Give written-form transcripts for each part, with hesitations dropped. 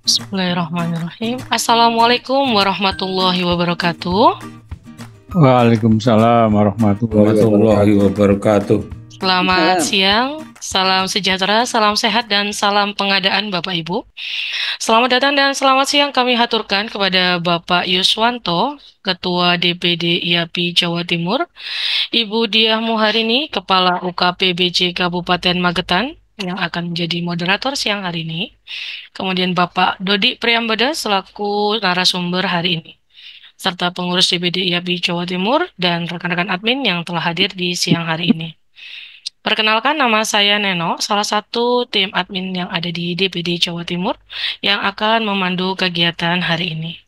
Bismillahirrahmanirrahim. Assalamualaikum warahmatullahi wabarakatuh. Waalaikumsalam warahmatullahi Warahmatullahi wabarakatuh. wabarakatuh. Selamat siang, salam sejahtera, salam sehat, dan salam pengadaan Bapak Ibu. Selamat datang dan selamat siang kami haturkan kepada Bapak Yuswanto, Ketua DPD IAPI Jawa Timur, Ibu Diah Muharini, Kepala UKPBC Kabupaten Magetan, yang akan menjadi moderator siang hari ini. Kemudian Bapak Dodi Priambada selaku narasumber hari ini, serta pengurus DPD IAPI Jawa Timur dan rekan-rekan admin yang telah hadir di siang hari ini. Perkenalkan, nama saya Neno, salah satu tim admin yang ada di DPD Jawa Timur yang akan memandu kegiatan hari ini.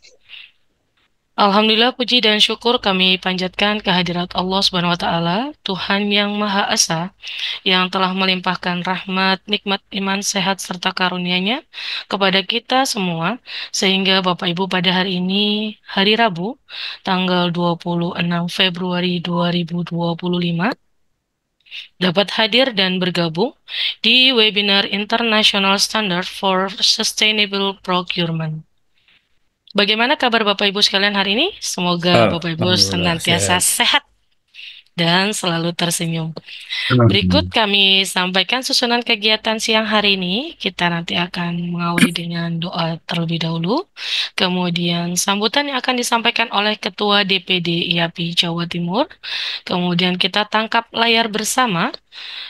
Alhamdulillah, puji dan syukur kami panjatkan kehadirat Allah Subhanahu wa Ta'ala, Tuhan yang Maha Esa, yang telah melimpahkan rahmat, nikmat, iman, sehat, serta karunia-Nya kepada kita semua, sehingga Bapak Ibu pada hari ini, hari Rabu, tanggal 26 Februari 2025, dapat hadir dan bergabung di webinar International Standard for Sustainable Procurement. Bagaimana kabar Bapak Ibu sekalian hari ini? Semoga Bapak Ibu Alhamdulillah senantiasa sehat. sehat dan selalu tersenyum. Berikut kami sampaikan susunan kegiatan siang hari ini. Kita nanti akan mengawali dengan doa terlebih dahulu. Kemudian sambutan yang akan disampaikan oleh Ketua DPD IAPI Jawa Timur. Kemudian kita tangkap layar bersama.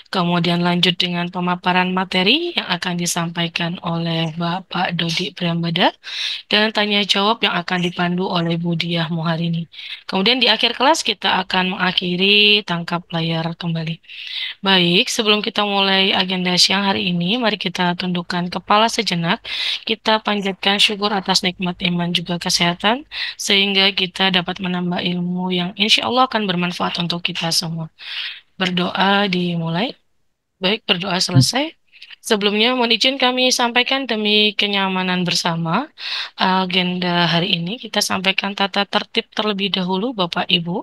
Kemudian lanjut dengan pemaparan materi yang akan disampaikan oleh Bapak Dodi Priambada dan tanya jawab yang akan dipandu oleh Bu Diah Muharini. Kemudian di akhir kelas kita akan mengakhiri tangkap layar kembali. Baik, sebelum kita mulai agenda siang hari ini, mari kita tundukkan kepala sejenak. Kita panjatkan syukur atas nikmat iman juga kesehatan, sehingga kita dapat menambah ilmu yang insya Allah akan bermanfaat untuk kita semua. Berdoa dimulai. Baik, berdoa selesai. Sebelumnya mohon izin kami sampaikan demi kenyamanan bersama agenda hari ini. Kita sampaikan tata tertib terlebih dahulu Bapak Ibu,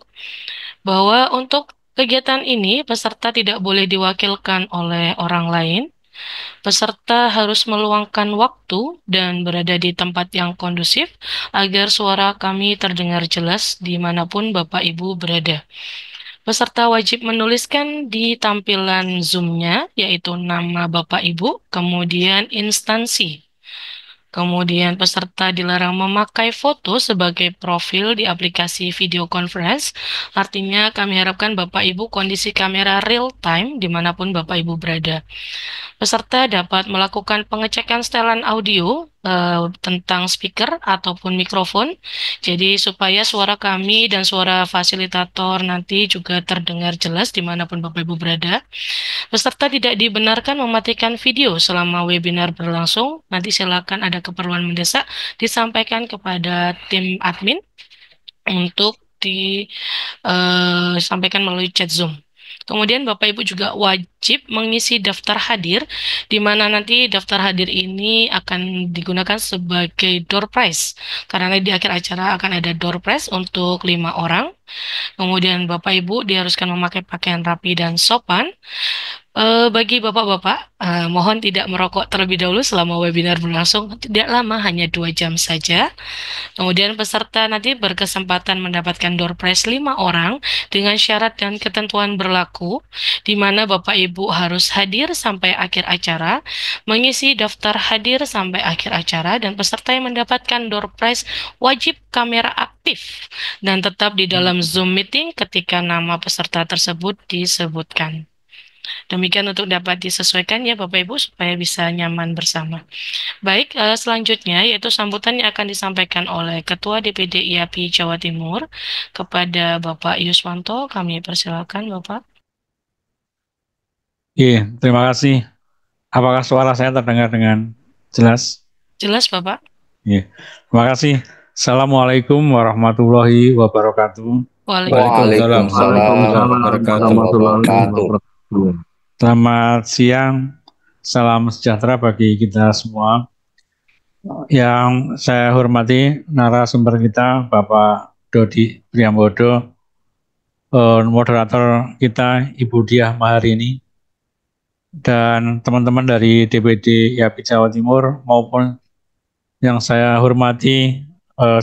bahwa untuk kegiatan ini peserta tidak boleh diwakilkan oleh orang lain. Peserta harus meluangkan waktu dan berada di tempat yang kondusif agar suara kami terdengar jelas dimanapun Bapak Ibu berada. Peserta wajib menuliskan di tampilan Zoom-nya, yaitu nama Bapak Ibu, kemudian instansi. Kemudian peserta dilarang memakai foto sebagai profil di aplikasi video conference. Artinya kami harapkan Bapak Ibu kondisi kamera real time dimanapun Bapak Ibu berada. Peserta dapat melakukan pengecekan setelan audio tentang speaker ataupun mikrofon. Jadi supaya suara kami dan suara fasilitator nanti juga terdengar jelas dimanapun Bapak Ibu berada. Peserta tidak dibenarkan mematikan video selama webinar berlangsung. Nanti silakan ada keperluan mendesak disampaikan kepada tim admin untuk disampaikan melalui chat Zoom. Kemudian Bapak Ibu juga wajib mengisi daftar hadir, di mana nanti daftar hadir ini akan digunakan sebagai door prize. Karena di akhir acara akan ada door prize untuk 5 orang. Kemudian Bapak Ibu diharuskan memakai pakaian rapi dan sopan. Bagi bapak-bapak, mohon tidak merokok terlebih dahulu selama webinar berlangsung. Tidak lama, hanya 2 jam saja. Kemudian peserta nanti berkesempatan mendapatkan door prize 5 orang dengan syarat dan ketentuan berlaku, di mana Bapak Ibu harus hadir sampai akhir acara, mengisi daftar hadir sampai akhir acara, dan peserta yang mendapatkan door prize wajib kamera aktif dan tetap di dalam Zoom meeting ketika nama peserta tersebut disebutkan. Demikian untuk dapat disesuaikan ya Bapak Ibu supaya bisa nyaman bersama. Baik, selanjutnya yaitu sambutan yang akan disampaikan oleh Ketua DPD IAPI Jawa Timur kepada Bapak Yuswanto. Kami persilakan Bapak. Iya, terima kasih. Apakah suara saya terdengar dengan jelas? Jelas Bapak? Iya, terima kasih. Assalamualaikum warahmatullahi wabarakatuh. Waalaikumsalam warahmatullahi wabarakatuh. Selamat siang, salam sejahtera bagi kita semua. Yang saya hormati narasumber kita Bapak Dodi Priambodo, moderator kita Ibu Diah Maharini, dan teman-teman dari DPD IAPI Jawa Timur maupun yang saya hormati,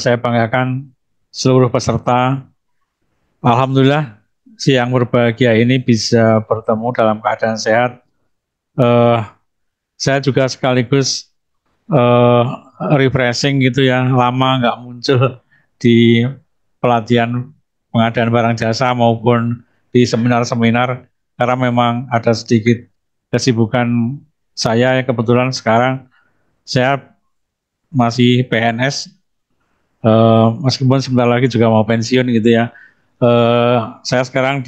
saya banggakan seluruh peserta. Alhamdulillah siang berbahagia ini bisa bertemu dalam keadaan sehat. Saya juga sekaligus refreshing gitu ya, lama nggak muncul di pelatihan pengadaan barang jasa maupun di seminar-seminar karena memang ada sedikit kesibukan saya yang kebetulan sekarang saya masih PNS, meskipun sebentar lagi juga mau pensiun gitu ya. Saya sekarang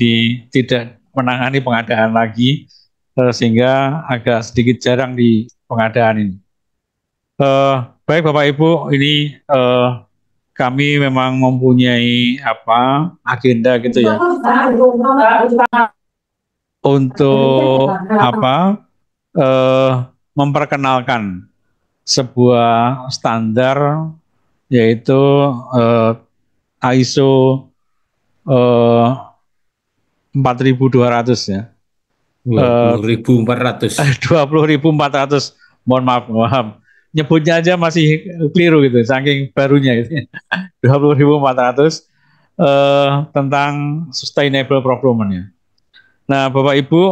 tidak menangani pengadaan lagi, sehingga agak sedikit jarang di pengadaan ini. Baik Bapak Ibu, ini kami memang mempunyai agenda gitu ya untuk memperkenalkan sebuah standar yaitu ISO 4200 ya. 20.400. 20.400. Mohon maaf. Nyebutnya aja masih keliru gitu, saking barunya gitu. 20.400 tentang sustainable procurement ya. Nah, Bapak Ibu,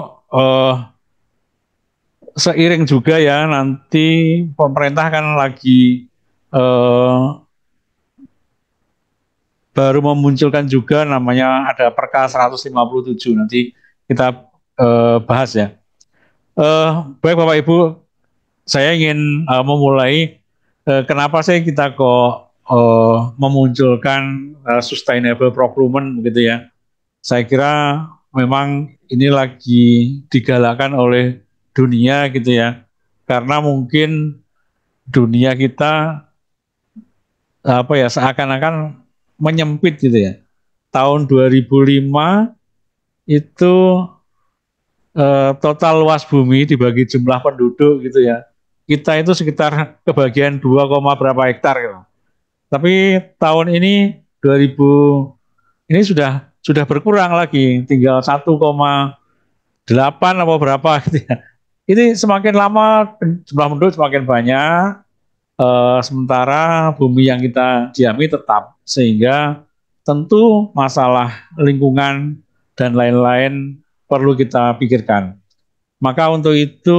seiring juga ya nanti pemerintah kan lagi baru memunculkan juga namanya ada Perka 157, nanti kita bahas ya. Baik Bapak Ibu, saya ingin memulai kenapa sih kita kok memunculkan sustainable procurement begitu ya. Saya kira memang ini lagi digalakkan oleh dunia gitu ya. Karena mungkin dunia kita seakan-akan menyempit gitu ya. Tahun 2005 itu total luas bumi dibagi jumlah penduduk gitu ya. Kita itu sekitar kebagian 2, berapa hektar gitu. Tapi tahun ini 2000 ini sudah berkurang lagi, tinggal 1,8 apa berapa gitu ya. Ini semakin lama jumlah penduduk semakin banyak, sementara bumi yang kita diami tetap, sehingga tentu masalah lingkungan dan lain-lain perlu kita pikirkan. Maka untuk itu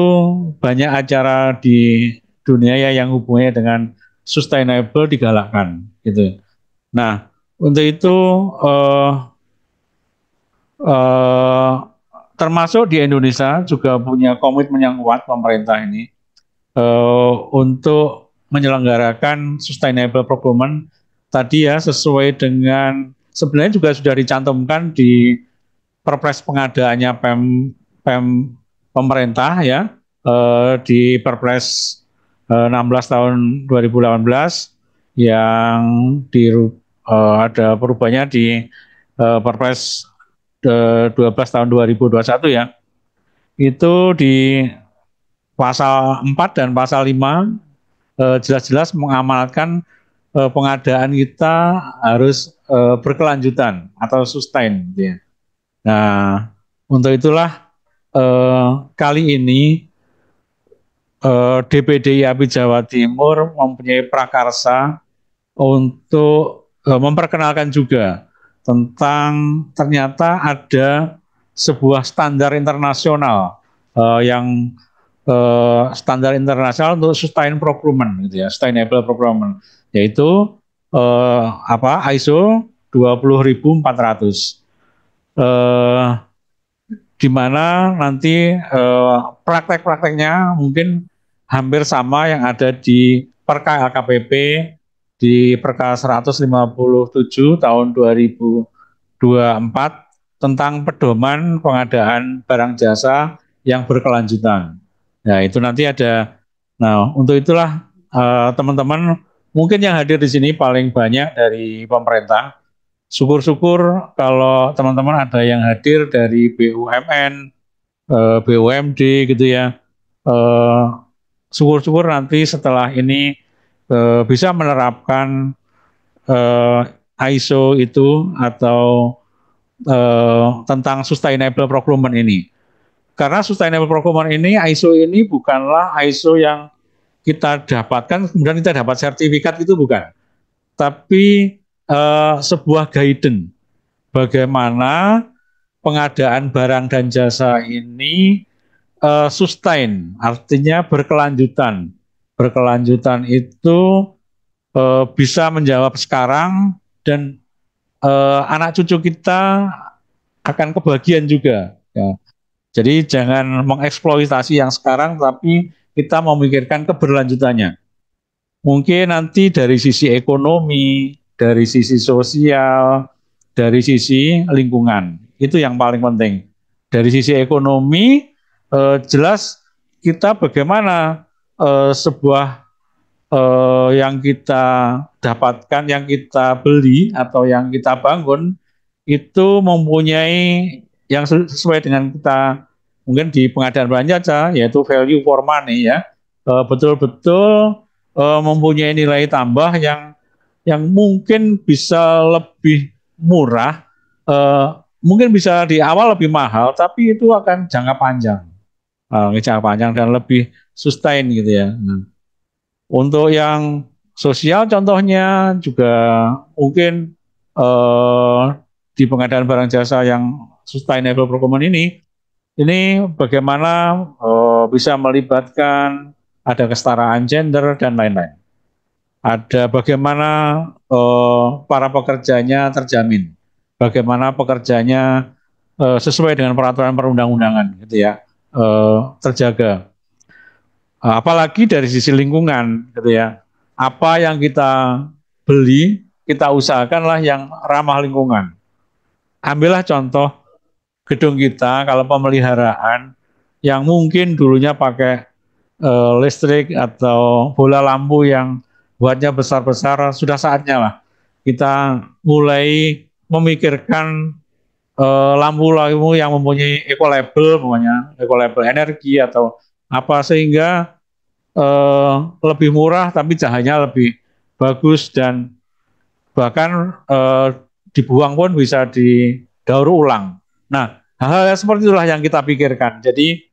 banyak acara di dunia ya yang hubungannya dengan sustainable digalakkan gitu. Nah, untuk itu termasuk di Indonesia juga punya komitmen yang kuat pemerintah ini untuk menyelenggarakan sustainable procurement tadi ya, sesuai dengan sebenarnya juga sudah dicantumkan di Perpres pengadaannya pemerintah ya, di Perpres 16 tahun 2018 yang ada perubahannya di Perpres 12 tahun 2021 ya. Itu di pasal 4 dan pasal 5 jelas-jelas mengamalkan pengadaan kita harus berkelanjutan atau sustain gitu ya. Nah, untuk itulah kali ini DPD IAPI Jawa Timur mempunyai prakarsa untuk memperkenalkan juga tentang ternyata ada sebuah standar internasional yang standar internasional untuk sustain procurement gitu ya, sustainable procurement, yaitu ISO 20.400. Di mana nanti praktek-prakteknya mungkin hampir sama yang ada di Perka LKPP, di Perka 157 tahun 2024 tentang pedoman pengadaan barang jasa yang berkelanjutan. Nah, itu nanti ada. Nah, untuk itulah teman-teman mungkin yang hadir di sini paling banyak dari pemerintah. Syukur-syukur kalau teman-teman ada yang hadir dari BUMN, BUMD gitu ya. Syukur-syukur nanti setelah ini bisa menerapkan ISO itu atau tentang sustainable procurement ini. Karena sustainable procurement ini, ISO ini bukanlah ISO yang kita dapatkan kemudian kita dapat sertifikat, itu bukan, tapi sebuah guidance bagaimana pengadaan barang dan jasa ini sustain, artinya berkelanjutan. Berkelanjutan itu bisa menjawab sekarang dan anak cucu kita akan kebagian juga. Ya. Jadi jangan mengeksploitasi yang sekarang, tapi kita memikirkan keberlanjutannya. Mungkin nanti dari sisi ekonomi, dari sisi sosial, dari sisi lingkungan, itu yang paling penting. Dari sisi ekonomi, jelas kita bagaimana sebuah yang kita dapatkan, yang kita beli atau yang kita bangun itu mempunyai yang sesuai dengan kita mungkin di pengadaan barang jasa, yaitu value for money ya, betul-betul mempunyai nilai tambah yang mungkin bisa lebih murah, mungkin bisa di awal lebih mahal, tapi itu akan jangka panjang dan lebih sustain gitu ya. Nah, untuk yang sosial contohnya juga mungkin di pengadaan barang jasa yang sustainable procurement ini bagaimana bisa melibatkan ada kesetaraan gender dan lain-lain. Ada bagaimana para pekerjanya terjamin, bagaimana pekerjanya sesuai dengan peraturan perundang-undangan, gitu ya, terjaga. Apalagi dari sisi lingkungan, gitu ya. Apa yang kita beli, kita usahakanlah yang ramah lingkungan. Ambillah contoh gedung kita, kalau pemeliharaan yang mungkin dulunya pakai listrik atau bola lampu yang buatnya besar-besar, sudah saatnya lah kita mulai memikirkan lampu-lampu yang mempunyai eco-label, eco-label energi atau apa, sehingga lebih murah tapi cahayanya lebih bagus dan bahkan dibuang pun bisa didaur ulang. Nah, hal-hal seperti itulah yang kita pikirkan. Jadi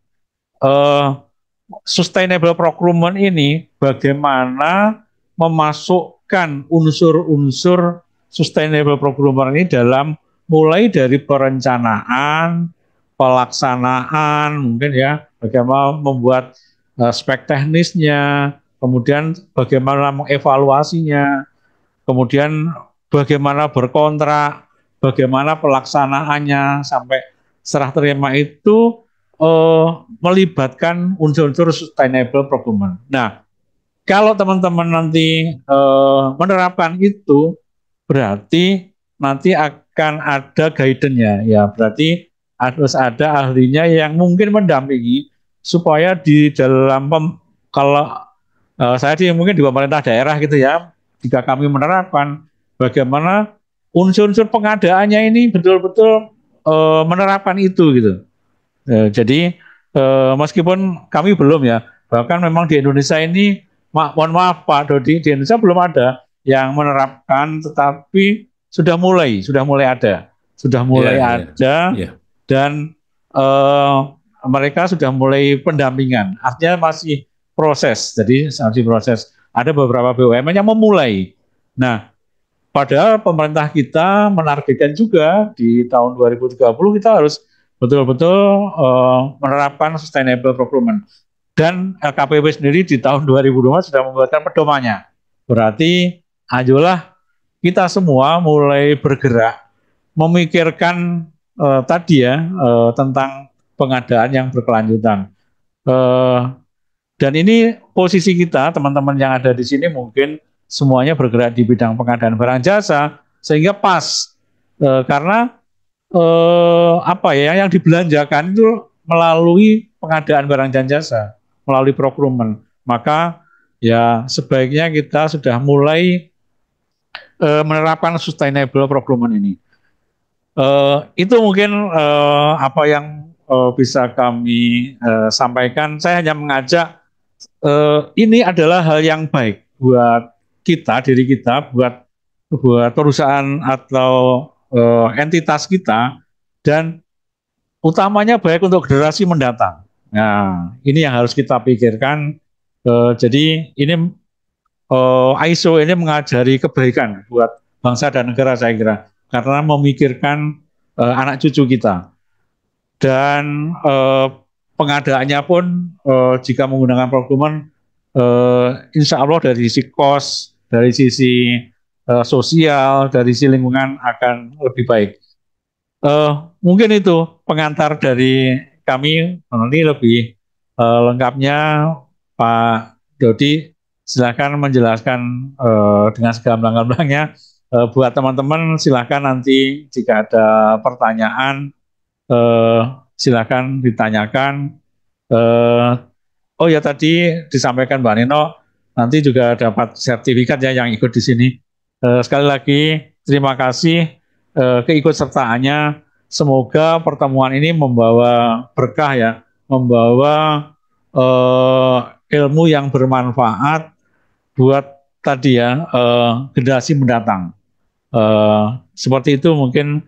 sustainable procurement ini bagaimana memasukkan unsur-unsur sustainable procurement ini dalam mulai dari perencanaan, pelaksanaan, mungkin ya, bagaimana membuat spek teknisnya, kemudian bagaimana mengevaluasinya, kemudian bagaimana berkontrak, bagaimana pelaksanaannya sampai serah terima itu melibatkan unsur-unsur sustainable procurement. Nah, kalau teman-teman nanti menerapkan itu, berarti nanti akan ada guidance-nya, ya berarti harus ada ahlinya yang mungkin mendampingi supaya di dalam kalau saya mungkin di pemerintah daerah gitu ya, jika kami menerapkan bagaimana unsur-unsur pengadaannya ini betul-betul menerapkan itu gitu. Jadi meskipun kami belum ya, bahkan memang di Indonesia ini, mohon maaf Pak Dodi, di Indonesia belum ada yang menerapkan, tetapi sudah mulai ada, dan mereka sudah mulai pendampingan. Artinya masih proses, jadi masih proses. Ada beberapa BUMN yang memulai. Nah, padahal pemerintah kita menargetkan juga di tahun 2030 kita harus betul-betul menerapkan sustainable procurement. Dan LKPP sendiri di tahun 2020 sudah membuatkan pedomannya. Berarti ayolah kita semua mulai bergerak memikirkan tadi ya tentang pengadaan yang berkelanjutan. Dan ini posisi kita, teman-teman yang ada di sini mungkin semuanya bergerak di bidang pengadaan barang jasa, sehingga pas karena apa ya yang dibelanjakan itu melalui pengadaan barang dan jasa, melalui procurement. Maka ya sebaiknya kita sudah mulai menerapkan sustainable procurement ini. Itu mungkin apa yang bisa kami sampaikan. Saya hanya mengajak ini adalah hal yang baik buat kita, diri kita, buat perusahaan atau entitas kita, dan utamanya baik untuk generasi mendatang. Nah, ini yang harus kita pikirkan Jadi ini ISO ini mengajari kebaikan buat bangsa dan negara saya kira, karena memikirkan anak cucu kita. Dan pengadaannya pun jika menggunakan procurement, insya Allah dari sisi cost, dari sisi sosial, dari sisi lingkungan akan lebih baik. Mungkin itu pengantar dari kami. Nanti lebih lengkapnya Pak Dodi silakan menjelaskan dengan segamblang-gamblangnya. Buat teman-teman silakan nanti jika ada pertanyaan silakan ditanyakan. Oh ya, tadi disampaikan Mbak Nino nanti juga dapat sertifikat ya yang ikut di sini. Sekali lagi terima kasih keikutsertaannya. Semoga pertemuan ini membawa berkah ya, membawa ilmu yang bermanfaat buat tadi ya generasi mendatang. Seperti itu mungkin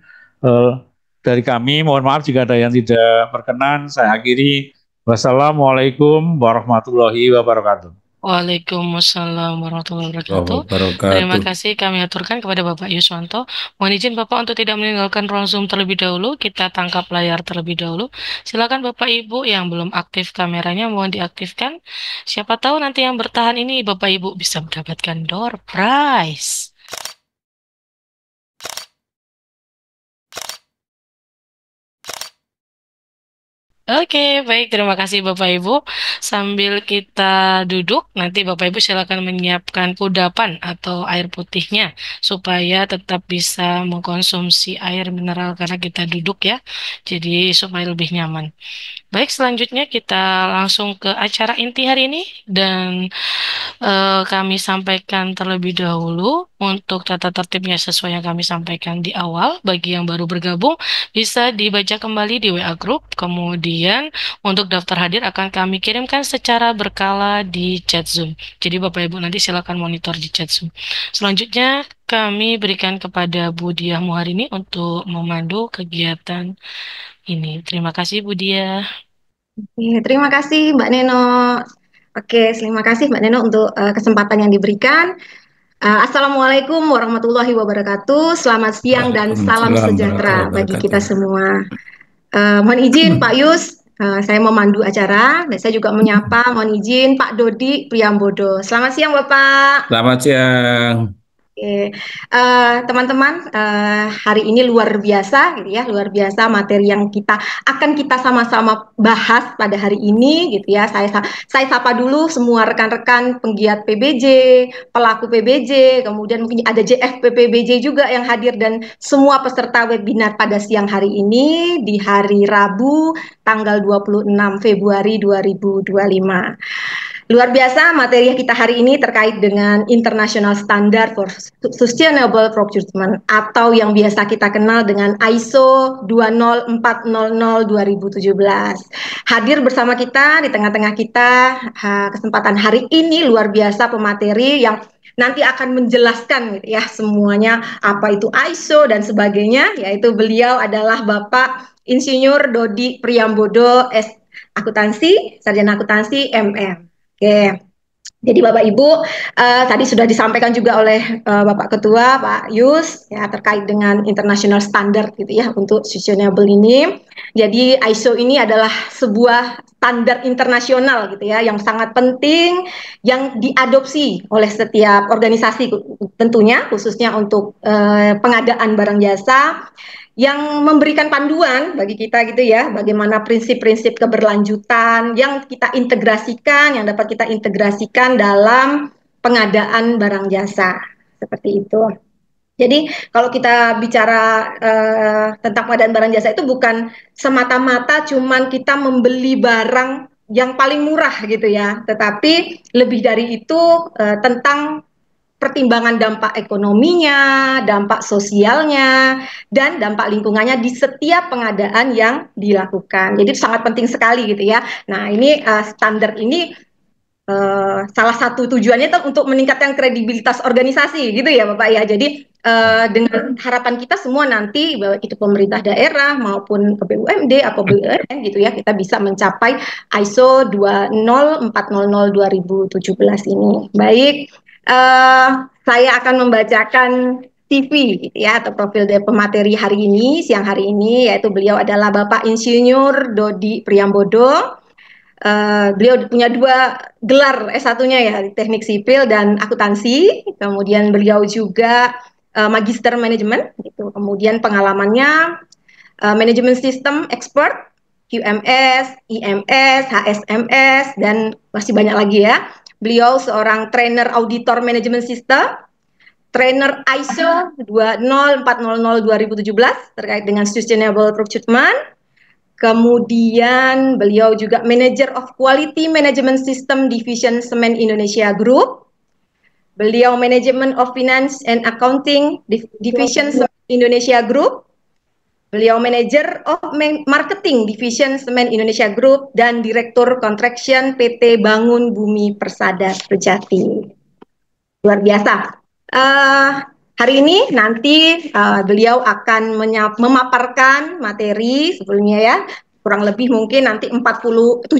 dari kami. Mohon maaf jika ada yang tidak berkenan. Saya akhiri. Wassalamualaikum warahmatullahi wabarakatuh. Waalaikumsalam warahmatullahi wabarakatuh. Terima kasih kami aturkan kepada Bapak Yuswanto. Mohon izin Bapak untuk tidak meninggalkan ruang Zoom terlebih dahulu. Kita tangkap layar terlebih dahulu. Silakan Bapak Ibu yang belum aktif kameranya mohon diaktifkan. Siapa tahu nanti yang bertahan ini Bapak Ibu bisa mendapatkan door prize. Oke, baik. Terima kasih Bapak Ibu. Sambil kita duduk, nanti Bapak Ibu silakan menyiapkan kudapan atau air putihnya supaya tetap bisa mengkonsumsi air mineral karena kita duduk ya. Jadi supaya lebih nyaman. Baik, selanjutnya kita langsung ke acara inti hari ini dan kami sampaikan terlebih dahulu untuk tata tertibnya sesuai yang kami sampaikan di awal. Bagi yang baru bergabung bisa dibaca kembali di WA Group. Kemudian untuk daftar hadir akan kami kirimkan secara berkala di chat Zoom. Jadi Bapak Ibu nanti silakan monitor di chat Zoom. Selanjutnya kami berikan kepada Bu Diah Muharini untuk memandu kegiatan ini. Terima kasih Bu Diah. Terima kasih Mbak Neno. Oke, terima kasih Mbak Neno untuk kesempatan yang diberikan. Assalamualaikum warahmatullahi wabarakatuh. Selamat siang dan salam sejahtera bagi kita semua. Mohon izin Pak Yus, saya memandu acara dan saya juga menyapa, mohon izin Pak Dodi Priambodo. Selamat siang Bapak. Selamat siang. Oke, teman-teman, hari ini luar biasa, gitu ya, luar biasa materi yang akan kita sama-sama bahas pada hari ini, gitu ya. Saya sapa dulu semua rekan-rekan penggiat PBJ, pelaku PBJ, kemudian mungkin ada JFP PBJ juga yang hadir dan semua peserta webinar pada siang hari ini di hari Rabu, tanggal 26 Februari 2025. Luar biasa materi yang kita hari ini terkait dengan International Standard for Sustainable Procurement atau yang biasa kita kenal dengan ISO 20400/2017. Hadir bersama kita di tengah-tengah kita kesempatan hari ini luar biasa pemateri yang nanti akan menjelaskan gitu ya semuanya apa itu ISO dan sebagainya, yaitu beliau adalah Bapak Insinyur Dodi Priambodo S Akuntansi, Sarjana Akuntansi MM. Oke, jadi Bapak Ibu tadi sudah disampaikan juga oleh Bapak Ketua Pak Yus ya terkait dengan international standard gitu ya untuk sustainable ini. Jadi ISO ini adalah sebuah standar internasional gitu ya yang sangat penting yang diadopsi oleh setiap organisasi tentunya khususnya untuk pengadaan barang jasa, yang memberikan panduan bagi kita gitu ya, bagaimana prinsip-prinsip keberlanjutan yang kita integrasikan, yang dapat kita integrasikan dalam pengadaan barang jasa, seperti itu. Jadi kalau kita bicara tentang pengadaan barang jasa itu bukan semata-mata cuman kita membeli barang yang paling murah gitu ya, tetapi lebih dari itu tentang pertimbangan dampak ekonominya, dampak sosialnya, dan dampak lingkungannya di setiap pengadaan yang dilakukan. Jadi sangat penting sekali gitu ya. Nah ini standar ini salah satu tujuannya itu untuk meningkatkan kredibilitas organisasi gitu ya Bapak ya. Jadi dengan harapan kita semua nanti, bahwa itu pemerintah daerah maupun BUMD atau BUMN gitu ya, kita bisa mencapai ISO 20400 2017 ini. Baik, saya akan membacakan CV gitu ya, atau profil dari pemateri hari ini, siang hari ini, yaitu beliau adalah Bapak Insinyur Dodi Priambodo. Beliau punya 2 gelar S1-nya ya, Teknik Sipil dan Akuntansi. Kemudian beliau juga Magister Manajemen gitu. Kemudian pengalamannya manajemen sistem expert, QMS, IMS, HSMS, dan masih banyak lagi ya. Beliau seorang trainer auditor manajemen sistem, trainer ISO 20400 2017 terkait dengan sustainable procurement. Kemudian beliau juga Manager of Quality Management System Division Semen Indonesia Group. Beliau Management of Finance and Accounting Division Semen Indonesia Group. Beliau Manager of Marketing Division Semen Indonesia Group dan Direktur Contraction PT Bangun Bumi Persada Sejati. Luar biasa. Hari ini nanti beliau akan memaparkan materi sebelumnya ya, kurang lebih mungkin nanti 75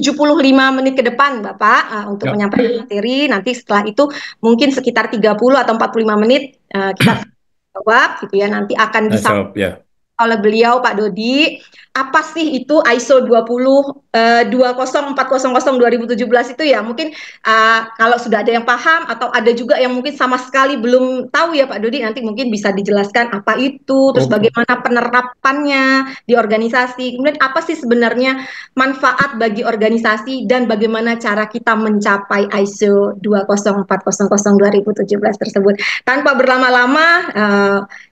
menit ke depan Bapak untuk menyampaikan materi. Nanti setelah itu mungkin sekitar 30 atau 45 menit kita jawab gitu ya. Nanti akan disampaikan oleh beliau Pak Dodi, apa sih itu ISO 20400 2017 itu ya. Mungkin kalau sudah ada yang paham atau ada juga yang mungkin sama sekali belum tahu ya Pak Dodi, nanti mungkin bisa dijelaskan apa itu, terus bagaimana penerapannya di organisasi, kemudian apa sih sebenarnya manfaat bagi organisasi dan bagaimana cara kita mencapai ISO 20400 2017 tersebut. Tanpa berlama-lama,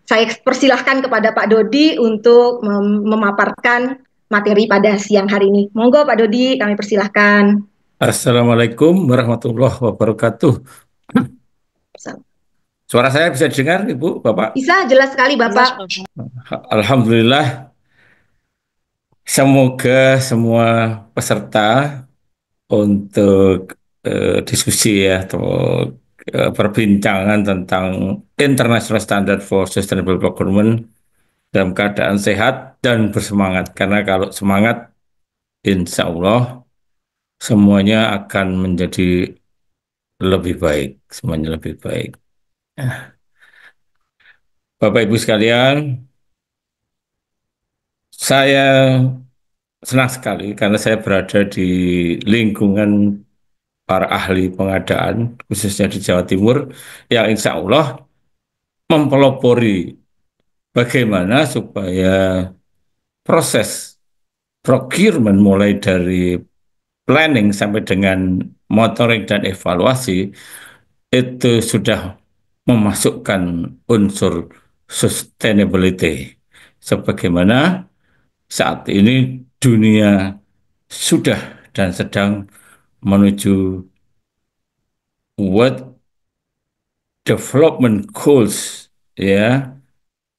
saya persilahkan kepada Pak Dodi untuk memaparkan materi pada siang hari ini. Monggo Pak Dodi, kami persilahkan. Assalamualaikum warahmatullahi wabarakatuh. Suara saya bisa didengar, Ibu, Bapak? Bisa, jelas sekali Bapak. Alhamdulillah. Semoga semua peserta untuk diskusi ya, atau perbincangan tentang International Standard for Sustainable Procurement dalam keadaan sehat dan bersemangat. Karena kalau semangat, insya Allah semuanya akan menjadi lebih baik, semuanya lebih baik. Bapak Ibu sekalian, saya senang sekali karena saya berada di lingkungan para ahli pengadaan, khususnya di Jawa Timur, yang insya Allah mempelopori bagaimana supaya proses procurement mulai dari planning sampai dengan monitoring dan evaluasi itu sudah memasukkan unsur sustainability. Sebagaimana saat ini dunia sudah dan sedang menuju World Development Goals, ya,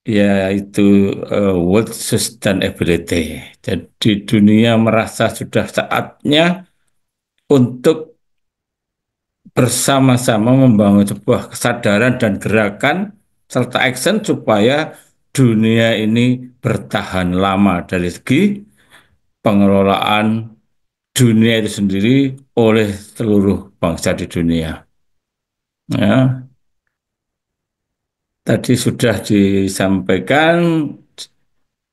yaitu World Sustainability. Jadi dunia merasa sudah saatnya untuk bersama-sama membangun sebuah kesadaran dan gerakan serta action supaya dunia ini bertahan lama dari segi pengelolaan dunia itu sendiri oleh seluruh bangsa di dunia. Ya, tadi sudah disampaikan,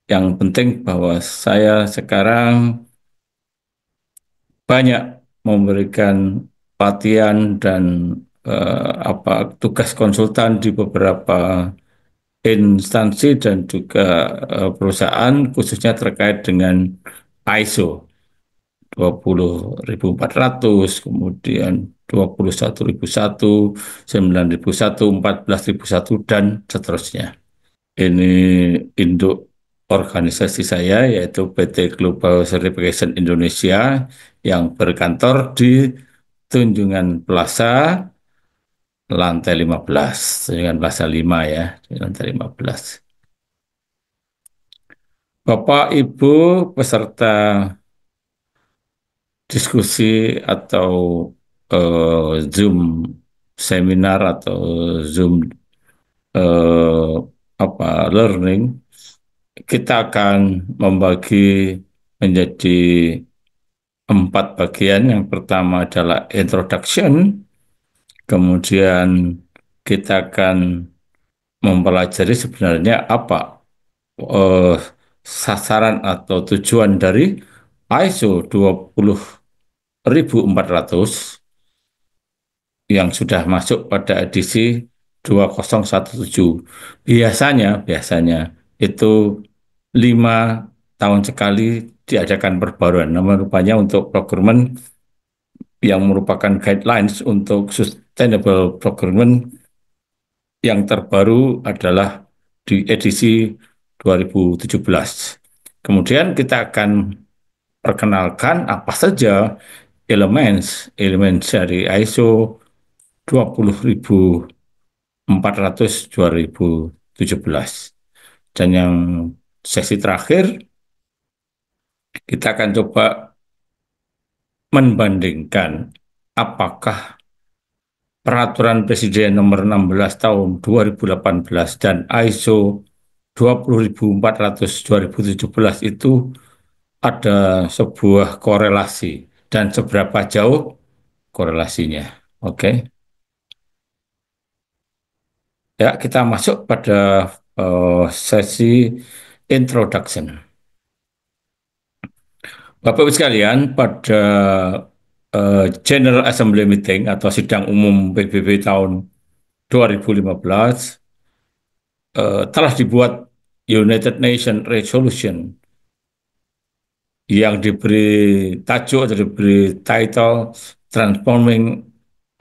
yang penting bahwa saya sekarang banyak memberikan pelatihan dan tugas konsultan di beberapa instansi dan juga perusahaan, khususnya terkait dengan ISO 20.400, kemudian 21.001, 9.001, 14.001, dan seterusnya. Ini induk organisasi saya, yaitu PT Global Certification Indonesia, yang berkantor di Tunjungan Plaza, lantai 15, Tunjungan Plaza 5 ya, di lantai 15. Bapak, Ibu, peserta diskusi atau Zoom seminar atau Zoom eh, learning, kita akan membagi menjadi 4 bagian. Yang pertama adalah introduction, kemudian kita akan mempelajari sebenarnya apa eh, sasaran atau tujuan dari ISO 20400 yang sudah masuk pada edisi 2017. Biasanya itu 5 tahun sekali diadakan perbaruan. Namun rupanya untuk procurement yang merupakan guidelines untuk sustainable procurement yang terbaru adalah di edisi 2017. Kemudian kita akan perkenalkan apa saja elemen dari ISO 20.400 2017. Dan yang sesi terakhir, kita akan coba membandingkan apakah Peraturan Presiden Nomor 16 Tahun 2018 dan ISO 20.400 2017 itu ada sebuah korelasi dan seberapa jauh korelasinya. Oke. Ya, kita masuk pada sesi introduction. Bapak Ibu sekalian, pada General Assembly Meeting atau sidang umum PBB tahun 2015 telah dibuat United Nations Resolution yang diberi tajuk atau diberi title Transforming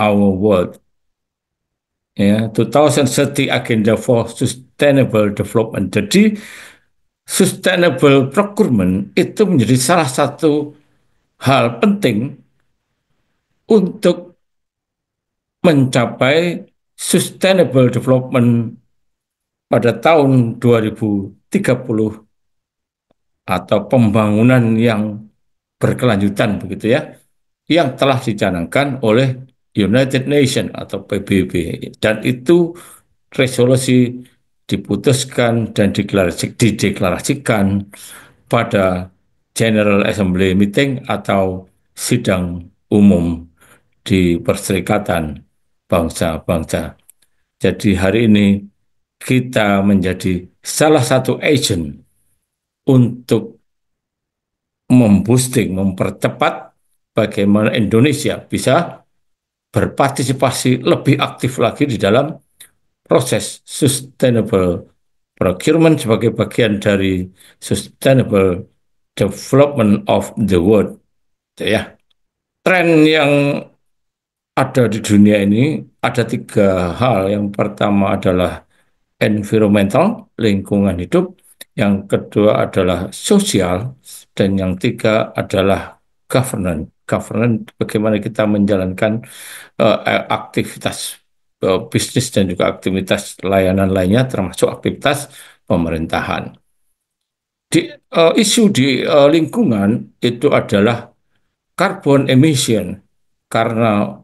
Our World, ya, 2030 Agenda for Sustainable Development. Jadi sustainable procurement itu menjadi salah satu hal penting untuk mencapai sustainable development pada tahun 2030 atau pembangunan yang berkelanjutan begitu ya, yang telah dicanangkan oleh United Nations atau PBB, dan itu resolusi diputuskan dan dideklarasikan pada General Assembly Meeting atau sidang umum di Perserikatan Bangsa-Bangsa. Jadi hari ini kita menjadi salah satu agent untuk mempercepat bagaimana Indonesia bisa berpartisipasi lebih aktif lagi di dalam proses sustainable procurement sebagai bagian dari sustainable development of the world. Ya, tren yang ada di dunia ini ada 3 hal. Yang pertama adalah environmental, lingkungan hidup. Yang kedua adalah sosial. Dan yang tiga adalah governance. Governance, bagaimana kita menjalankan aktivitas bisnis dan juga aktivitas layanan lainnya, termasuk aktivitas pemerintahan. Isu di lingkungan itu adalah carbon emission, karena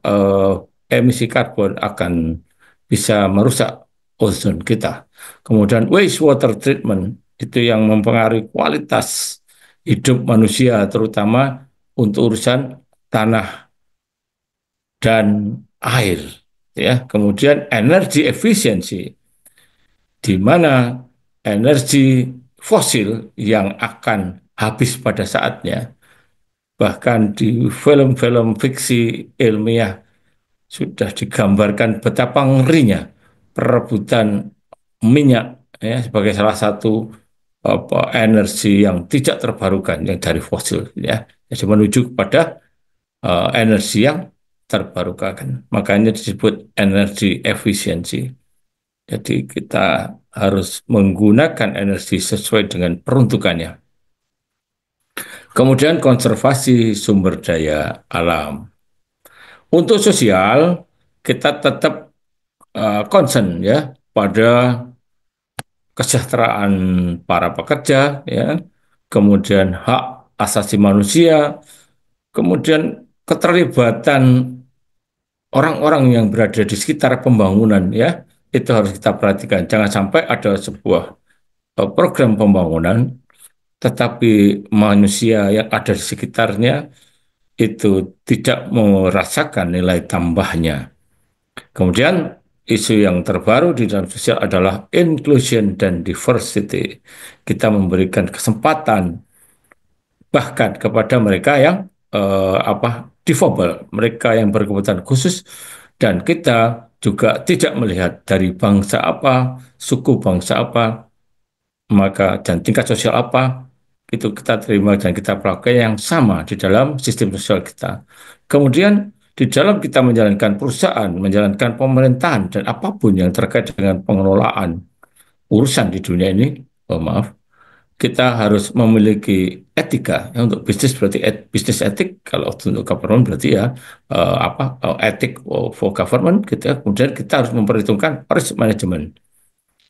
emisi karbon akan bisa merusak ozon kita. Kemudian wastewater treatment itu yang mempengaruhi kualitas hidup manusia, terutama untuk urusan tanah dan air. Ya, kemudian energy efficiency, di mana energi fosil yang akan habis pada saatnya. Bahkan di film-film fiksi ilmiah sudah digambarkan betapa ngerinya perebutan minyak, ya, sebagai salah satu energi yang tidak terbarukan yang dari fosil, ya. Jadi menuju kepada energi yang terbarukan. Makanya disebut energi efisiensi. Jadi kita harus menggunakan energi sesuai dengan peruntukannya. Kemudian konservasi sumber daya alam. Untuk sosial, kita tetap concern ya pada kesejahteraan para pekerja, ya, kemudian hak asasi manusia, kemudian keterlibatan orang-orang yang berada di sekitar pembangunan, ya, itu harus kita perhatikan. Jangan sampai ada sebuah program pembangunan, tetapi manusia yang ada di sekitarnya itu tidak merasakan nilai tambahnya. Kemudian isu yang terbaru di dalam sosial adalah inclusion dan diversity. Kita memberikan kesempatan bahkan kepada mereka yang difabel, mereka yang berkebutuhan khusus, dan kita juga tidak melihat dari bangsa apa, suku bangsa apa, maka dan tingkat sosial apa, itu kita terima dan kita pakai yang sama di dalam sistem sosial kita. Kemudian di dalam kita menjalankan perusahaan, menjalankan pemerintahan dan apapun yang terkait dengan pengelolaan urusan di dunia ini, maaf, kita harus memiliki etika. Ya, untuk bisnis berarti bisnis etik, kalau untuk government berarti ya etik for government gitu ya. Kemudian kita harus memperhitungkan risk management,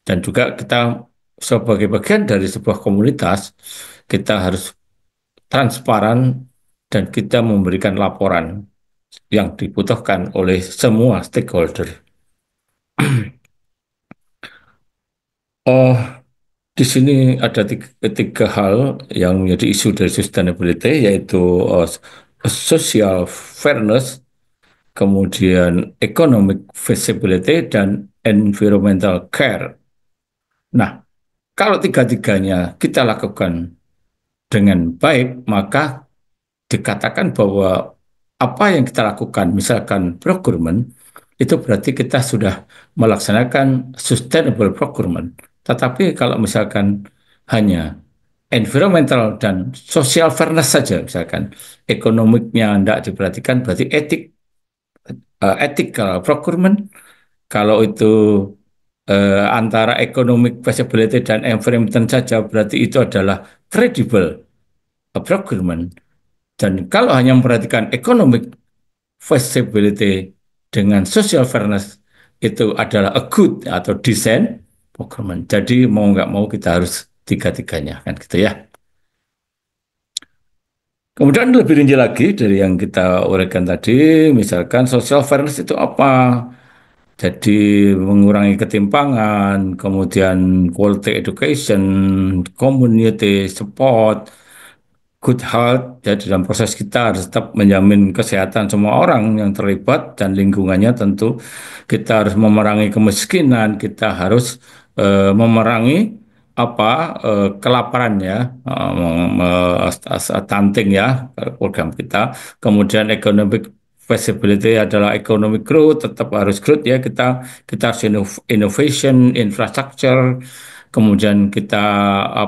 dan juga kita sebagai bagian dari sebuah komunitas kita harus transparan dan kita memberikan laporan yang dibutuhkan oleh semua stakeholder. Oh, di sini ada tiga hal yang menjadi isu dari sustainability, yaitu social fairness, kemudian economic feasibility, dan environmental care. Nah, kalau tiga-tiganya kita lakukan dengan baik, maka dikatakan bahwa apa yang kita lakukan, misalkan procurement, itu berarti kita sudah melaksanakan sustainable procurement. Tetapi kalau misalkan hanya environmental dan social fairness saja, misalkan ekonomiknya tidak diperhatikan, berarti ethical procurement. Kalau itu antara economic feasibility dan environmental saja, berarti itu adalah credible procurement. Dan kalau hanya memperhatikan economic feasibility dengan social fairness, itu adalah a good atau decent procurement. Jadi mau nggak mau kita harus tiga-tiganya, kan gitu ya. Kemudian lebih rinci lagi dari yang kita uraikan tadi, misalkan social fairness itu apa? Jadi mengurangi ketimpangan, kemudian quality education, community support, good health. Jadi dalam proses kita harus tetap menjamin kesehatan semua orang yang terlibat dan lingkungannya. Tentu kita harus memerangi kemiskinan, kita harus memerangi kelaparan ya, stunting ya, program kita. Kemudian economic feasibility adalah economic growth, tetap harus growth ya, kita harus innovation, infrastructure. Kemudian kita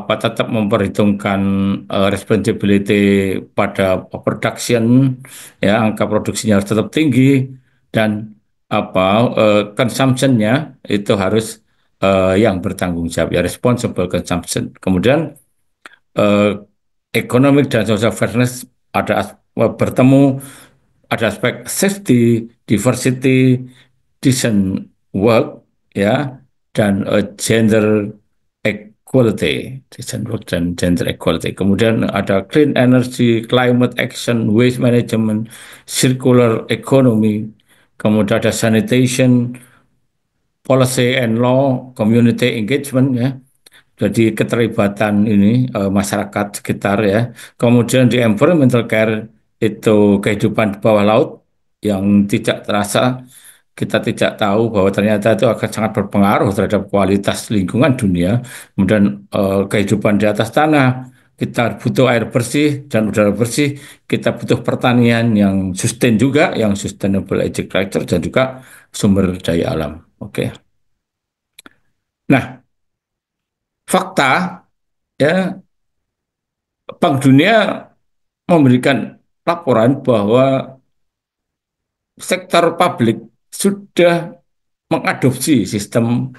tetap memperhitungkan responsibility pada production, ya, angka produksinya harus tetap tinggi, dan consumption-nya itu harus yang bertanggung jawab, ya, responsible consumption. Kemudian economic dan social fairness bertemu, ada aspek safety, diversity, decent work, ya, dan gender equality, decent work dan gender equality. Kemudian ada clean energy, climate action, waste management, circular economy. Kemudian ada sanitation, policy and law, community engagement, ya. Jadi keterlibatan ini masyarakat sekitar, ya. Kemudian di environmental care itu kehidupan di bawah laut yang tidak terasa, kita tidak tahu bahwa ternyata itu akan sangat berpengaruh terhadap kualitas lingkungan dunia. Kemudian kehidupan di atas tanah, kita butuh air bersih dan udara bersih, kita butuh pertanian yang sustain juga, yang sustainable agriculture, dan juga sumber daya alam. Oke. Nah, fakta, ya, Bank Dunia memberikan laporan bahwa sektor publik sudah mengadopsi sistem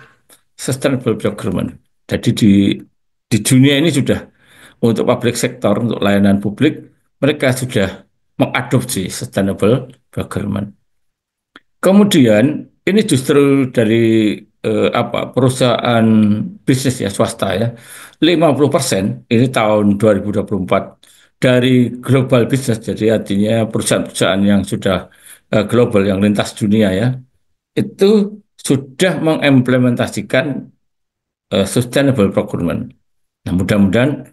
sustainable procurement. Jadi di dunia ini sudah, untuk public sector, untuk layanan publik, mereka sudah mengadopsi sustainable procurement. Kemudian ini justru dari perusahaan bisnis ya, swasta ya, 50% ini tahun 2024 dari global business, jadi artinya perusahaan-perusahaan yang sudah global, yang lintas dunia ya, itu sudah mengimplementasikan sustainable procurement. Nah, mudah-mudahan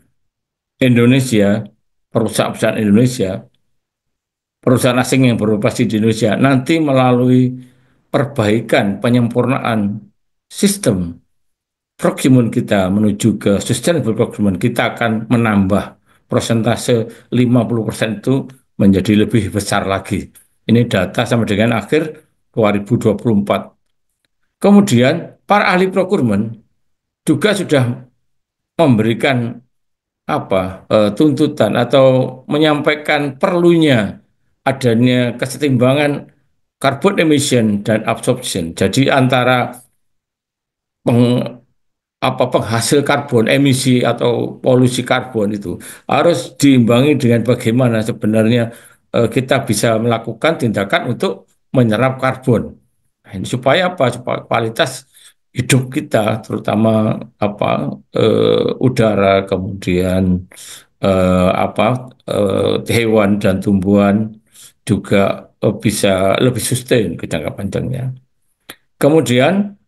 Indonesia, perusahaan-perusahaan Indonesia, perusahaan asing yang beroperasi di Indonesia nanti melalui perbaikan, penyempurnaan sistem procurement kita menuju ke sustainable procurement, kita akan menambah persentase 50% itu menjadi lebih besar lagi. Ini data sampai dengan akhir 2024. Kemudian para ahli procurement juga sudah memberikan tuntutan atau menyampaikan perlunya adanya kesetimbangan carbon emission dan absorption. Jadi antara peng, penghasil karbon, emisi atau polusi karbon itu harus diimbangi dengan bagaimana sebenarnya kita bisa melakukan tindakan untuk menyerap karbon. Nah, ini supaya apa? Supaya kualitas hidup kita, terutama udara, kemudian hewan dan tumbuhan juga bisa lebih sustain ke jangka panjangnya. Kemudian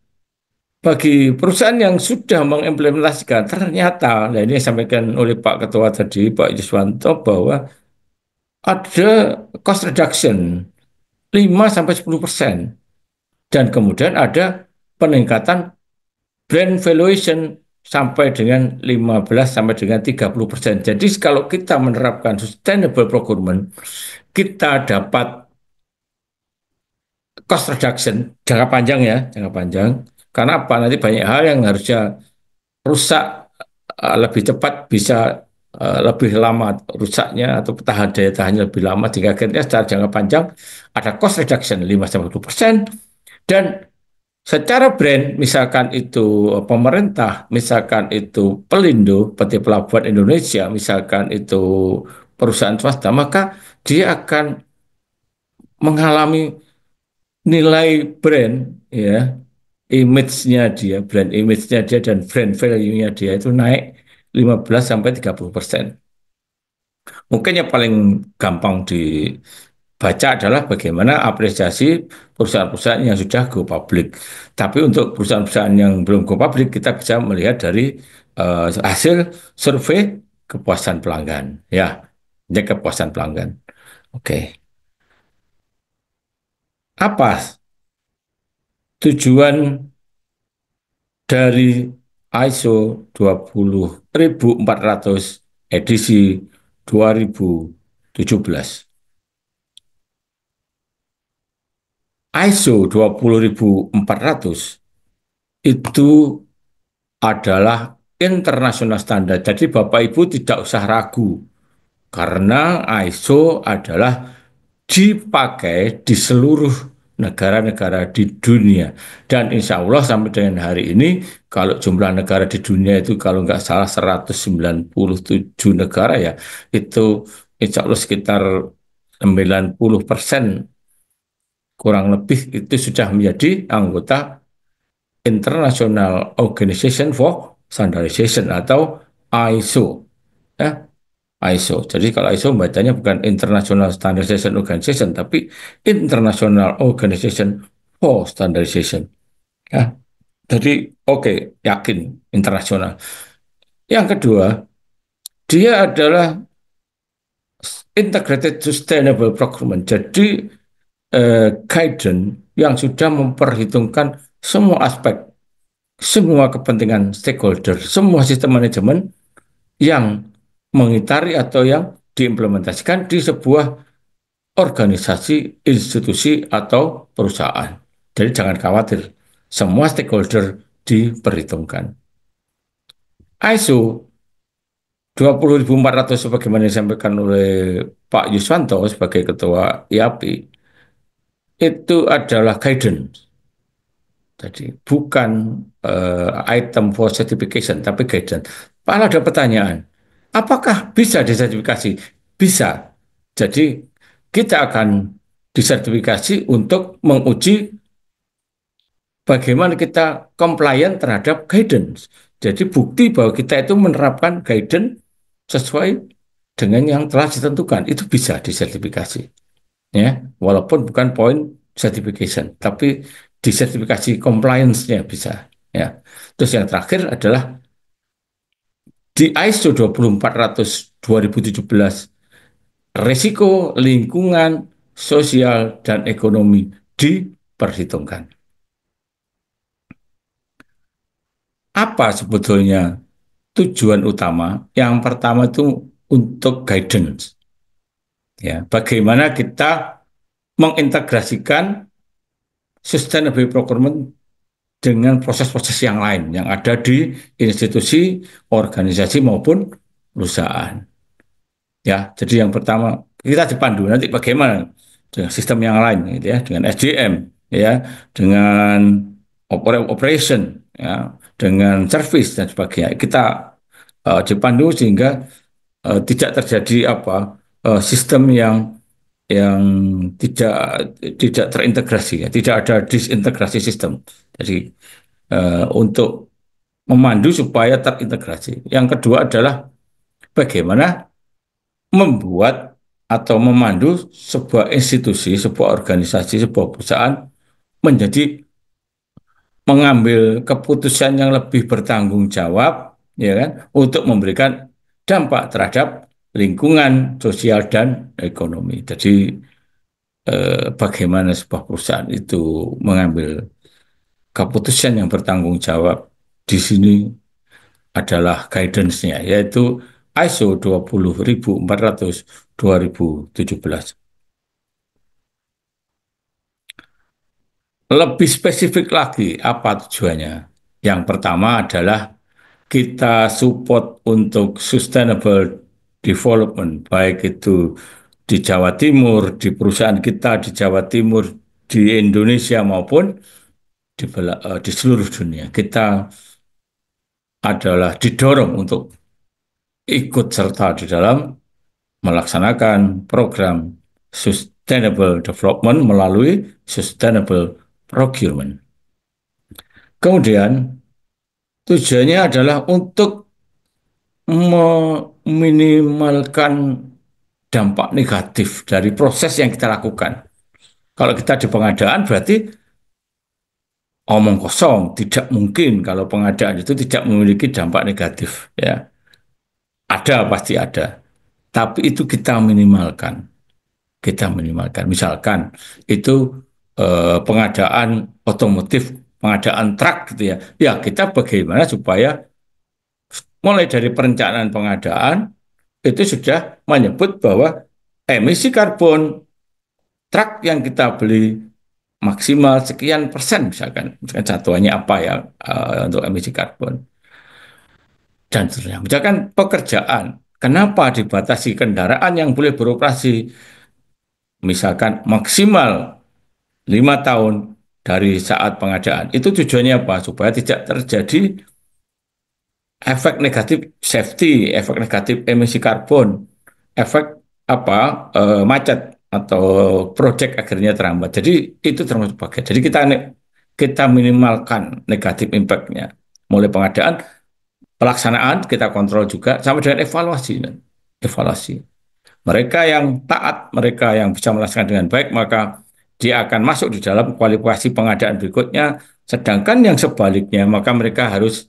bagi perusahaan yang sudah mengimplementasikan, ternyata, nah ini yang disampaikan oleh Pak Ketua tadi, Pak Yuswanto, bahwa ada cost reduction 5-10%. Dan kemudian ada peningkatan brand valuation sampai dengan 15-30%. Jadi kalau kita menerapkan sustainable procurement, kita dapat cost reduction jangka panjang ya, jangka panjang. Karena apa? Nanti banyak hal yang harusnya rusak lebih cepat bisa lebih lama rusaknya atau tahan daya tahannya lebih lama, jika akhirnya secara jangka panjang ada cost reduction 5-10%. Dan secara brand, misalkan itu pemerintah, misalkan itu Pelindo, PT Pelabuhan Indonesia, misalkan itu perusahaan swasta, maka dia akan mengalami nilai brand, ya, image-nya dia, brand image-nya dia dan brand value-nya dia itu naik 15-30%. Mungkin yang paling gampang dibaca adalah bagaimana apresiasi perusahaan-perusahaan yang sudah go public. Tapi untuk perusahaan-perusahaan yang belum go public, kita bisa melihat dari hasil survei kepuasan pelanggan. Ya, ini kepuasan pelanggan. Oke. Apa tujuan dari ISO 20400 edisi 2017? ISO 20400 itu adalah internasional standar. Jadi Bapak Ibu tidak usah ragu karena ISO adalah dipakai di seluruh negara-negara di dunia. Dan insya Allah sampai dengan hari ini, kalau jumlah negara di dunia itu kalau nggak salah 197 negara ya, itu insya Allah sekitar 90% kurang lebih itu sudah menjadi anggota International Organization for Standardization atau ISO. Ya, ISO. Jadi kalau ISO bacanya bukan International Standardization Organization, tapi International Organization for Standardization. Ya, jadi oke, yakin internasional. Yang kedua, dia adalah Integrated Sustainable Procurement. Jadi guidance yang sudah memperhitungkan semua aspek, semua kepentingan stakeholder, semua sistem manajemen yang mengitari atau yang diimplementasikan di sebuah organisasi, institusi, atau perusahaan. Jadi jangan khawatir, semua stakeholder diperhitungkan. ISO 20.400 sebagaimana disampaikan oleh Pak Yuswanto sebagai Ketua IAPI, itu adalah guidance. Jadi bukan item for certification, tapi guidance. Pak, ada pertanyaan, apakah bisa disertifikasi? Bisa. Jadi kita akan disertifikasi untuk menguji bagaimana kita compliant terhadap guidance. Jadi bukti bahwa kita itu menerapkan guidance sesuai dengan yang telah ditentukan, itu bisa disertifikasi. Ya, walaupun bukan point certification, tapi di sertifikasi compliance-nya bisa. Ya. Terus yang terakhir adalah di ISO 20400 2017 risiko lingkungan, sosial, dan ekonomi diperhitungkan. Apa sebetulnya tujuan utama? Yang pertama itu untuk guidance. Ya, bagaimana kita mengintegrasikan sustainable procurement dengan proses-proses yang lain yang ada di institusi, organisasi maupun perusahaan. Ya, jadi yang pertama kita dipandu nanti bagaimana dengan sistem yang lain, gitu ya, dengan SDM, ya, dengan operation, ya, dengan service dan sebagainya. Kita dipandu sehingga tidak terjadi sistem yang tidak terintegrasi, ya, tidak ada disintegrasi sistem. Jadi untuk memandu supaya terintegrasi. Yang kedua adalah bagaimana membuat atau memandu sebuah institusi, sebuah organisasi, sebuah perusahaan menjadi mengambil keputusan yang lebih bertanggung jawab, ya kan, untuk memberikan dampak terhadap lingkungan, sosial dan ekonomi. Jadi bagaimana sebuah perusahaan itu mengambil keputusan yang bertanggung jawab di sini adalah guidance-nya, yaitu ISO 20400 2017. Lebih spesifik lagi, apa tujuannya? Yang pertama adalah kita support untuk sustainable development, baik itu di Jawa Timur, di perusahaan kita di Jawa Timur, di Indonesia maupun di seluruh dunia. Kita adalah didorong untuk ikut serta di dalam melaksanakan program sustainable development melalui sustainable procurement. Kemudian tujuannya adalah untuk meminimalkan dampak negatif dari proses yang kita lakukan. Kalau kita di pengadaan berarti omong kosong, tidak mungkin kalau pengadaan itu tidak memiliki dampak negatif, ya. Ada, pasti ada. Tapi itu kita minimalkan. Kita minimalkan. Misalkan itu pengadaan otomotif, pengadaan truk gitu ya. Ya, kita bagaimana supaya mulai dari perencanaan pengadaan itu sudah menyebut bahwa emisi karbon truk yang kita beli maksimal sekian persen misalkan satuannya apa ya untuk emisi karbon dan seterusnya. Misalkan pekerjaan, kenapa dibatasi kendaraan yang boleh beroperasi misalkan maksimal 5 tahun dari saat pengadaan. Itu tujuannya apa? Supaya tidak terjadi efek negatif safety, efek negatif emisi karbon, efek macet atau proyek akhirnya terhambat. Jadi itu termasuk bagian. Jadi kita minimalkan negatif impact-nya. Mulai pengadaan, pelaksanaan kita kontrol juga sama dengan evaluasi. Evaluasi. Mereka yang taat, mereka yang bisa melaksanakan dengan baik, maka dia akan masuk di dalam kualifikasi pengadaan berikutnya. Sedangkan yang sebaliknya, maka mereka harus,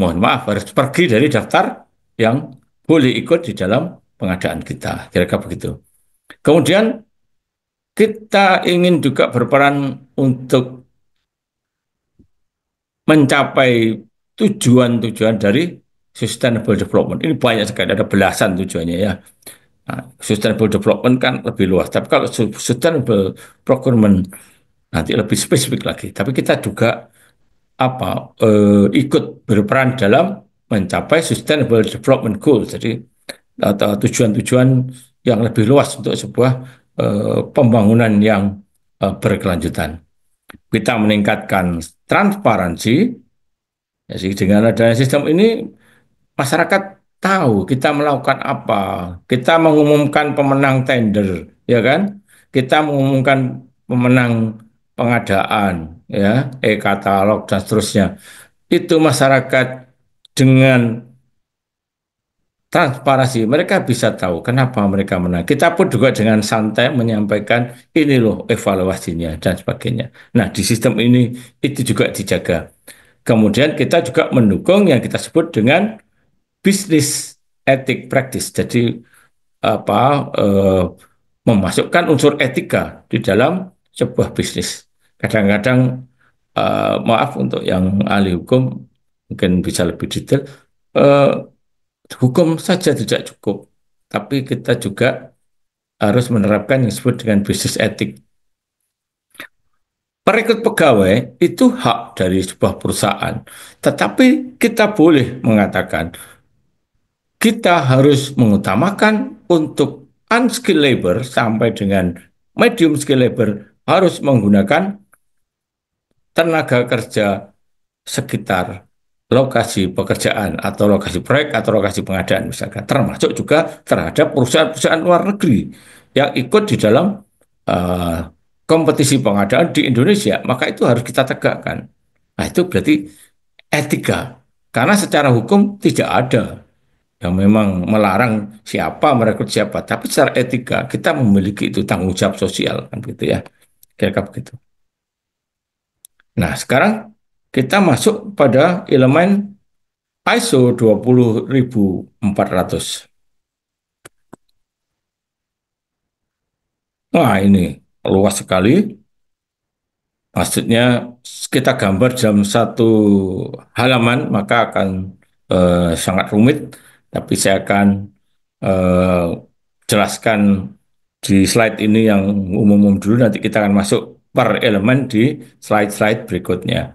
mohon maaf, harus pergi dari daftar yang boleh ikut di dalam pengadaan kita. Kira-kira begitu. Kemudian kita ingin juga berperan untuk mencapai tujuan-tujuan dari sustainable development. Ini banyak sekali, ada belasan tujuannya ya. Nah, sustainable development kan lebih luas. Tapi kalau sustainable procurement nanti lebih spesifik lagi. Tapi kita juga ikut berperan dalam mencapai sustainable development goal. Jadi atau tujuan-tujuan yang lebih luas untuk sebuah pembangunan yang berkelanjutan. Kita meningkatkan transparansi. Jadi dengan adanya sistem ini masyarakat tahu kita melakukan apa. Kita mengumumkan pemenang tender, ya kan? Kita mengumumkan pemenang pengadaan, ya, e-katalog dan seterusnya. Itu masyarakat dengan transparansi, mereka bisa tahu kenapa mereka menang. Kita pun juga dengan santai menyampaikan ini loh evaluasinya dan sebagainya. Nah, di sistem ini itu juga dijaga. Kemudian kita juga mendukung yang kita sebut dengan bisnis etik practice. Jadi apa memasukkan unsur etika di dalam sebuah bisnis. Kadang-kadang maaf untuk yang ahli hukum mungkin bisa lebih detail. eh, Hukum saja tidak cukup, tapi kita juga harus menerapkan yang disebut dengan bisnis etik. Perekrut pegawai itu hak dari sebuah perusahaan, tetapi kita boleh mengatakan kita harus mengutamakan untuk unskilled labor sampai dengan medium skill labor harus menggunakan tenaga kerja sekitar lokasi pekerjaan atau lokasi proyek atau lokasi pengadaan misalkan, termasuk juga terhadap perusahaan-perusahaan luar negeri yang ikut di dalam uh, kompetisi pengadaan di Indonesia, maka itu harus kita tegakkan. Nah, itu berarti etika, karena secara hukum tidak ada yang memang melarang siapa merekrut siapa, tapi secara etika kita memiliki itu tanggung jawab sosial kan gitu ya, kira-kira begitu. Nah, sekarang kita masuk pada elemen ISO 20400. Nah, ini luas sekali. Maksudnya kita gambar dalam satu halaman maka akan sangat rumit. Tapi saya akan eh, jelaskan di slide ini yang umum-umum dulu. Nanti kita akan masuk per elemen di slide-slide berikutnya.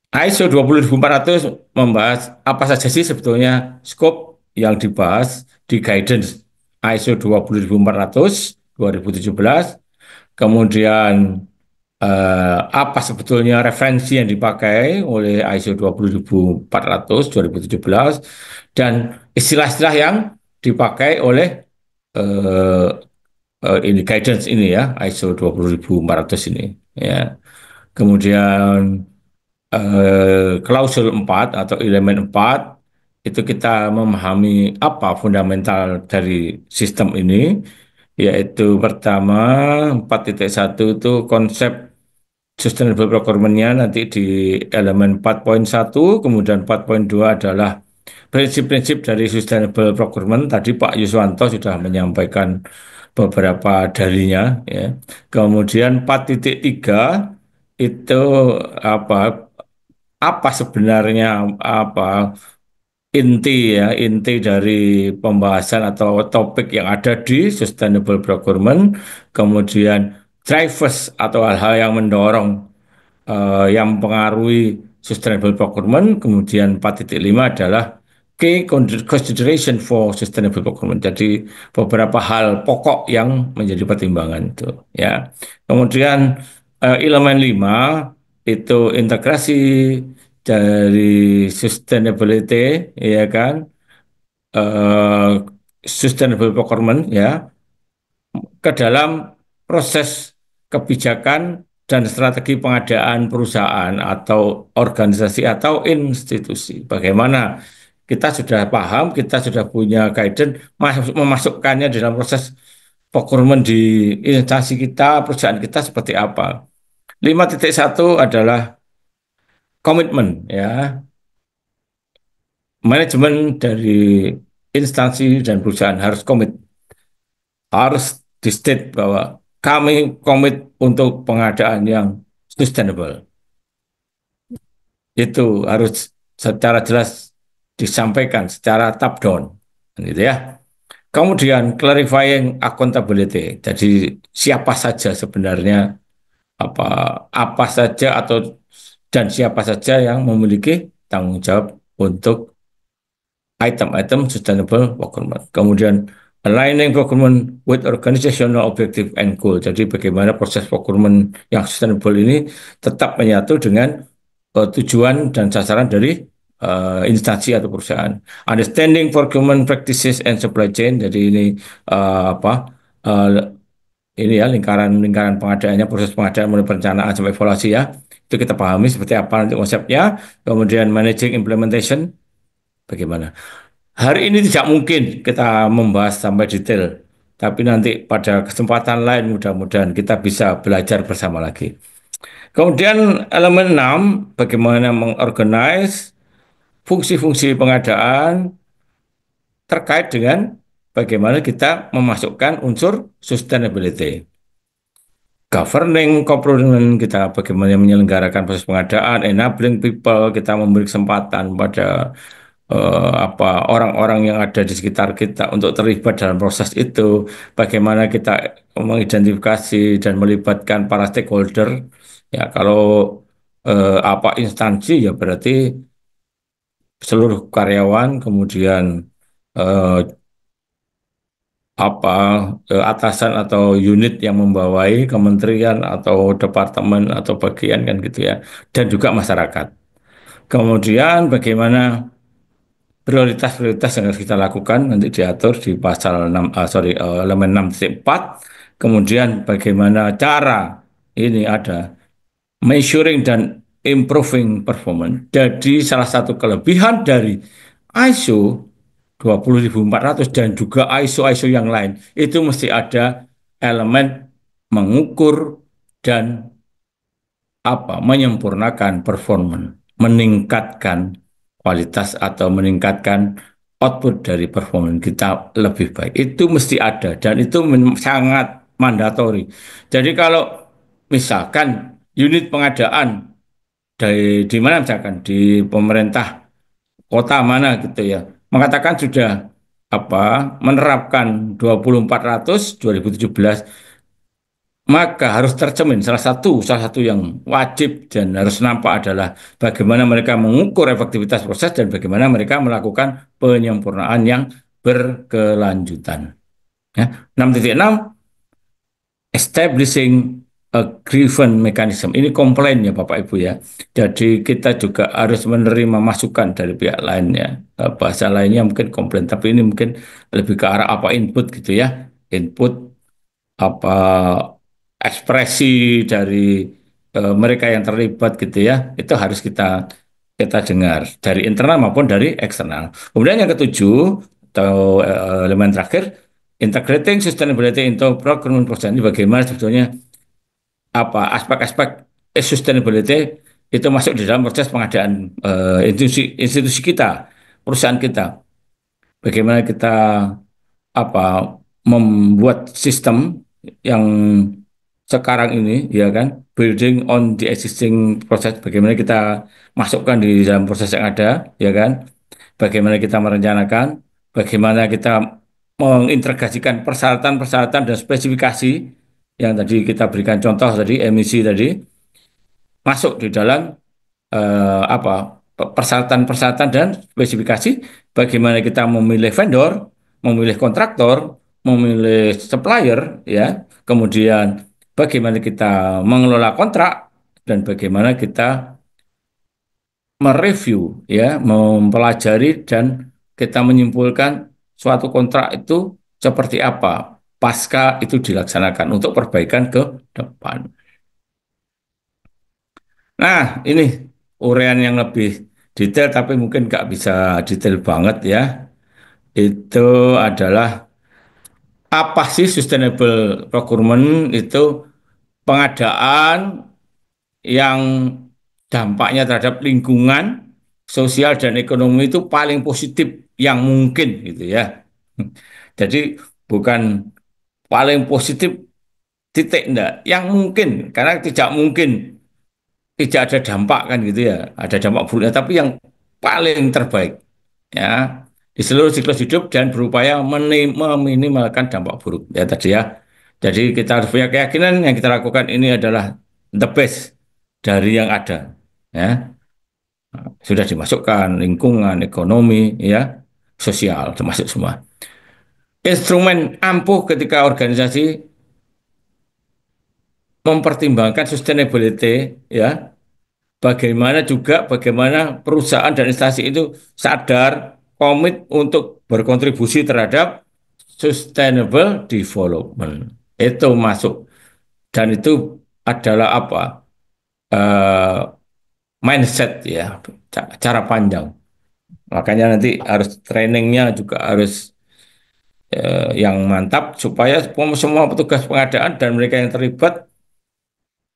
ISO 20400 membahas apa saja sih sebetulnya scope yang dibahas di guidance ISO 20400 2017. Kemudian apa sebetulnya referensi yang dipakai oleh ISO 20400 2017 dan istilah-istilah yang dipakai oleh eh, ini guidance ini ya ISO 20400 ini ya. Kemudian klausul 4 atau elemen 4 itu kita memahami apa fundamental dari sistem ini, yaitu pertama 4.1 itu konsep sustainable procurement-nya nanti di elemen 4.1, kemudian 4.2 adalah prinsip-prinsip dari sustainable procurement. Tadi Pak Yuswanto sudah menyampaikan beberapa darinya ya. Kemudian 4.3 itu apa apa sebenarnya apa inti ya inti dari pembahasan atau topik yang ada di sustainable procurement, kemudian drivers atau hal-hal yang mendorong yang mempengaruhi sustainable procurement, kemudian 4.5 adalah key consideration for sustainable procurement. Jadi beberapa hal pokok yang menjadi pertimbangan itu ya. Kemudian elemen 5 itu integrasi dari sustainability ya kan, eh, sustainable procurement ya ke dalam proses kebijakan dan strategi pengadaan perusahaan atau organisasi atau institusi. Bagaimana kita sudah paham, kita sudah punya guidance, memasukkannya dalam proses procurement di instansi kita, perusahaan kita seperti apa. 5.1 adalah komitmen ya, manajemen dari instansi dan perusahaan harus komit, harus di state bahwa kami komit untuk pengadaan yang sustainable. Itu harus secara jelas disampaikan secara top down, gitu ya. Kemudian clarifying accountability. Jadi siapa saja sebenarnya apa apa saja atau dan siapa saja yang memiliki tanggung jawab untuk item-item sustainable procurement. Kemudian aligning procurement with organizational objective and goal. Jadi bagaimana proses procurement yang sustainable ini tetap menyatu dengan tujuan dan sasaran dari instansi atau perusahaan. Understanding procurement practices and supply chain. Jadi ini apa uh, ini ya lingkaran pengadaannya, proses pengadaan mulai perencanaan sampai evaluasi ya. Itu kita pahami seperti apa nanti konsepnya. Kemudian managing implementation bagaimana. Hari ini tidak mungkin kita membahas sampai detail, tapi nanti pada kesempatan lain mudah-mudahan kita bisa belajar bersama lagi. Kemudian elemen 6, bagaimana mengorganize fungsi-fungsi pengadaan terkait dengan bagaimana kita memasukkan unsur sustainability. Governing component kita bagaimana menyelenggarakan proses pengadaan, enabling people, kita memberi kesempatan pada orang-orang yang ada di sekitar kita untuk terlibat dalam proses itu, bagaimana kita mengidentifikasi dan melibatkan para stakeholder. Ya, kalau apa instansi ya berarti seluruh karyawan, kemudian eh, apa atasan atau unit yang membawai kementerian atau departemen atau bagian kan gitu ya, dan juga masyarakat. Kemudian bagaimana prioritas-prioritas yang harus kita lakukan nanti diatur di pasal 6, elemen 6.4. Kemudian bagaimana cara ini ada measuring dan improving performance. Jadi salah satu kelebihan dari ISO 20400 dan juga ISO-ISO yang lain itu mesti ada elemen mengukur dan menyempurnakan performance, meningkatkan kualitas atau meningkatkan output dari performance kita lebih baik. Itu mesti ada dan itu sangat mandatori. Jadi kalau misalkan unit pengadaan di mana misalkan di pemerintah kota mana gitu ya mengatakan sudah menerapkan 20400 2017, maka harus tercermin salah satu yang wajib dan harus nampak adalah bagaimana mereka mengukur efektivitas proses dan bagaimana mereka melakukan penyempurnaan yang berkelanjutan. Ya. 6.6 establishing a grievance mechanism. Ini komplain ya Bapak Ibu ya. Jadi kita juga harus menerima masukan dari pihak lainnya. Bahasa lainnya mungkin komplain, tapi ini mungkin lebih ke arah input gitu ya. Input apa ekspresi dari mereka yang terlibat gitu ya, itu harus kita kita dengar dari internal maupun dari eksternal. Kemudian yang ketujuh atau elemen terakhir, integrating sustainability into procurement process. Ini bagaimana sebetulnya aspek-aspek sustainability itu masuk di dalam proses pengadaan institusi kita, perusahaan kita. Bagaimana kita apa membuat sistem yang sekarang ini ya kan building on the existing proses, bagaimana kita masukkan di dalam proses yang ada ya kan, bagaimana kita merencanakan, bagaimana kita mengintegrasikan persyaratan-persyaratan dan spesifikasi yang tadi kita berikan contoh tadi emisi tadi masuk di dalam persyaratan-persyaratan dan spesifikasi, bagaimana kita memilih vendor, memilih kontraktor, memilih supplier, ya, kemudian bagaimana kita mengelola kontrak dan bagaimana kita mereview, ya, mempelajari dan kita menyimpulkan suatu kontrak itu seperti apa pasca itu dilaksanakan untuk perbaikan ke depan. Nah, ini uraian yang lebih detail, tapi mungkin nggak bisa detail banget ya. Itu adalah apa sih sustainable procurement itu pengadaan yang dampaknya terhadap lingkungan, sosial dan ekonomi itu paling positif yang mungkin gitu ya. Jadi bukan paling positif titik enggak, yang mungkin karena tidak mungkin tidak ada dampak kan gitu ya, ada dampak buruknya, tapi yang paling terbaik ya di seluruh siklus hidup dan berupaya meminimalkan dampak buruk ya tadi ya. Jadi kita harus punya keyakinan yang kita lakukan ini adalah the best dari yang ada ya, sudah dimasukkan lingkungan, ekonomi ya, sosial termasuk semua. Instrumen ampuh ketika organisasi mempertimbangkan sustainability ya. Bagaimana perusahaan dan instansi itu sadar, komit untuk berkontribusi terhadap sustainable development. Itu masuk. Dan itu adalah Eh, mindset ya, cara pandang. Makanya nanti harus trainingnya juga harus yang mantap supaya semua petugas pengadaan dan mereka yang terlibat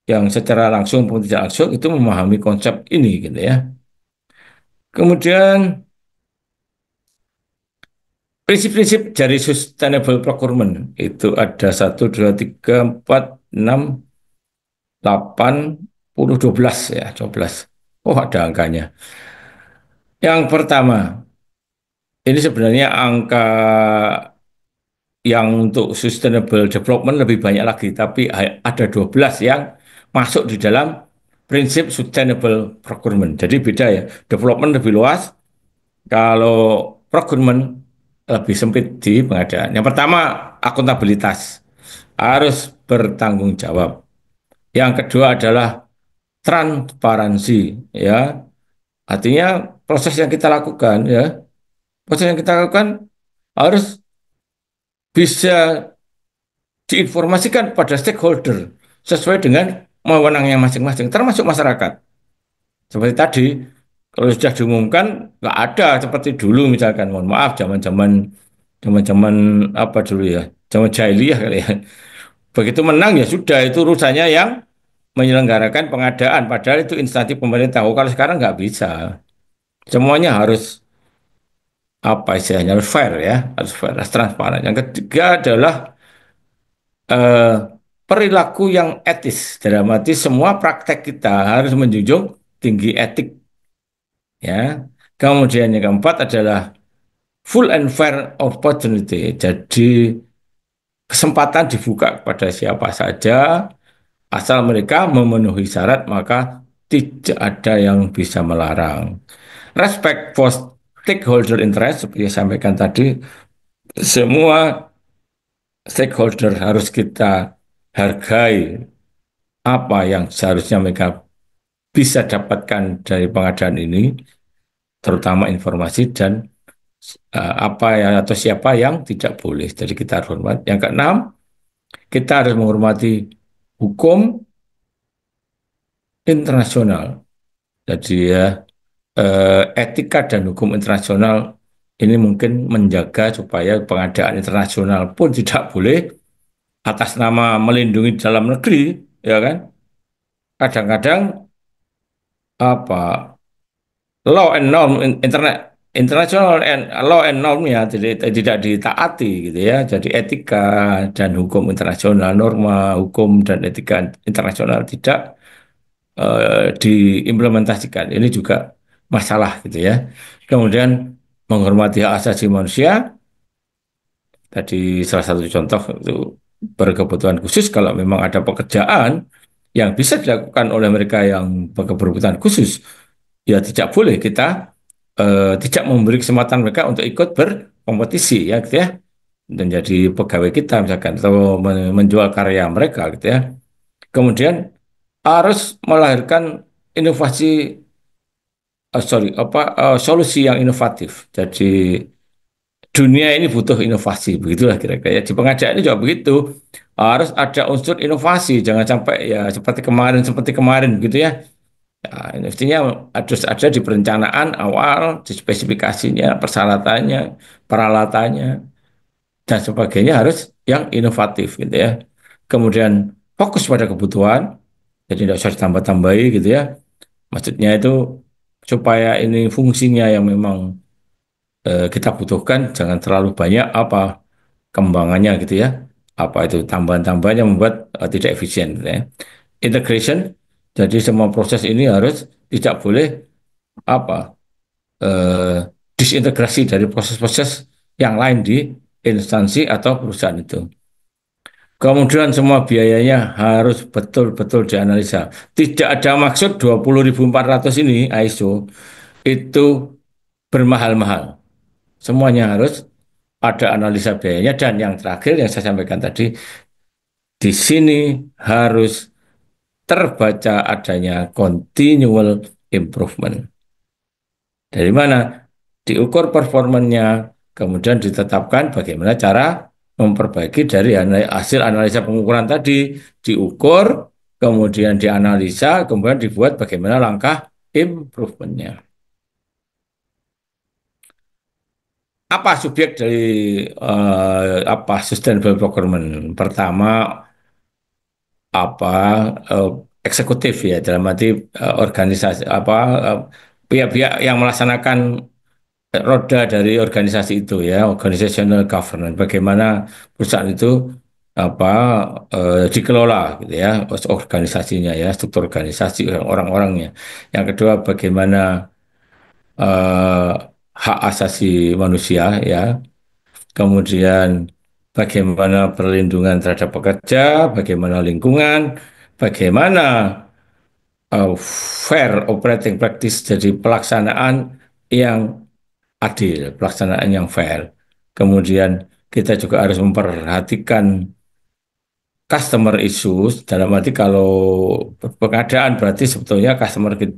yang secara langsung maupun tidak langsung itu memahami konsep ini gitu ya. Kemudian prinsip-prinsip dari sustainable procurement itu ada 1, 2, 3, 4, 6, 8, 10, 12 ya, 12. Oh, ada angkanya. Yang pertama, ini sebenarnya angka yang untuk sustainable development lebih banyak lagi, tapi ada 12 yang masuk di dalam prinsip sustainable procurement. Jadi beda ya, development lebih luas, kalau procurement lebih sempit di pengadaan. Yang pertama, akuntabilitas, harus bertanggung jawab. Yang kedua adalah transparansi, ya. Artinya proses yang kita lakukan, ya, proses yang kita lakukan harus bisa diinformasikan pada stakeholder sesuai dengan wewenangnya masing-masing, termasuk masyarakat. Seperti tadi, kalau sudah diumumkan nggak ada seperti dulu misalkan, mohon maaf, zaman-zaman apa dulu ya, zaman jahiliyah kali ya. Begitu menang ya sudah itu urusannya yang menyelenggarakan pengadaan, padahal itu instansi pemerintah. Oh, kalau sekarang nggak bisa, semuanya harus apa istilahnya harus fair ya, harus fair, harus transparan. Yang ketiga adalah eh, perilaku yang etis. Dalam arti semua praktek kita harus menjunjung tinggi etik ya. Kemudian yang keempat adalah full and fair opportunity. Jadi kesempatan dibuka kepada siapa saja asal mereka memenuhi syarat maka tidak ada yang bisa melarang. Respect for stakeholder interest seperti yang saya sampaikan tadi, semua stakeholder harus kita hargai apa yang seharusnya mereka bisa dapatkan dari pengadaan ini, terutama informasi dan apa ya atau siapa yang tidak boleh. Jadi kita harus hormat. Yang keenam, kita harus menghormati hukum internasional. Jadi ya etika dan hukum internasional ini mungkin menjaga supaya pengadaan internasional pun tidak boleh atas nama melindungi dalam negeri, ya kan? Kadang-kadang apa law and norm internet international and law and normnya tidak ditaati gitu ya. Jadi etika dan hukum internasional, norma hukum dan etika internasional tidak diimplementasikan. Ini juga masalah gitu ya. Kemudian menghormati hak asasi manusia, tadi salah satu contoh itu berkebutuhan khusus kalau memang ada pekerjaan yang bisa dilakukan oleh mereka yang berkebutuhan khusus, ya tidak boleh kita tidak memberi kesempatan mereka untuk ikut berkompetisi ya gitu ya dan jadi pegawai kita misalkan atau menjual karya mereka gitu ya. Kemudian harus melahirkan inovasi solusi yang inovatif. Jadi dunia ini butuh inovasi, begitulah kira-kira ya. Di pengadaan ini juga begitu. Harus ada unsur inovasi, jangan sampai ya seperti kemarin gitu ya. Ya, ini mestinya harus ada di perencanaan awal, di spesifikasinya, persyaratannya, peralatannya, dan sebagainya harus yang inovatif gitu ya. Kemudian fokus pada kebutuhan, jadi tidak usah ditambah-tambahi gitu ya. Maksudnya itu supaya ini fungsinya yang memang kita butuhkan, jangan terlalu banyak apa kembangannya gitu ya. Apa itu tambahan-tambahan yang membuat tidak efisien gitu ya. Integration, jadi semua proses ini harus tidak boleh apa disintegrasi dari proses-proses yang lain di instansi atau perusahaan itu. Kemudian semua biayanya harus betul-betul dianalisa. Tidak ada maksud 20.400 ini ISO itu bermahal-mahal. Semuanya harus ada analisa biayanya dan yang terakhir yang saya sampaikan tadi, di sini harus terbaca adanya continual improvement. Dari mana? Diukur performanya, kemudian ditetapkan bagaimana cara memperbaiki dari hasil analisa pengukuran tadi, diukur, kemudian dianalisa, kemudian dibuat bagaimana langkah improvementnya. apa subjek dari apa sustainable procurement? Pertama apa eh, eksekutif ya dalam arti organisasi apa pihak-pihak yang melaksanakan roda dari organisasi itu ya, organizational governance. Bagaimana perusahaan itu apa dikelola gitu ya, organisasinya ya, struktur organisasi orang-orangnya. Yang kedua, bagaimana eh, hak asasi manusia ya, kemudian bagaimana perlindungan terhadap pekerja, bagaimana lingkungan, bagaimana fair operating practice, jadi pelaksanaan yang adil, pelaksanaan yang fair. Kemudian kita juga harus memperhatikan customer issues, dalam arti kalau pengadaan berarti sebetulnya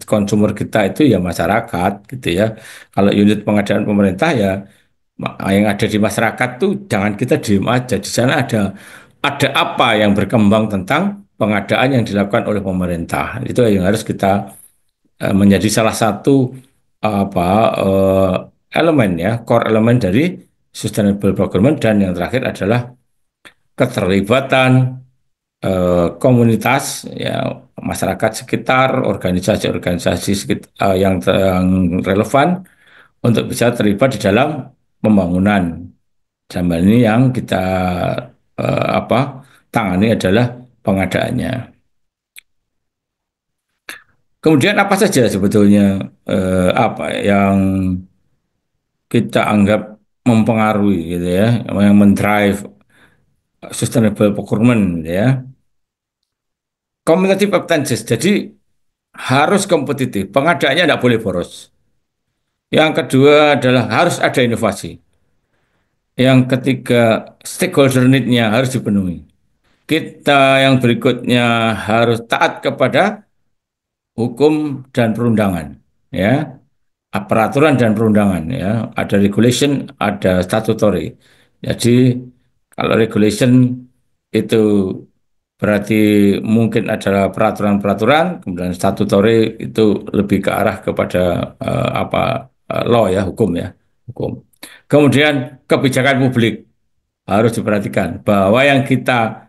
consumer kita itu ya masyarakat gitu ya. Kalau unit pengadaan pemerintah ya yang ada di masyarakat tuh jangan kita diem aja. Di sana ada apa yang berkembang tentang pengadaan yang dilakukan oleh pemerintah. Itu yang harus kita menjadi salah satu apa elemen ya, core elemen dari sustainable procurement. Dan yang terakhir adalah keterlibatan komunitas ya, masyarakat sekitar, organisasi-organisasi yang relevan untuk bisa terlibat di dalam pembangunan. Dalam hal ini yang kita apa tangani adalah pengadaannya. Kemudian apa saja sebetulnya apa yang kita anggap mempengaruhi gitu ya, yang mendrive sustainable procurement gitu ya. Competitive advantage, jadi harus kompetitif, pengadaannya tidak boleh boros. Yang kedua adalah harus ada inovasi. Yang ketiga, stakeholder need-nya harus dipenuhi. Kita yang berikutnya harus taat kepada hukum dan perundangan, ya, peraturan dan perundangan, ya, ada regulation, ada statutory. Jadi kalau regulation itu berarti mungkin adalah peraturan-peraturan, kemudian statutory itu lebih ke arah kepada apa law ya, hukum ya, hukum. Kemudian kebijakan publik harus diperhatikan bahwa yang kita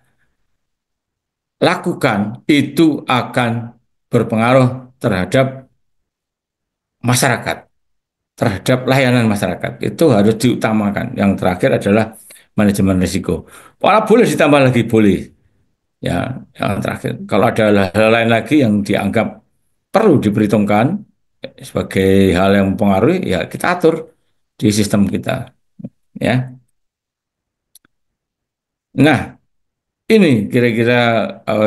lakukan itu akan berpengaruh terhadap masyarakat, terhadap layanan masyarakat. Itu harus diutamakan. Yang terakhir adalah manajemen risiko. Walau boleh ditambah lagi, boleh. Ya, yang terakhir. Kalau ada hal lain lagi yang dianggap perlu diperhitungkan sebagai hal yang mempengaruhi, ya kita atur di sistem kita. Ya. Nah, ini kira-kira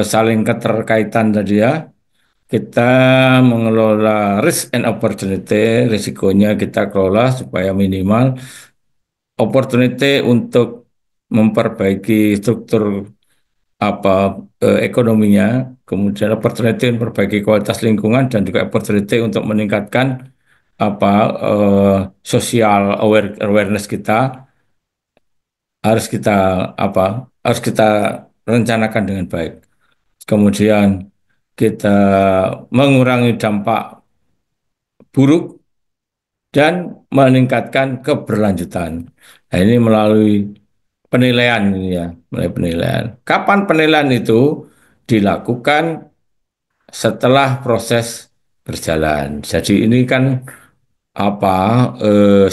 saling keterkaitan tadi ya. Kita mengelola risk and opportunity, risikonya kita kelola supaya minimal, opportunity untuk memperbaiki struktur apa ekonominya, kemudian opportunity memperbaiki kualitas lingkungan dan juga opportunity untuk meningkatkan apa social awareness kita harus kita apa harus kita rencanakan dengan baik. Kemudian kita mengurangi dampak buruk dan meningkatkan keberlanjutan. Nah, ini melalui penilaian ini ya, melalui penilaian. Kapan penilaian itu dilakukan? Setelah proses berjalan. Jadi ini kan apa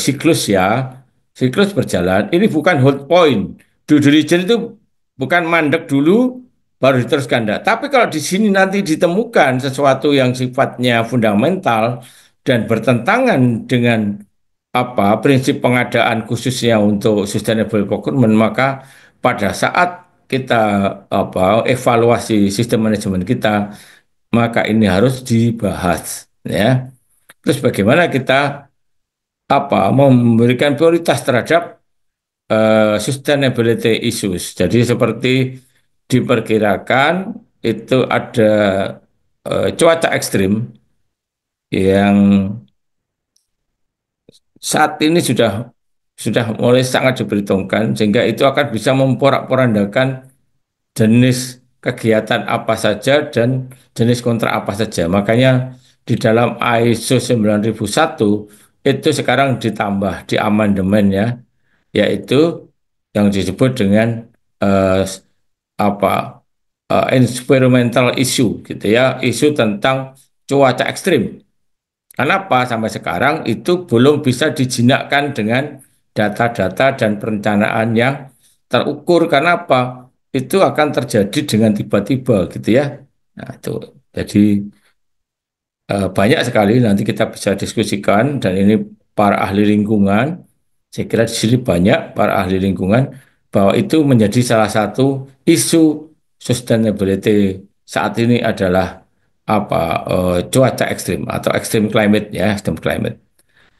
siklus ya, siklus berjalan. Ini bukan hold point. Due diligence itu bukan mandek dulu baru diteruskan enggak. Tapi kalau di sini nanti ditemukan sesuatu yang sifatnya fundamental dan bertentangan dengan apa prinsip pengadaan khususnya untuk sustainable procurement, maka pada saat kita apa evaluasi sistem manajemen kita, maka ini harus dibahas ya. Terus bagaimana kita apa memberikan prioritas terhadap sustainability issues. Jadi seperti diperkirakan itu ada cuaca ekstrim yang saat ini sudah mulai sangat diperhitungkan sehingga itu akan bisa memporak-porandakan jenis kegiatan apa saja dan jenis kontrak apa saja. Makanya di dalam ISO 9001 itu sekarang ditambah di amandemen ya, yaitu yang disebut dengan eh, apa environmental issue gitu ya, isu tentang cuaca ekstrim. Kenapa sampai sekarang itu belum bisa dijinakkan dengan data-data dan perencanaan yang terukur? Karena apa? Itu akan terjadi dengan tiba-tiba gitu ya. Nah, itu jadi banyak sekali nanti kita bisa diskusikan dan ini para ahli lingkungan, saya kira di sini banyak para ahli lingkungan bahwa itu menjadi salah satu isu sustainability saat ini adalah apa cuaca ekstrim atau extreme climate ya, extreme climate.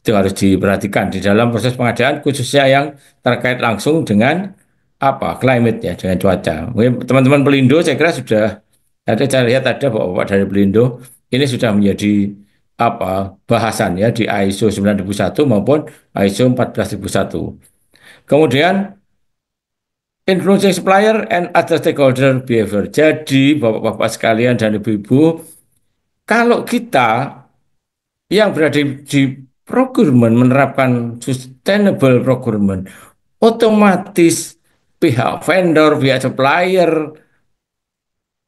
Itu harus diperhatikan di dalam proses pengadaan khususnya yang terkait langsung dengan apa climate ya, dengan cuaca. Mungkin teman-teman Pelindo saya kira sudah ada, saya lihat ada bapak-bapak dari Pelindo ini sudah menjadi apa bahasan ya di ISO 9001 maupun ISO 14001. Kemudian influencing supplier and other stakeholder behavior. Jadi bapak-bapak sekalian dan ibu-ibu, kalau kita yang berada di procurement menerapkan sustainable procurement, otomatis pihak vendor, pihak supplier,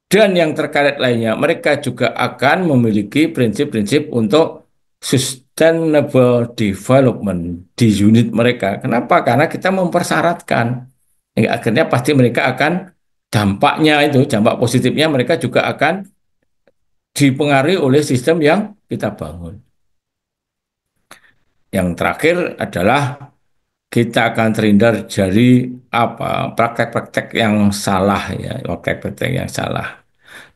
dan yang terkait lainnya, mereka juga akan memiliki prinsip-prinsip untuk sustainable development di unit mereka. Kenapa? Karena kita mempersyaratkan. Hingga akhirnya pasti mereka akan dampaknya itu, dampak positifnya mereka juga akan dipengaruhi oleh sistem yang kita bangun. Yang terakhir adalah kita akan terhindar dari apa praktek-praktek yang salah ya, praktek-praktek yang salah.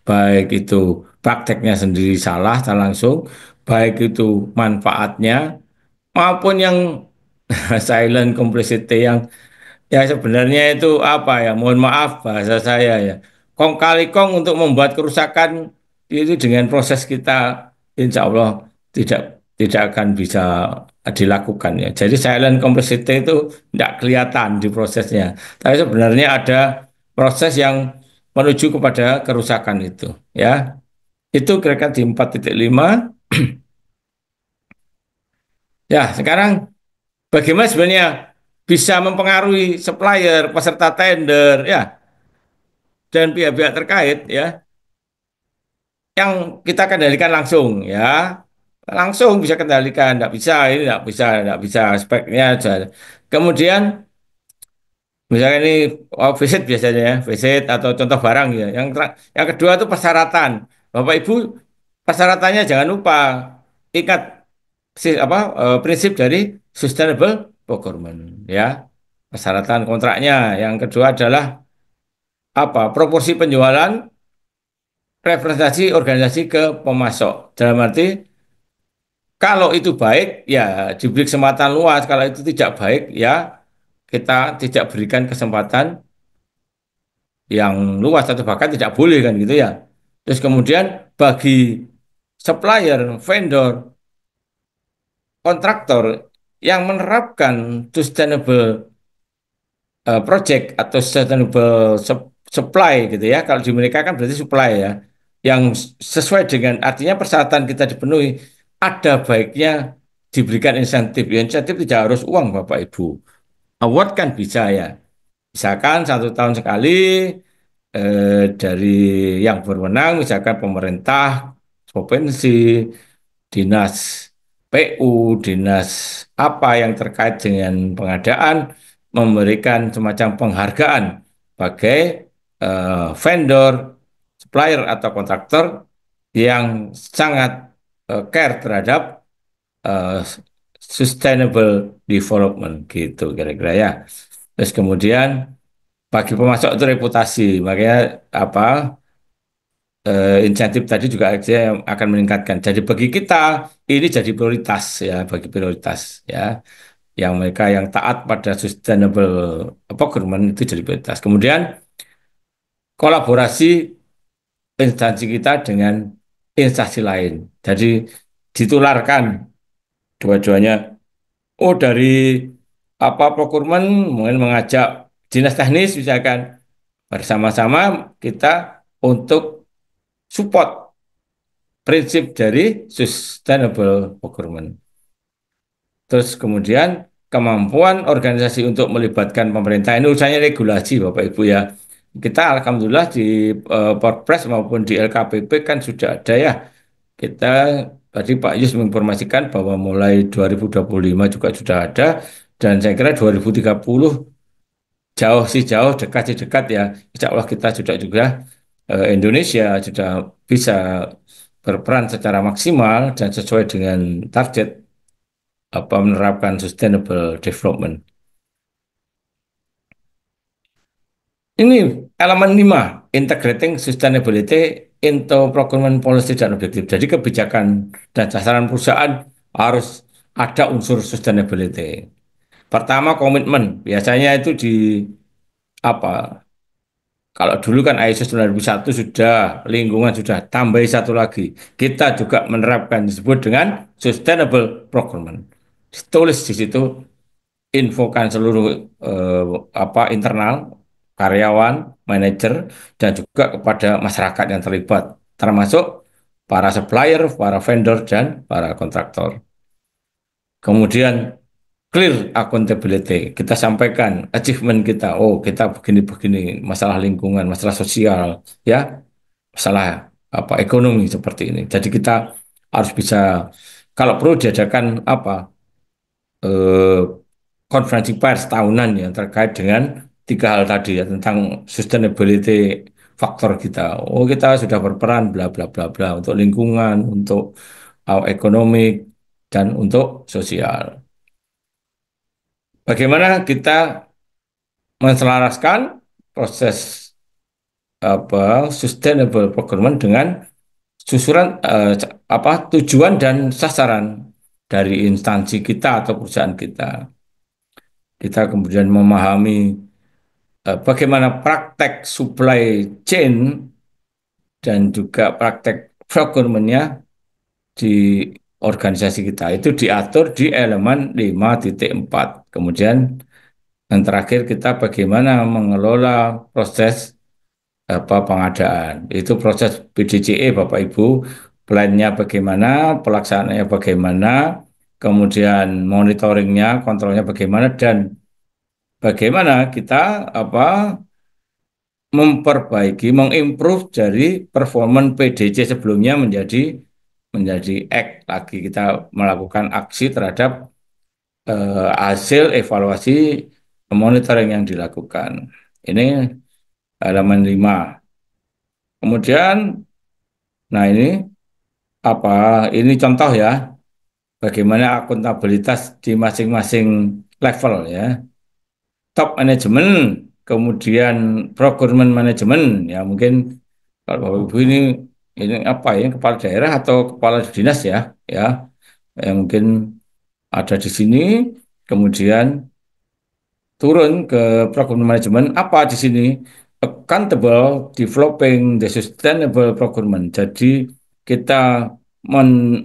Baik itu prakteknya sendiri salah tak langsung, baik itu manfaatnya maupun yang silent complicity yang ya sebenarnya itu apa ya, mohon maaf bahasa saya ya, kong kali kong untuk membuat kerusakan itu dengan proses kita insya Allah tidak tidak akan bisa dilakukan ya. Jadi silent complicity itu tidak kelihatan di prosesnya, tapi sebenarnya ada proses yang menuju kepada kerusakan itu ya. Itu kira-kira di 4.5. Ya, sekarang bagaimana sebenarnya bisa mempengaruhi supplier, peserta tender ya dan pihak-pihak terkait ya yang kita kendalikan langsung ya. Langsung bisa kendalikan, tidak bisa ini tidak bisa speknya aja. Kemudian misalnya ini visit biasanya ya, visit atau contoh barang ya. Yang kedua itu persyaratan. Bapak Ibu, persyaratannya jangan lupa ingat prinsip dari sustainable procurement ya. Persyaratan kontraknya. Yang kedua adalah apa? Proporsi penjualan representasi organisasi ke pemasok. Dalam arti kalau itu baik ya diberi kesempatan luas. Kalau itu tidak baik ya kita tidak berikan kesempatan yang luas atau bahkan tidak boleh kan gitu ya. Terus kemudian bagi supplier, vendor, kontraktor yang menerapkan sustainable project atau sustainable supply gitu ya. Kalau di mereka kan berarti supply ya. Yang sesuai dengan artinya persyaratan kita dipenuhi, ada baiknya diberikan insentif. Ya, insentif tidak harus uang Bapak Ibu. Award kan bisa ya. Misalkan 1 tahun sekali dari yang berwenang, misalkan pemerintah, provinsi, dinas PU, dinas apa yang terkait dengan pengadaan, memberikan semacam penghargaan bagi vendor, supplier atau kontraktor yang sangat care terhadap eh, sustainable development gitu kira-kira ya. Terus kemudian bagi pemasok itu reputasi, makanya apa insentif tadi juga yang akan meningkatkan. Jadi bagi kita ini jadi prioritas ya, bagi prioritas ya, yang mereka yang taat pada sustainable procurement itu jadi prioritas. Kemudian kolaborasi instansi kita dengan instansi lain. Jadi ditularkan dua-duanya. Oh dari apa procurement mungkin mengajak dinas teknis misalkan bersama-sama kita untuk support prinsip dari sustainable procurement. Terus kemudian kemampuan organisasi untuk melibatkan pemerintah, ini urusannya regulasi Bapak Ibu ya. Kita alhamdulillah di Perpres maupun di LKPP kan sudah ada ya. Kita tadi Pak Yus menginformasikan bahwa mulai 2025 juga sudah ada, dan saya kira 2030 jauh sih jauh, dekat sih dekat ya. Insya Allah kita sudah juga Indonesia sudah bisa berperan secara maksimal dan sesuai dengan target apa menerapkan sustainable development. Ini elemen 5, integrating sustainability into procurement policy dan objektif. Jadi kebijakan dan sasaran perusahaan harus ada unsur sustainability. Pertama komitmen, biasanya itu di apa? Kalau dulu kan ISO 9001 sudah, lingkungan sudah, tambahi satu lagi. Kita juga menerapkan disebut dengan sustainable procurement. Ditulis di situ, infokan seluruh eh, internal, karyawan, manajer, dan juga kepada masyarakat yang terlibat, termasuk para supplier, para vendor, dan para kontraktor. Kemudian clear accountability. Kita sampaikan achievement kita. Oh, kita begini-begini, masalah lingkungan, masalah sosial, ya, masalah ekonomi seperti ini. Jadi kita harus bisa, kalau perlu diadakan eh, konferensi pers tahunan ya terkait dengan tiga hal tadi ya tentang sustainability faktor kita. Oh, kita sudah berperan bla bla bla bla untuk lingkungan, untuk ekonomi, dan untuk sosial. Bagaimana kita menselaraskan proses sustainable procurement dengan susuran tujuan dan sasaran dari instansi kita atau perusahaan kita. Kita kemudian memahami bagaimana praktek supply chain dan juga praktek procurementnya di organisasi kita. Itu diatur di elemen 5.4. Kemudian yang terakhir kita bagaimana mengelola proses pengadaan. Itu proses PDCE Bapak Ibu, plannya bagaimana, pelaksanaannya bagaimana, kemudian monitoringnya, kontrolnya bagaimana, dan bagaimana kita memperbaiki, mengimprove dari performan PDC sebelumnya menjadi act lagi. Kita melakukan aksi terhadap hasil evaluasi monitoring yang dilakukan. Ini halaman 5. Kemudian, nah apa? Ini contoh ya, bagaimana akuntabilitas di masing-masing level ya. Top manajemen, kemudian procurement manajemen ya mungkin kalau Bapak Ibu ini apa ya kepala daerah atau kepala dinas ya yang mungkin ada di sini, kemudian turun ke procurement management apa di sini accountable developing the sustainable procurement. Jadi kita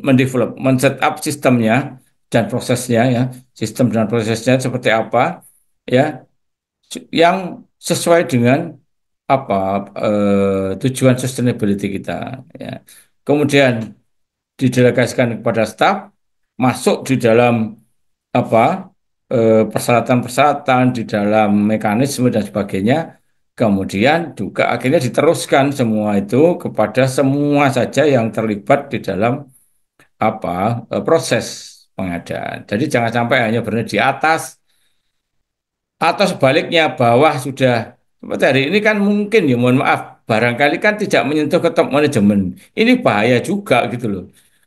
mendevelop, men-set up sistemnya dan prosesnya ya, sistem dan prosesnya seperti apa ya, yang sesuai dengan tujuan sustainability kita ya. Kemudian didelegasikan kepada staf, masuk di dalam apa persyaratan-persyaratan di dalam mekanisme dan sebagainya. Kemudian juga akhirnya diteruskan semua itu kepada semua saja yang terlibat di dalam proses pengadaan. Jadi jangan sampai hanya berhenti di atas atau sebaliknya bawah sudah seperti hari ini kan mungkin ya mohon maaf barangkali kan tidak menyentuh ke top manajemen. Ini bahaya juga gitu loh.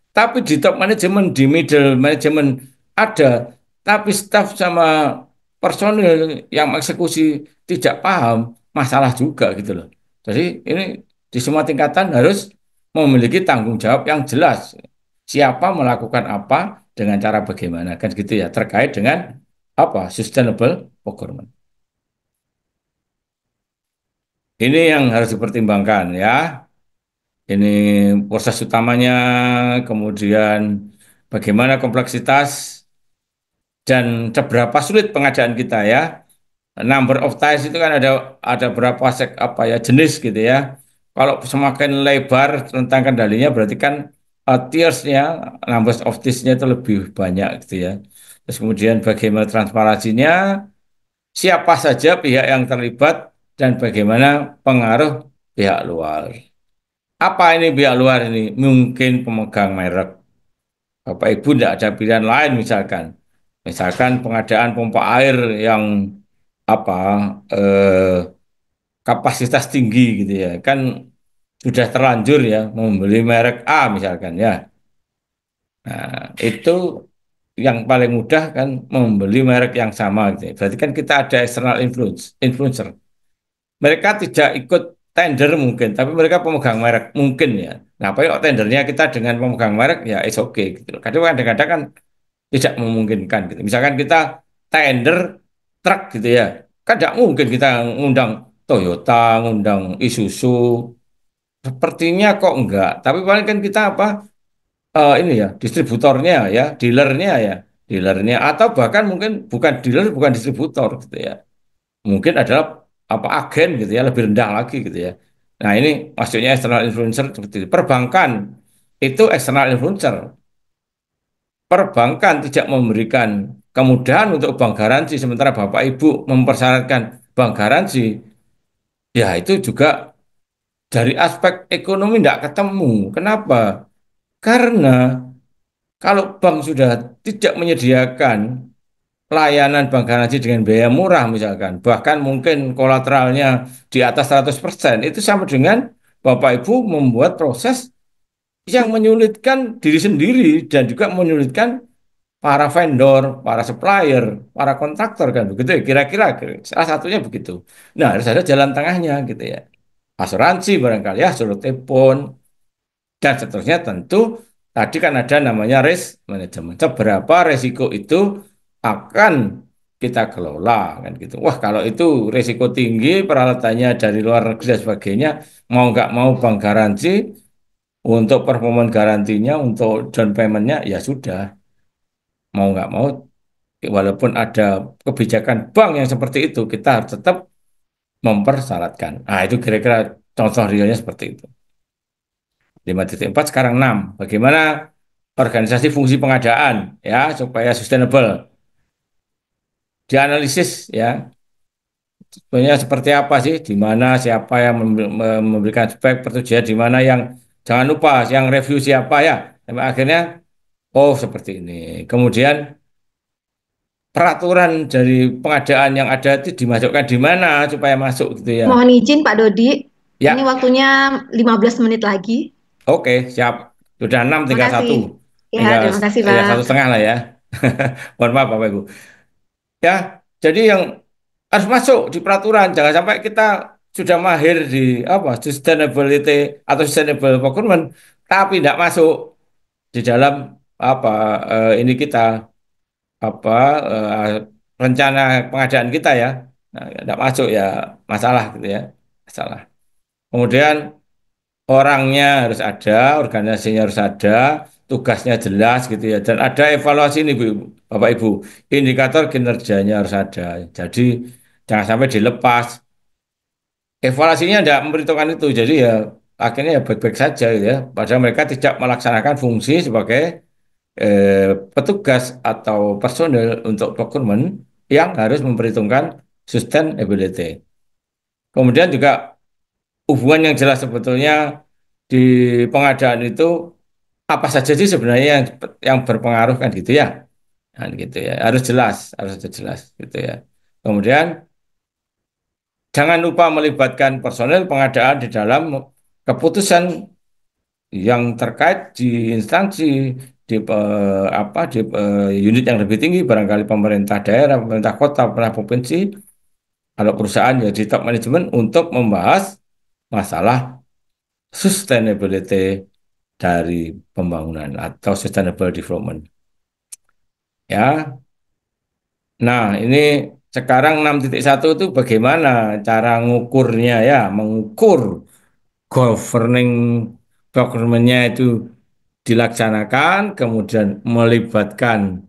Tapi di top manajemen, di middle manajemen ada, tapi staff sama personil yang eksekusi tidak paham, masalah juga gitu loh. Jadi ini di semua tingkatan harus memiliki tanggung jawab yang jelas. Siapa melakukan apa dengan cara bagaimana kan gitu ya terkait dengan sustainable procurement. Ini yang harus dipertimbangkan ya. Ini proses utamanya, kemudian bagaimana kompleksitas dan seberapa sulit pengadaan kita ya. Number of ties itu kan ada berapa jenis gitu ya. Kalau semakin lebar tentang kendalinya berarti kan tiersnya, number of tiers-nya itu lebih banyak gitu ya. terus kemudian bagaimana transparansinya, siapa saja pihak yang terlibat, dan bagaimana pengaruh pihak luar. Apa ini pihak luar ini? Mungkin pemegang merek. Bapak Ibu tidak ada pilihan lain misalkan. Misalkan pengadaan pompa air yang apa eh, kapasitas tinggi gitu ya. Kan sudah terlanjur ya membeli merek A misalkan ya. Nah, itu yang paling mudah kan membeli merek yang sama gitu ya. Berarti kan kita ada external influencer. Mereka tidak ikut tender mungkin, tapi mereka pemegang merek mungkin ya. Nah, apa yuk tendernya kita dengan pemegang merek ya is okay gitu. Kadang-kadang kan tidak memungkinkan gitu. Misalkan kita tender truk gitu ya, kan tidak mungkin kita ngundang Toyota, ngundang Isuzu. Sepertinya kok enggak. Tapi paling kan kita apa ini ya distributornya ya, dealernya atau bahkan mungkin bukan dealer, bukan distributor gitu ya. Mungkin adalah apa agen gitu ya, lebih rendah lagi gitu ya. Nah ini maksudnya external influencer seperti itu. Perbankan itu external influencer. Perbankan tidak memberikan kemudahan untuk bank garansi, sementara Bapak Ibu mempersyaratkan bank garansi, ya itu juga dari aspek ekonomi tidak ketemu. Kenapa? Karena kalau bank sudah tidak menyediakan layanan bank garansi dengan biaya murah misalkan, bahkan mungkin kolateralnya di atas 100%, itu sama dengan Bapak Ibu membuat proses yang menyulitkan diri sendiri dan juga menyulitkan para vendor, para supplier, para kontraktor kan begitu ya kira-kira salah satunya begitu. Nah, harus ada jalan tengahnya gitu ya. Asuransi barangkali ya suruh telepon dan seterusnya tentu tadi kan ada namanya risk management. Seberapa resiko itu akan kita kelola kan gitu. Wah, kalau itu resiko tinggi, peralatannya dari luar negeri dan sebagainya, mau nggak mau bank garansi untuk performance garantinya, untuk down paymentnya ya sudah, mau nggak mau walaupun ada kebijakan bank yang seperti itu, kita harus tetap mempersyaratkan. Nah, itu kira-kira contoh realnya seperti itu. 5.4 sekarang 6. Bagaimana organisasi fungsi pengadaan ya supaya sustainable. Dianalisis ya, sebenarnya seperti apa sih, di mana siapa yang memberikan spek persetujuan, di mana yang jangan lupa yang review siapa ya. Sampai akhirnya oh seperti ini. Kemudian peraturan dari pengadaan yang ada itu dimasukkan di mana supaya masuk gitu ya. Mohon izin Pak Dodi, ini Ya, waktunya 15 menit lagi. oke, siap. Sudah 6 tinggal Makasih. satu. Ya, Tinggal terima kasih ya Pak. 1,5 lah ya. Mohon maaf Bapak Ibu. Ya, jadi yang harus masuk di peraturan. Jangan sampai kita sudah mahir di apa sustainability atau sustainable procurement, tapi tidak masuk di dalam apa ini kita apa rencana pengadaan kita ya. Nah, tidak masuk ya masalah gitu ya, masalah. Kemudian orangnya harus ada, organisasinya harus ada, tugasnya jelas gitu ya, dan ada evaluasi nih Bu, Bapak Ibu, indikator kinerjanya harus ada. Jadi jangan sampai dilepas. Evaluasinya tidak memperhitungkan itu, jadi ya akhirnya ya baik-baik saja gitu ya. Padahal mereka tidak melaksanakan fungsi sebagai petugas atau personel untuk procurement yang harus memperhitungkan sustainability. Kemudian juga hubungan yang jelas sebetulnya di pengadaan itu apa saja sih sebenarnya yang berpengaruh kan gitu ya. Kan gitu ya. Harus jelas gitu ya. Kemudian jangan lupa melibatkan personel pengadaan di dalam keputusan yang terkait di instansi di apa di unit yang lebih tinggi barangkali pemerintah daerah, pemerintah kota, pemerintah provinsi, kalau perusahaan ya di top manajemen untuk membahas masalah sustainability dari pembangunan atau sustainable development. Ya, nah ini sekarang 6.1 itu bagaimana cara ngukurnya ya, mengukur governing procurement-nya itu dilaksanakan, kemudian melibatkan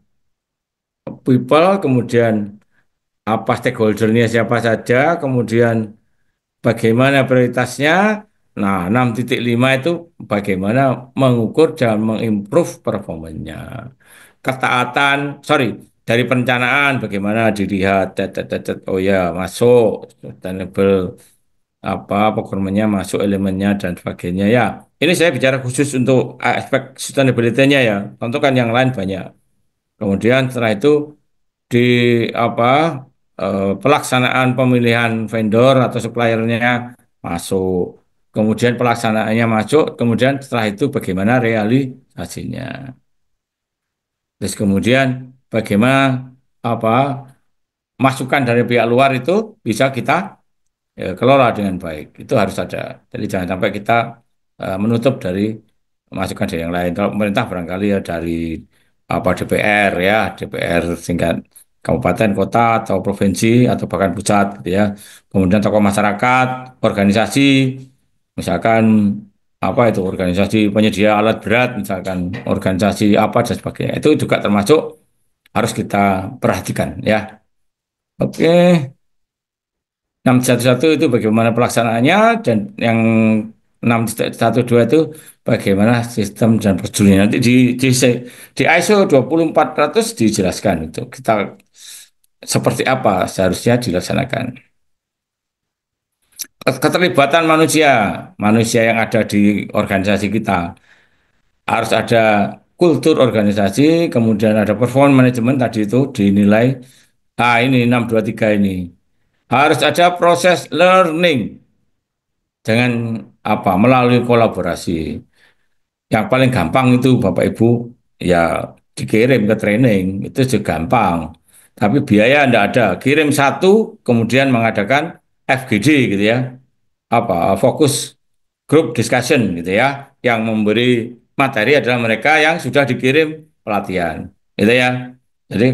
people, kemudian apa stakeholder-nya siapa saja, kemudian bagaimana prioritasnya. Nah, 6.5 itu bagaimana mengukur dan mengimprove performanya. Ketaatan, sorry, dari perencanaan bagaimana dilihat, oh ya masuk sustainable apa programnya masuk elemennya dan sebagainya ya. Ini saya bicara khusus untuk aspek sustainability-nya ya. Tentu kan yang lain banyak. Kemudian setelah itu di apa pelaksanaan pemilihan vendor atau suppliernya masuk. Kemudian pelaksanaannya masuk, kemudian setelah itu bagaimana realisasinya. Terus kemudian bagaimana apa masukan dari pihak luar itu bisa kita kelola dengan baik. Itu harus ada. Jadi jangan sampai kita menutup dari masukan dari yang lain. Kalau pemerintah barangkali ya dari apa DPR ya, DPR tingkat kabupaten, kota atau provinsi atau bahkan pusat gitu ya. Kemudian tokoh masyarakat, organisasi, misalkan apa itu organisasi penyedia alat berat, misalkan organisasi apa dan sebagainya. Itu juga termasuk harus kita perhatikan ya. Oke. 611 itu bagaimana pelaksanaannya dan yang 612 itu bagaimana sistem dan prosedurnya. Nanti di ISO 20400 dijelaskan itu kita seperti apa seharusnya dilaksanakan. Keterlibatan manusia, manusia yang ada di organisasi kita harus ada kultur organisasi, kemudian ada performance management tadi itu dinilai. Ah ini 623 ini harus ada proses learning dengan apa melalui kolaborasi. Yang paling gampang itu Bapak Ibu ya dikirim ke training itu juga gampang. Tapi biaya tidak ada. Kirim satu kemudian mengadakan FGD gitu ya. Apa fokus group discussion gitu ya. Yang memberi materi adalah mereka yang sudah dikirim pelatihan. Gitu ya. Jadi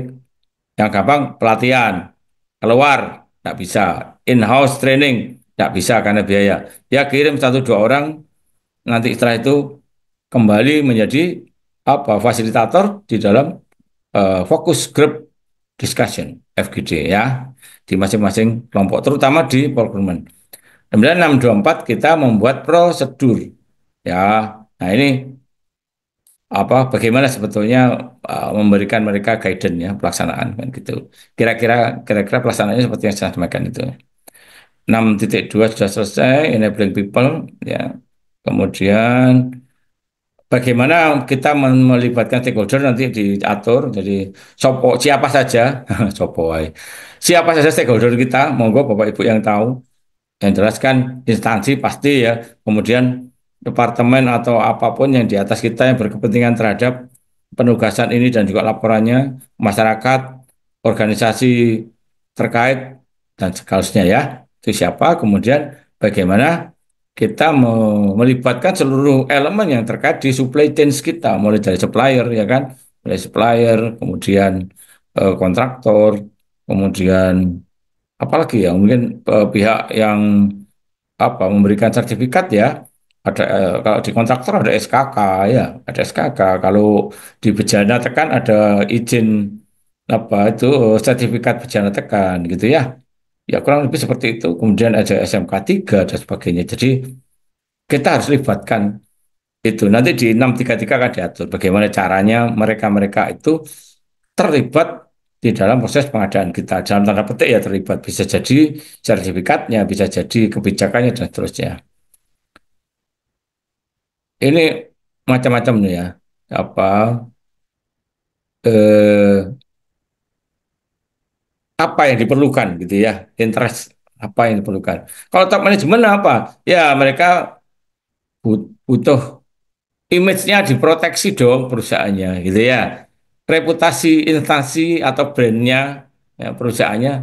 yang gampang pelatihan keluar tidak bisa, in-house training tidak bisa karena biaya. Ya kirim satu dua orang, nanti setelah itu kembali menjadi apa fasilitator di dalam fokus group discussion FGD ya di masing-masing kelompok, terutama di procurement. Kemudian 624 kita membuat prosedur ya. Nah ini apa bagaimana sebetulnya memberikan mereka guidance ya pelaksanaan kan gitu. Kira-kira pelaksanaannya seperti yang saya sampaikan itu. 6.2 sudah selesai enabling people ya. Kemudian bagaimana kita melibatkan stakeholder nanti diatur jadi siapa saja sopo wae. Siapa saja stakeholder kita monggo Bapak Ibu yang tahu yang jelas kan instansi pasti ya, kemudian departemen atau apapun yang di atas kita yang berkepentingan terhadap penugasan ini dan juga laporannya, masyarakat, organisasi terkait, dan seterusnya ya. Itu siapa, kemudian bagaimana kita melibatkan seluruh elemen yang terkait di supply chain kita, mulai dari supplier ya kan, mulai supplier, kemudian kontraktor, kemudian apalagi ya mungkin pihak yang apa memberikan sertifikat ya ada kalau di kontraktor ada SKK ya ada SKK kalau di bejana tekan ada izin apa itu sertifikat bejana tekan gitu ya ya kurang lebih seperti itu kemudian ada SMK 3 dan sebagainya jadi kita harus libatkan itu nanti di 633 akan diatur bagaimana caranya mereka-mereka itu terlibat di dalam proses pengadaan kita. Dalam tanda petik ya terlibat. Bisa jadi sertifikatnya, bisa jadi kebijakannya, dan seterusnya. Ini macam-macam nih ya. Apa eh, apa yang diperlukan gitu ya. Interest apa yang diperlukan. Kalau top manajemen apa? Ya mereka butuh image-nya diproteksi dong perusahaannya gitu ya. Reputasi instansi atau brandnya ya, perusahaannya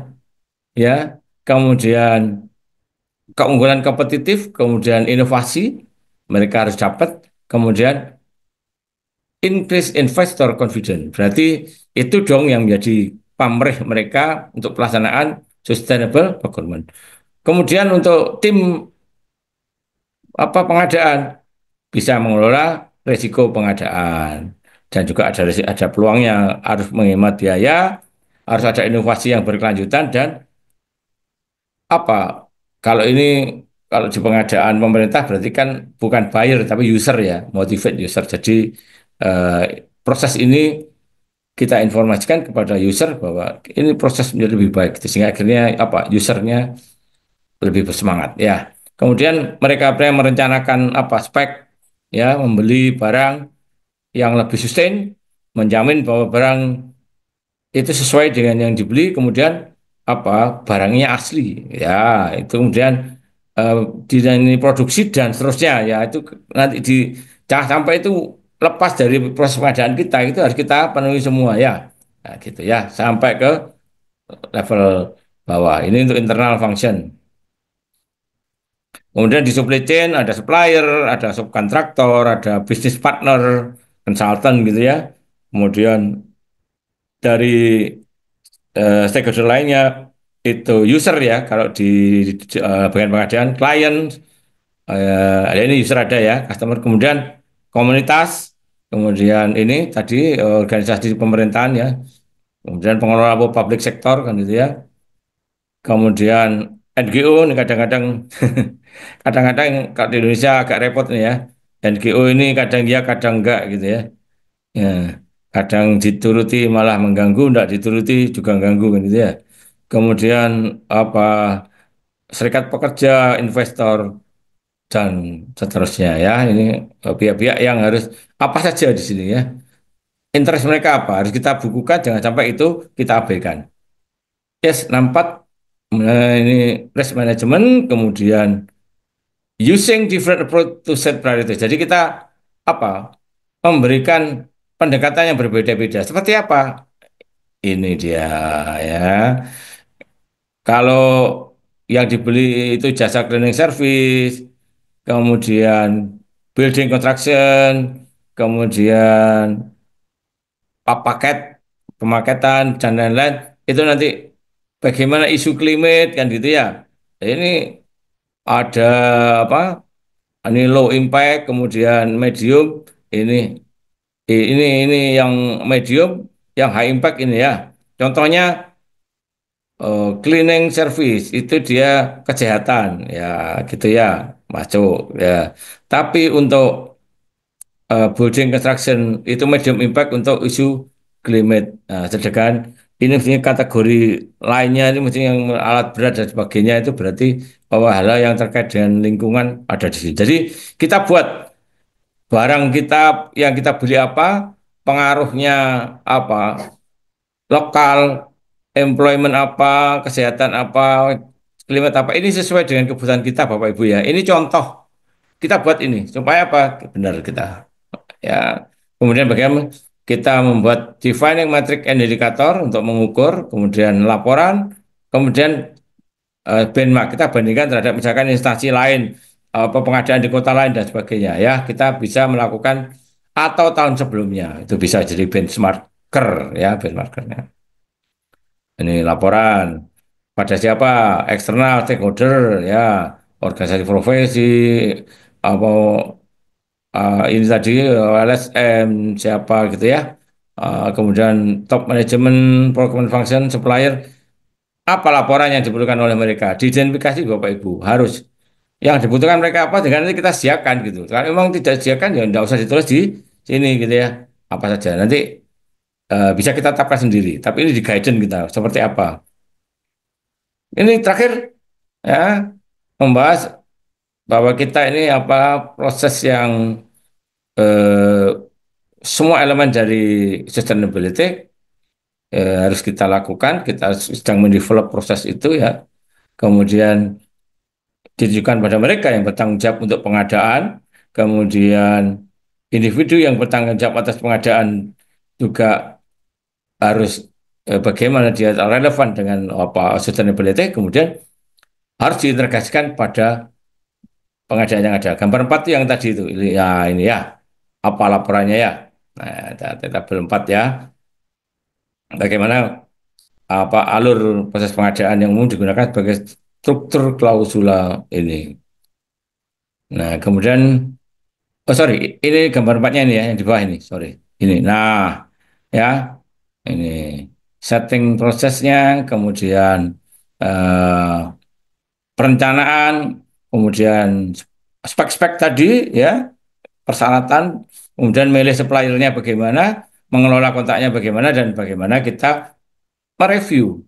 ya. Kemudian keunggulan kompetitif, kemudian inovasi, mereka harus dapat, kemudian increase investor confidence. Berarti itu dong yang menjadi pamrih mereka untuk pelaksanaan sustainable procurement. Kemudian untuk tim apa pengadaan bisa mengelola risiko pengadaan dan juga ada peluangnya harus menghemat biaya, harus ada inovasi yang berkelanjutan dan apa kalau ini kalau di pengadaan pemerintah berarti kan bukan buyer tapi user ya motivate user jadi eh, proses ini kita informasikan kepada user bahwa ini proses menjadi lebih baik, sehingga akhirnya apa usernya lebih bersemangat ya. Kemudian mereka yang merencanakan apa spek ya, membeli barang yang lebih sustain, menjamin bahwa barang itu sesuai dengan yang dibeli, kemudian apa barangnya asli ya, itu kemudian eh, di produksi dan seterusnya ya, itu nanti di jangan sampai itu lepas dari proses pengadaan kita, itu harus kita penuhi semua ya. Nah, gitu ya sampai ke level bawah. Ini untuk internal function. Kemudian di supply chain ada supplier, ada subkontraktor, ada business partner, consultant gitu ya. Kemudian dari stakeholder lainnya itu user ya, kalau di bagian pengadaan klien, ada ini user ada ya, customer, kemudian komunitas, kemudian ini tadi organisasi pemerintahan ya, kemudian pengelola public sector kan gitu ya, kemudian NGO ini kadang-kadang kadang-kadang kalau di Indonesia agak repot nih ya, NGO ini kadang ya kadang enggak gitu ya. Ya, kadang dituruti malah mengganggu, enggak dituruti juga mengganggu kan gitu ya. Kemudian apa serikat pekerja, investor dan seterusnya ya. Ini pihak-pihak yang harus apa saja di sini ya. Interest mereka apa? Harus kita bukukan, jangan sampai itu kita abaikan. Yes, nampak ini risk management, kemudian using different approach to set priorities. Jadi kita apa? Memberikan pendekatan yang berbeda-beda. Seperti apa? Ini dia ya. Kalau yang dibeli itu jasa cleaning service, kemudian building construction, kemudian paket pemaketan dan lain-lain, itu nanti bagaimana isu climate kan gitu ya. Ini ada apa? Ini low impact, kemudian medium, ini ini yang medium, yang high impact ini ya. Contohnya cleaning service itu dia kesehatan ya gitu ya, masuk ya. Tapi untuk building construction itu medium impact untuk isu climate. Nah, sedangkan ini mestinya kategori lainnya ini mesti yang alat berat dan sebagainya, itu berarti bahwa hal-hal yang terkait dengan lingkungan ada di sini. Jadi kita buat barang kita yang kita beli apa, pengaruhnya apa, lokal, employment apa, kesehatan apa, klimat apa, ini sesuai dengan kebutuhan kita Bapak Ibu ya. Ini contoh kita buat ini supaya apa? Benar kita ya. Kemudian bagaimana kita membuat defining metric and indicator untuk mengukur, kemudian laporan, kemudian benchmark kita bandingkan terhadap misalkan instansi lain, apa pengadaan di kota lain dan sebagainya ya. Kita bisa melakukan atau tahun sebelumnya itu bisa jadi benchmarker ya, benchmarkernya. Ini laporan pada siapa? Eksternal stakeholder ya, organisasi profesi, apa ini tadi LSM siapa gitu ya. Kemudian top management, procurement function, supplier, apa laporan yang diperlukan oleh mereka? Diidentifikasi Bapak Ibu, harus. Yang dibutuhkan mereka apa? Dengan nanti kita siapkan gitu. Kalau memang tidak siapkan ya tidak usah ditulis di sini gitu ya. Apa saja nanti bisa kita tetapkan sendiri. Tapi ini di guidance kita seperti apa. Ini terakhir ya, membahas bahwa kita ini apa proses yang eh, semua elemen dari sustainability harus kita lakukan. Kita sedang mendevelop proses itu ya. Kemudian ditujukan pada mereka yang bertanggung jawab untuk pengadaan, kemudian individu yang bertanggung jawab atas pengadaan juga harus bagaimana dia relevan dengan apa sustainability, kemudian harus diintegrasikan pada pengadaan yang ada. Gambar 4 itu yang tadi itu, ya ini ya, apa laporannya ya. Nah, tabel 4 ya, bagaimana apa alur proses pengadaan yang umum digunakan sebagai struktur klausula ini. Nah, kemudian oh sorry, ini gambar empatnya ini ya yang di bawah ini, sorry. Ini, nah ya, ini setting prosesnya, kemudian eh, perencanaan, kemudian spek-spek tadi ya, persyaratan, kemudian milih suppliernya bagaimana, mengelola kontraknya bagaimana dan bagaimana kita mereview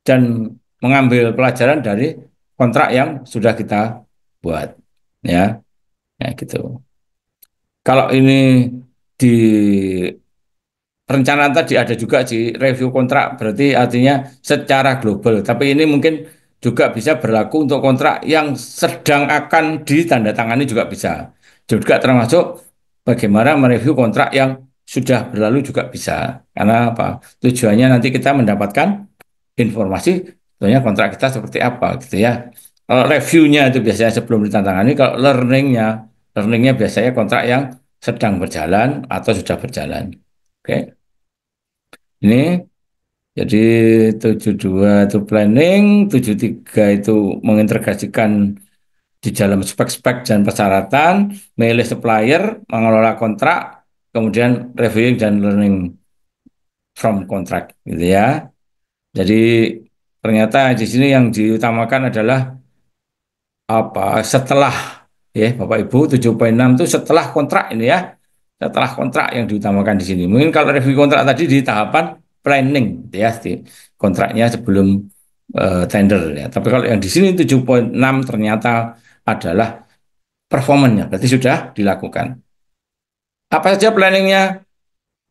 dan mengambil pelajaran dari kontrak yang sudah kita buat, ya, ya gitu. Kalau ini di perencanaan tadi ada juga sih review kontrak, berarti artinya secara global. Tapi ini mungkin juga bisa berlaku untuk kontrak yang sedang akan ditandatangani juga bisa. Juga termasuk bagaimana mereview kontrak yang sudah berlalu juga bisa. Karena apa? Tujuannya nanti kita mendapatkan informasi sebenarnya kontrak kita seperti apa gitu ya. Kalau reviewnya itu biasanya sebelum ditandatangani, kalau learningnya biasanya kontrak yang sedang berjalan atau sudah berjalan. Oke. Ini jadi 72 itu planning, 73 itu mengintegrasikan di dalam spek-spek dan persyaratan, milih supplier, mengelola kontrak, kemudian reviewing dan learning from contract gitu ya. Jadi ternyata di sini yang diutamakan adalah apa setelah ya Bapak Ibu 7.6 itu setelah kontrak ini ya. Setelah kontrak yang diutamakan di sini. Mungkin kalau review kontrak tadi di tahapan planning gitu ya di kontraknya sebelum tender ya. Tapi kalau yang di sini 7.6 ternyata adalah performanya berarti sudah dilakukan. Apa saja planningnya?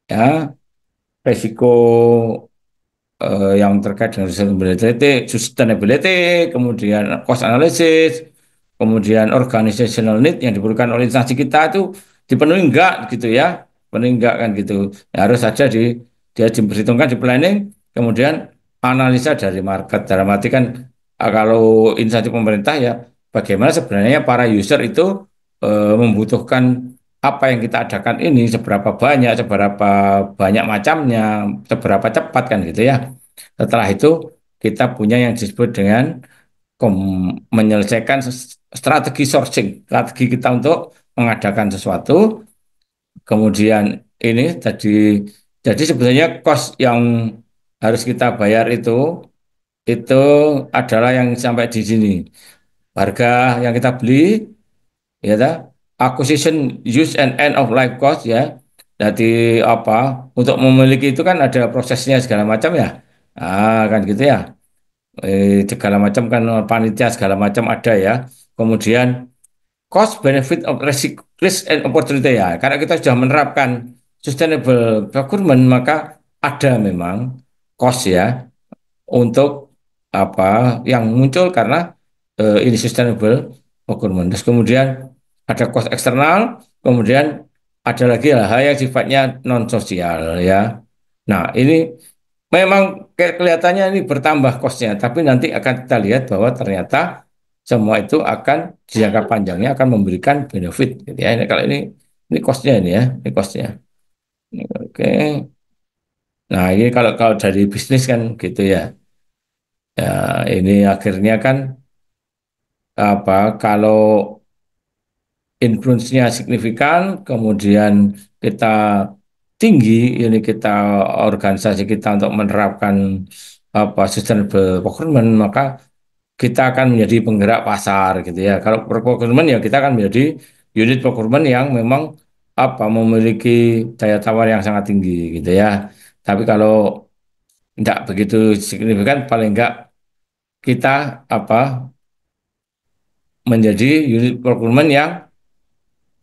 Ya, resiko yang terkait dengan sustainability, kemudian cost analysis, kemudian organizational need yang diperlukan oleh instansi kita itu dipenuhi enggak gitu ya, penuhi enggak kan gitu. Ya, harus saja dia diperhitungkan di planning, kemudian analisa dari market. Dalam arti kan kalau instansi pemerintah ya bagaimana sebenarnya para user itu membutuhkan apa yang kita adakan ini seberapa banyak macamnya, seberapa cepat kan gitu ya. Setelah itu kita punya yang disebut dengan menyelesaikan strategi sourcing, strategi kita untuk mengadakan sesuatu. Kemudian ini jadi sebenarnya cost yang harus kita bayar itu adalah yang sampai di sini. Harga yang kita beli ya acquisition use and end of life cost ya. Jadi apa untuk memiliki itu kan ada prosesnya segala macam ya. Kan gitu ya. Segala macam kan panitia segala macam ada ya. Kemudian cost benefit of risk and opportunity ya. Karena kita sudah menerapkan sustainable procurement maka ada memang cost ya untuk apa yang muncul karena ini sustainable procurement. Terus kemudian ada cost eksternal, kemudian ada lagi hal yang sifatnya non sosial ya. Nah, ini memang kelihatannya ini bertambah kosnya, tapi nanti akan kita lihat bahwa ternyata semua itu akan di jangka panjangnya akan memberikan benefit gitu ya. Ini kalau ini kosnya ini ya, ini kosnya. Oke. Nah, ini kalau kalau dari bisnis kan gitu ya. Ya, ini akhirnya kan apa kalau influence-nya signifikan, kemudian kita tinggi, ini kita organisasi kita untuk menerapkan apa sustainable procurement, maka kita akan menjadi penggerak pasar gitu ya. Kalau procurement ya kita akan menjadi unit procurement yang memang apa memiliki daya tawar yang sangat tinggi gitu ya. Tapi kalau tidak begitu signifikan, paling enggak kita apa menjadi unit procurement yang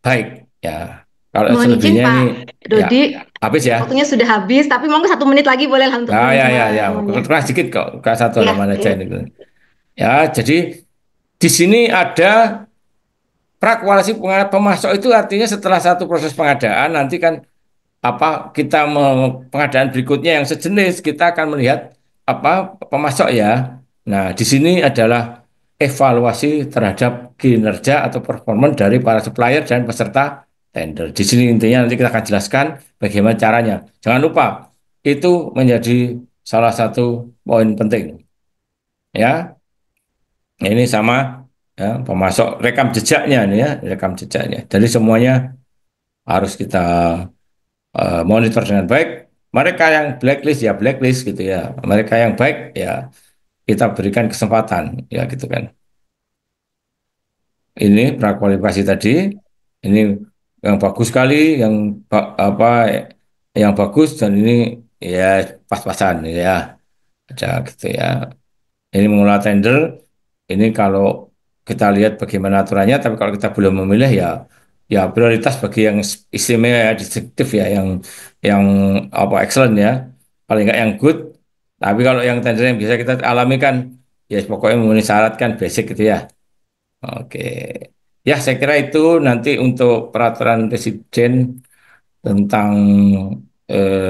baik ya. Kalau Mohon izin selebihnya Pak ini ya Dodi, habis ya. waktunya sudah habis, tapi monggo 1 menit lagi boleh lah untuk Ya ya ya ya. teman-teman Keras sedikit kok. Kelas satu ya. halaman aja Ya, ini. Ya, jadi di sini ada prakualisi pemasok itu artinya setelah satu proses pengadaan nanti kan apa kita pengadaan berikutnya yang sejenis kita akan melihat apa pemasok ya. Nah, di sini adalah evaluasi terhadap kinerja atau performa dari para supplier dan peserta tender. Di sini intinya nanti kita akan jelaskan bagaimana caranya. Jangan lupa itu menjadi salah satu poin penting ya. Ini sama ya, pemasok rekam jejaknya nih ya, rekam jejaknya. Jadi semuanya harus kita monitor dengan baik. Mereka yang blacklist ya blacklist gitu ya. Mereka yang baik ya kita berikan kesempatan ya gitu kan. Ini prakualifikasi tadi, ini yang bagus sekali, yang apa yang bagus dan ini ya pas-pasan ya, ada gitu ya. Ini mengelola tender, ini kalau kita lihat bagaimana aturannya, tapi kalau kita belum memilih ya, ya prioritas bagi yang istimewa, ya, distinktif ya, yang apa excellent ya, paling nggak yang good. Tapi kalau yang tender yang bisa kita alami kan, ya pokoknya memenuhi syarat kan basic gitu ya. Oke, ya saya kira itu nanti untuk peraturan presiden tentang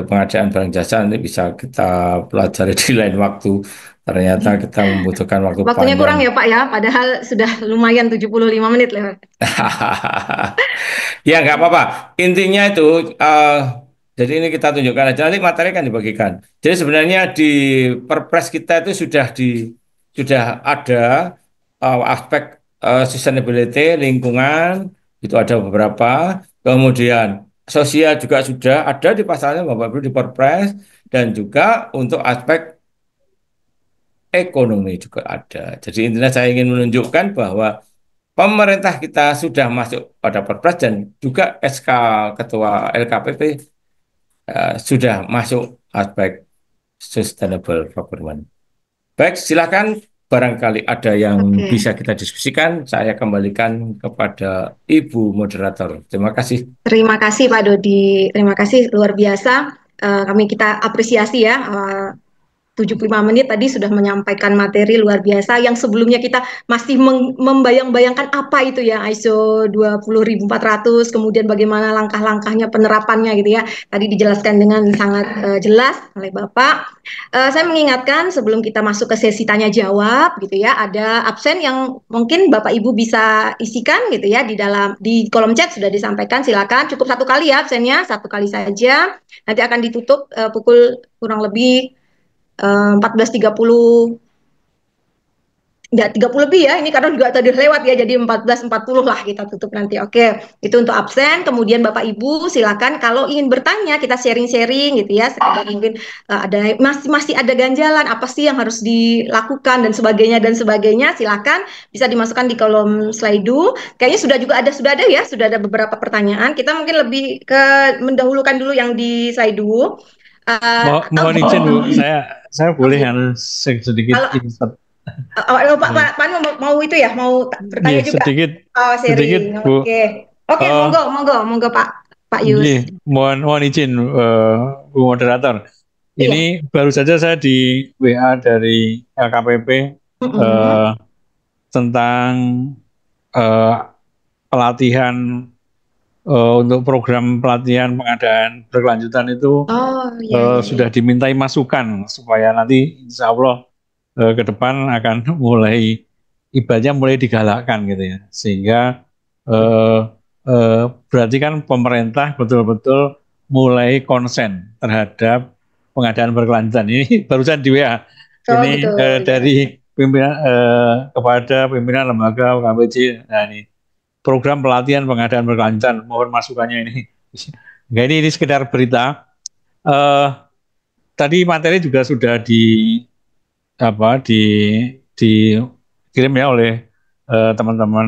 pengadaan barang jasa nanti bisa kita pelajari di lain waktu. Ternyata kita membutuhkan waktu Waktunya panjang. kurang ya Pak ya, padahal sudah lumayan 75 menit lewat. Ya nggak apa-apa. Intinya itu, jadi ini kita tunjukkan aja nanti materi kan dibagikan. Jadi sebenarnya di Perpres kita itu sudah ada aspek sustainability lingkungan itu ada beberapa. Kemudian sosial juga sudah ada di pasalnya Bapak Ibu di Perpres dan juga untuk aspek ekonomi juga ada. Jadi intinya saya ingin menunjukkan bahwa pemerintah kita sudah masuk pada Perpres dan juga SK Ketua LKPP sudah masuk aspek sustainable procurement. Baik, silakan barangkali ada yang Oke. bisa kita diskusikan, saya kembalikan kepada Ibu Moderator. Terima kasih. Terima kasih Pak Dodi, terima kasih luar biasa. Kita apresiasi ya. 75 menit tadi sudah menyampaikan materi luar biasa yang sebelumnya kita masih membayang-bayangkan apa itu ya ISO 20400, kemudian bagaimana langkah-langkahnya penerapannya gitu ya. Tadi dijelaskan dengan sangat jelas oleh Bapak. Saya mengingatkan sebelum kita masuk ke sesi tanya jawab gitu ya, ada absen yang mungkin Bapak Ibu bisa isikan gitu ya di kolom chat sudah disampaikan. Silakan, cukup satu kali ya absennya, satu kali saja. Nanti akan ditutup pukul kurang lebih 14.30, enggak 30 lebih ya, ini karena juga tadi lewat ya, jadi 14.40 lah kita tutup nanti. Oke, itu untuk absen. Kemudian Bapak Ibu silakan kalau ingin bertanya, kita sharing-sharing gitu ya, sekedar mungkin ada masih ada ganjalan apa sih yang harus dilakukan dan sebagainya, silakan bisa dimasukkan di kolom Slido. Kayaknya sudah ada ya, sudah ada beberapa pertanyaan. Kita mungkin lebih ke mendahulukan dulu yang di Slido. Mohon izin Bu, saya boleh sedikit insert. Pak mau itu ya, mau bertanya juga. Sedikit, Sharing. Bu. Oke, monggo Pak Yus. Mohon izin Bu Moderator. Ini baru saja saya di WA dari LKPP tentang pelatihan untuk program pelatihan pengadaan berkelanjutan itu sudah dimintai masukan supaya nanti insya Allah ke depan akan mulai digalakkan gitu ya, sehingga berarti kan pemerintah betul-betul mulai konsen terhadap pengadaan berkelanjutan. Ini barusan di WA ini dari pimpinan kepada pimpinan lembaga UKPJ. Nah ini program pelatihan pengadaan berkelanjutan, mohon masukannya ini. Nah, ini sekedar berita. Tadi materi juga sudah dikirim ya oleh teman-teman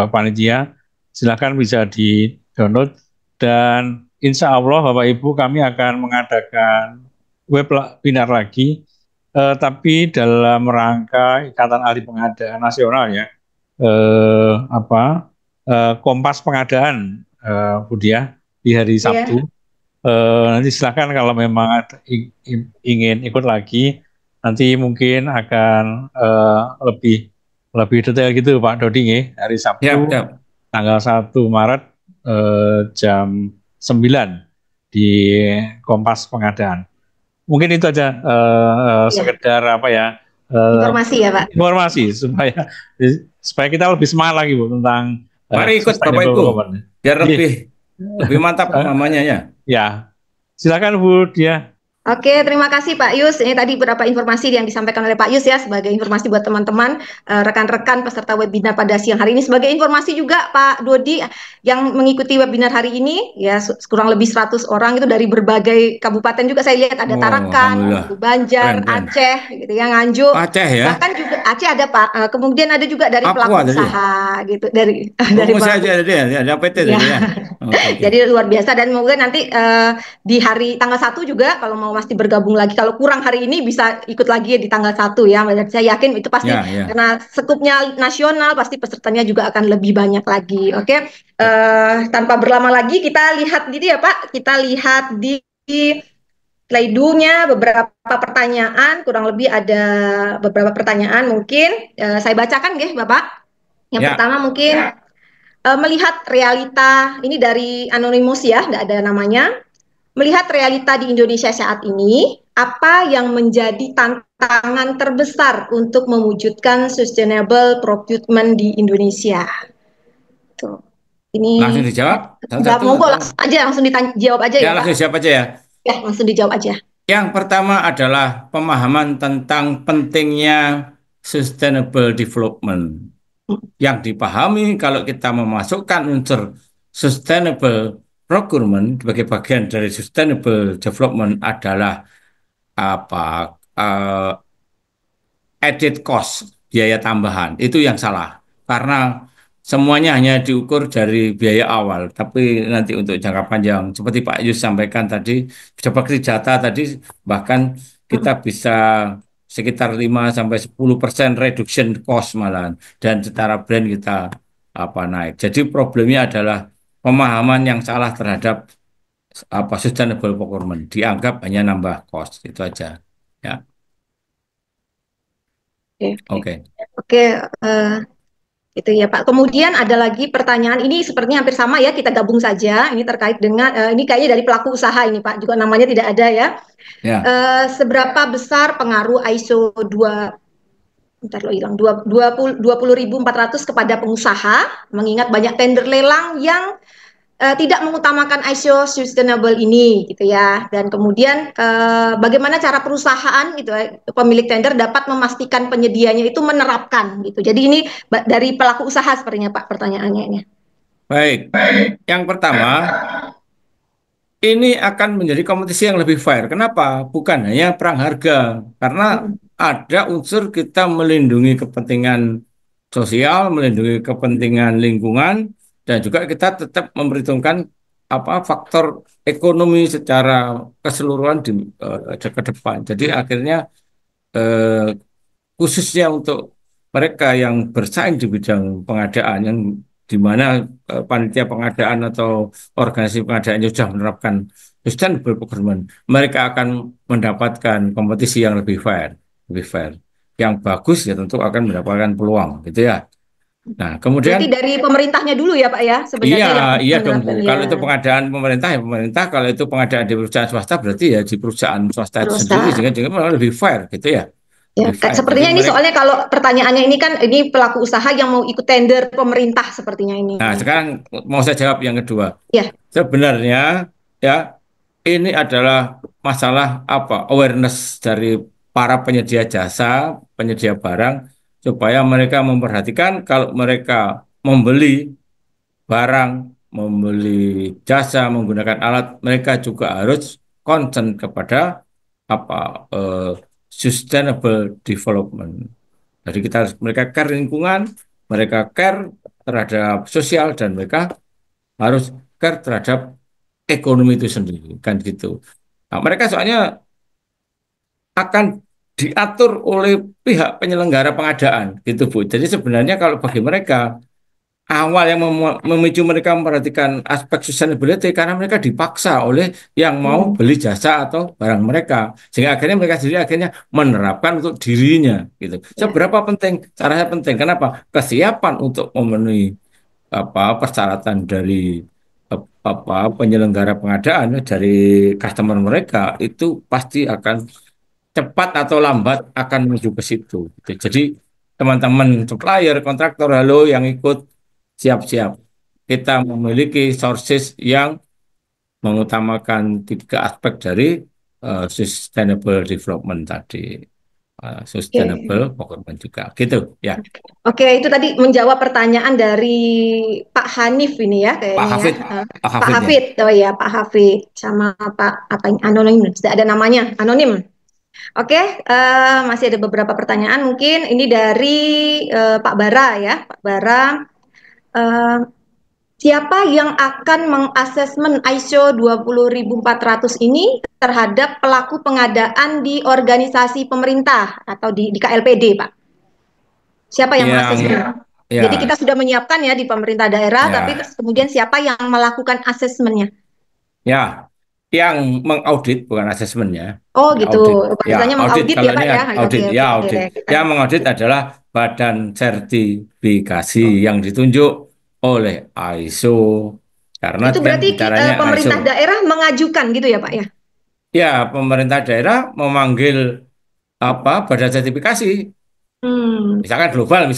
panitia. Silakan bisa di download dan insya Allah Bapak Ibu kami akan mengadakan webinar lagi, tapi dalam rangka Ikatan Ahli Pengadaan Nasional ya. Kompas pengadaan Budia di hari Sabtu. Nanti silakan kalau memang ingin ikut lagi, nanti mungkin akan lebih detail gitu Pak Dodi ya, hari Sabtu tanggal 1 Maret jam 9 di Kompas Pengadaan. Mungkin itu aja sekedar informasi ya Pak. Informasi supaya kita lebih semangat lagi Bu tentang mari ikut Bapak Ibu biar lebih mantap namanya ya. Ya, silakan Bu Dia. Oke, terima kasih Pak Yus. Ini tadi beberapa informasi yang disampaikan oleh Pak Yus ya, sebagai informasi buat teman-teman, rekan-rekan peserta webinar pada siang hari ini. Sebagai informasi juga Pak Dodi yang mengikuti webinar hari ini, ya kurang lebih 100 orang itu dari berbagai kabupaten juga saya lihat ada Tarakan, Banjar, Aceh, gitu ya, Nganjuk. Aceh ya. Bahkan juga Aceh ada Pak. Kemudian ada juga dari pelaku usaha gitu, dari pelaku usaha ada PT ya. Jadi luar biasa, dan semoga nanti di hari tanggal 1 juga kalau mau masih bergabung lagi, kalau kurang hari ini bisa ikut lagi di tanggal 1 ya. Dan saya yakin itu pasti karena skupnya nasional, pasti pesertanya juga akan lebih banyak lagi. Oke. Tanpa berlama lagi kita lihat gitu ya Pak, kita lihat di slide-nya beberapa pertanyaan, kurang lebih ada beberapa pertanyaan mungkin saya bacakan nggih Bapak. Yang pertama mungkin melihat realita, ini dari Anonymous ya, nggak ada namanya. Melihat realita di Indonesia saat ini, apa yang menjadi tantangan terbesar untuk mewujudkan sustainable procurement di Indonesia? Tuh. Ini langsung dijawab. Monggo langsung dijawab aja ya Pak. Langsung jawab aja ya. Ya, langsung dijawab aja. Yang pertama adalah pemahaman tentang pentingnya sustainable development. Yang dipahami kalau kita memasukkan unsur sustainable procurement sebagai bagian dari sustainable development adalah apa? Added cost, biaya tambahan. Itu yang salah. Karena semuanya hanya diukur dari biaya awal, tapi nanti untuk jangka panjang, seperti Pak Yus sampaikan tadi, seperti data tadi, bahkan kita bisa sekitar 5-10% reduction cost malahan, dan secara brand kita naik. Jadi problemnya adalah pemahaman yang salah terhadap sustainable procurement, dianggap hanya nambah cost, itu aja. Ya. Oke. Itu ya Pak. Kemudian ada lagi pertanyaan, ini sepertinya hampir sama ya, kita gabung saja. Ini terkait dengan ini kayaknya dari pelaku usaha ini Pak, juga namanya tidak ada ya. Seberapa besar pengaruh ISO 20.400 kepada pengusaha, mengingat banyak tender lelang yang tidak mengutamakan ISO sustainable ini gitu ya, dan kemudian bagaimana cara perusahaan gitu pemilik tender dapat memastikan penyedianya itu menerapkan gitu. Jadi ini dari pelaku usaha sepertinya Pak pertanyaannya ini. Baik. Yang pertama, ini akan menjadi kompetisi yang lebih fair. Kenapa? Bukan hanya perang harga, karena ada unsur kita melindungi kepentingan sosial, melindungi kepentingan lingkungan, dan juga kita tetap memperhitungkan faktor ekonomi secara keseluruhan ke depan. Jadi akhirnya khususnya untuk mereka yang bersaing di bidang pengadaan, yang di mana panitia pengadaan atau organisasi pengadaan yang sudah menerapkan sustainable procurement, mereka akan mendapatkan kompetisi yang lebih fair, Yang bagus ya tentu akan mendapatkan peluang, gitu ya. Nah, kemudian berarti dari pemerintahnya dulu ya Pak ya sebenarnya. Iya dong Bu. Kalau itu pengadaan pemerintah ya pemerintah, kalau itu pengadaan di perusahaan swasta berarti ya di perusahaan swasta itu sendiri, sehingga lebih fair, gitu ya. Ya, sepertinya ini soalnya kalau pertanyaannya ini kan ini pelaku usaha yang mau ikut tender pemerintah sepertinya ini. Nah, sekarang mau saya jawab yang kedua. Ya. Sebenarnya ya ini adalah masalah awareness dari para penyedia jasa, penyedia barang, supaya mereka memperhatikan kalau mereka membeli barang, membeli jasa, menggunakan alat, mereka juga harus concern kepada sustainable development. Jadi mereka care lingkungan, mereka care terhadap sosial, dan mereka harus care terhadap ekonomi itu sendiri, kan gitu. Nah, mereka soalnya akan diatur oleh pihak penyelenggara pengadaan, gitu Bu. Jadi sebenarnya kalau bagi mereka awal yang memicu mereka memperhatikan aspek sustainability karena mereka dipaksa oleh yang mau beli jasa atau barang mereka, sehingga akhirnya mereka sendiri akhirnya menerapkan untuk dirinya gitu. Seberapa penting? Caranya penting. Kenapa? Kesiapan untuk memenuhi persyaratan dari penyelenggara pengadaan dari customer mereka itu pasti akan cepat atau lambat akan menuju ke situ. Jadi teman-teman supplier, kontraktor, halo yang ikut, siap-siap. Kita memiliki sources yang mengutamakan 3 aspek dari sustainable development tadi. Sustainable procurement juga, gitu ya. Oke, itu tadi menjawab pertanyaan dari Pak Hanif ini ya kayaknya. Pak Hafid. Oh ya, Pak Hafid sama Pak anonim, tidak ada namanya, anonim. Oke, masih ada beberapa pertanyaan mungkin ini dari Pak Bara ya, Pak Bara. siapa yang akan mengasesmen ISO 20400 ini terhadap pelaku pengadaan di organisasi pemerintah atau di KLPD, Pak? Siapa yang Yang mengasesmen? Jadi ya kita sudah menyiapkan ya di pemerintah daerah, tapi ya kemudian siapa yang melakukan asesmennya? ya yang mengaudit bukan asesmennya, Oh ya gitu, audit. Ya, bahasanya audit mengaudit ya kalau Pak ini ya? Oke audit, oke, ya audit. kita Yang mengaudit adalah badan sertifikasi oh. yang ditunjuk oleh ISO. Karena Itu kan berarti bicaranya pemerintah ISO. daerah mengajukan gitu ya Pak ya? Ya, pemerintah daerah memanggil apa badan sertifikasi. Hmm. Misalkan global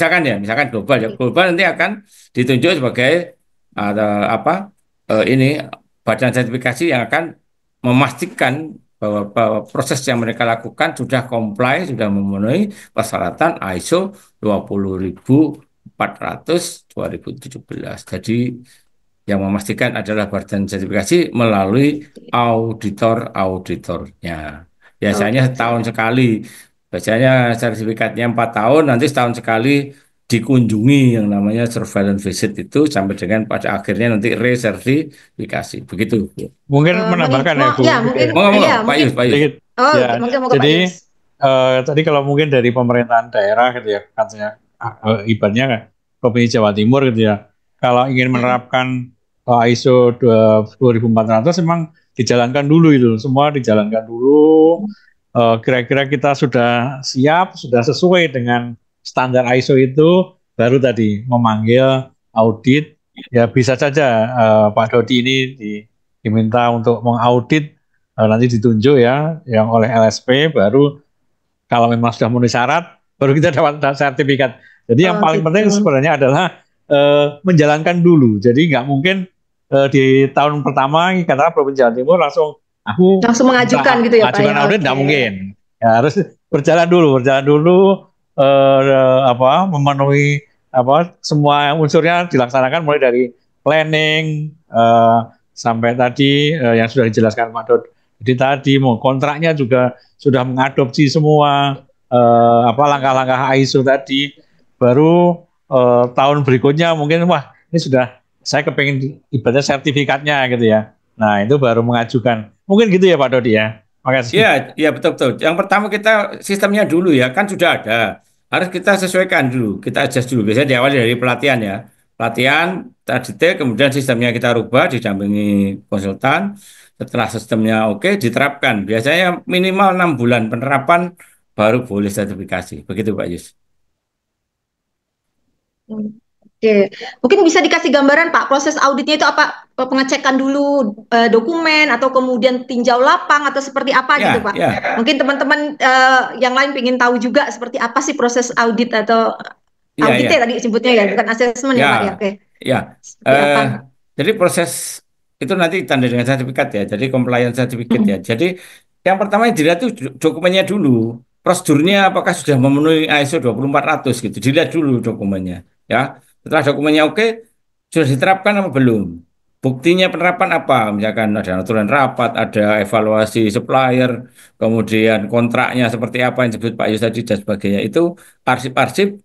ya, global nanti akan ditunjuk sebagai apa ini badan sertifikasi yang akan memastikan bahwa proses yang mereka lakukan sudah comply, sudah memenuhi persyaratan ISO 20400/2017. Jadi yang memastikan adalah badan sertifikasi melalui auditornya. Biasanya setahun Auditor. sekali. Biasanya sertifikatnya 4 tahun, nanti setahun sekali dikunjungi yang namanya surveillance visit itu sampai dengan pada akhirnya nanti resertifikasi. Begitu. Mungkin menambahkan ya Bu, Ya gitu mungkin ya. Monggo, ya Pak mungkin Yus, Pak Yus. Sedikit. oh Ya, mungkin mau Pak jadi Yus. tadi kalau mungkin dari pemerintahan daerah gitu ya, katanya ibaratnya kan Provinsi Jawa Timur gitu ya. Kalau ingin menerapkan ISO 2400 memang dijalankan dulu itu, semua dijalankan dulu. Kira-kira kita sudah siap, sudah sesuai dengan standar ISO itu, baru tadi memanggil audit. Ya bisa saja Pak Dodi ini diminta untuk mengaudit, nanti ditunjuk ya, yang oleh LSP, baru kalau memang sudah memenuhi syarat, baru kita dapat sertifikat. Jadi yang Oh paling penting gitu. sebenarnya adalah menjalankan dulu. Jadi nggak mungkin di tahun pertama katakan Provinsi Jawa Timur langsung Langsung mengajukan gitu ya Pak ajukan ya? audit, nggak Oke. mungkin. Ya, harus berjalan dulu memenuhi semua unsurnya dilaksanakan mulai dari planning sampai tadi yang sudah dijelaskan Pak Dod. Jadi tadi kontraknya juga sudah mengadopsi semua langkah-langkah ISO tadi. Baru tahun berikutnya mungkin wah ini sudah saya kepengen ibaratnya sertifikatnya gitu ya. Nah itu baru mengajukan. Mungkin gitu ya Pak Dodi ya. Makasih. Ya, betul-betul. Yang pertama kita sistemnya dulu ya, kan sudah ada. Harus kita sesuaikan dulu, kita adjust dulu. Biasanya diawali dari pelatihan ya. Pelatihan, kita detail, kemudian sistemnya kita rubah, didampingi konsultan. Setelah sistemnya oke, diterapkan. Biasanya minimal 6 bulan penerapan, baru boleh sertifikasi. Begitu Pak Yus. Oke, mungkin bisa dikasih gambaran Pak, proses auditnya itu apa? Pengecekan dulu dokumen atau kemudian tinjau lapang atau seperti apa gitu Ya, Pak? ya, Mungkin teman-teman yang lain ingin tahu juga seperti apa sih proses audit atau ya, auditnya ya. tadi sebutnya ya, bukan asesmen ya Ya, Pak ya? Oke, ya. seperti Eh, apa? jadi proses itu nanti tanda dengan sertifikat ya. Jadi compliance certificate ya. Hmm. Jadi yang pertama yang dilihat itu dokumennya dulu. Prosedurnya apakah sudah memenuhi ISO 20400 gitu. Dilihat dulu dokumennya ya. Setelah dokumennya oke, sudah diterapkan apa belum? Buktinya penerapan apa? Misalkan ada aturan rapat, ada evaluasi supplier, kemudian kontraknya seperti apa yang disebut Pak Yus tadi dan sebagainya. Itu arsip-arsip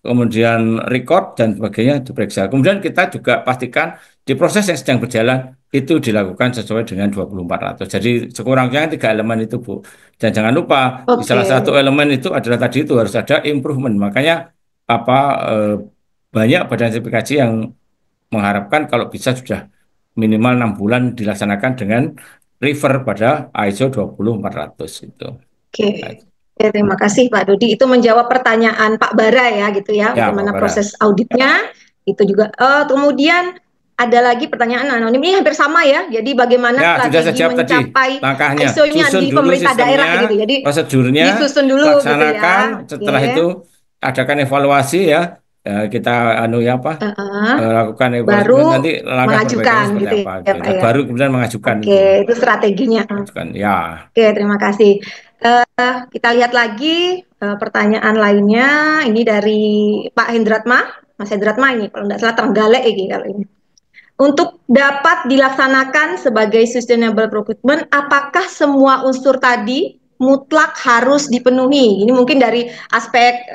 kemudian record dan sebagainya diperiksa. Kemudian kita juga pastikan di proses yang sedang berjalan itu dilakukan sesuai dengan 2400. Jadi sekurang-kurangnya 3 elemen itu Bu. Dan jangan lupa di salah Oke, satu elemen itu adalah tadi itu harus ada improvement. Makanya apa banyak badan sertifikasi yang mengharapkan kalau bisa sudah minimal 6 bulan dilaksanakan dengan refer pada ISO 20400 itu. oke. Ya, terima kasih Pak Dodi. Itu menjawab pertanyaan Pak Bara ya gitu ya, Ya, Pak bagaimana Bara. proses auditnya. Itu juga. Kemudian ada lagi pertanyaan anonim ini hampir sama ya. Jadi bagaimana Ya, sudah saya strategi jawab tadi. mencapai Langkahnya, ISO-nya susun di dulu pemerintah daerah sistemnya, gitu. Jadi prosedurnya, disusun dulu gitu ya. laksanakan. Setelah Oke. itu adakan evaluasi ya. Kita ya apa? Lakukan evaluasi Baru kemudian nanti langkah mengajukan perbaikannya seperti gitu apa. ya Gitu. Pak Dan ya. baru kemudian mengajukan Oke, itu. itu strateginya. Mengajukan, ya. Oke, terima kasih. Kita lihat lagi pertanyaan lainnya. Ini dari Pak Hendratma, Mas Hendratma ini kalau nggak salah Trenggalek ini kalau ini. Untuk dapat dilaksanakan sebagai sustainable procurement, apakah semua unsur tadi mutlak harus dipenuhi? Ini mungkin dari aspek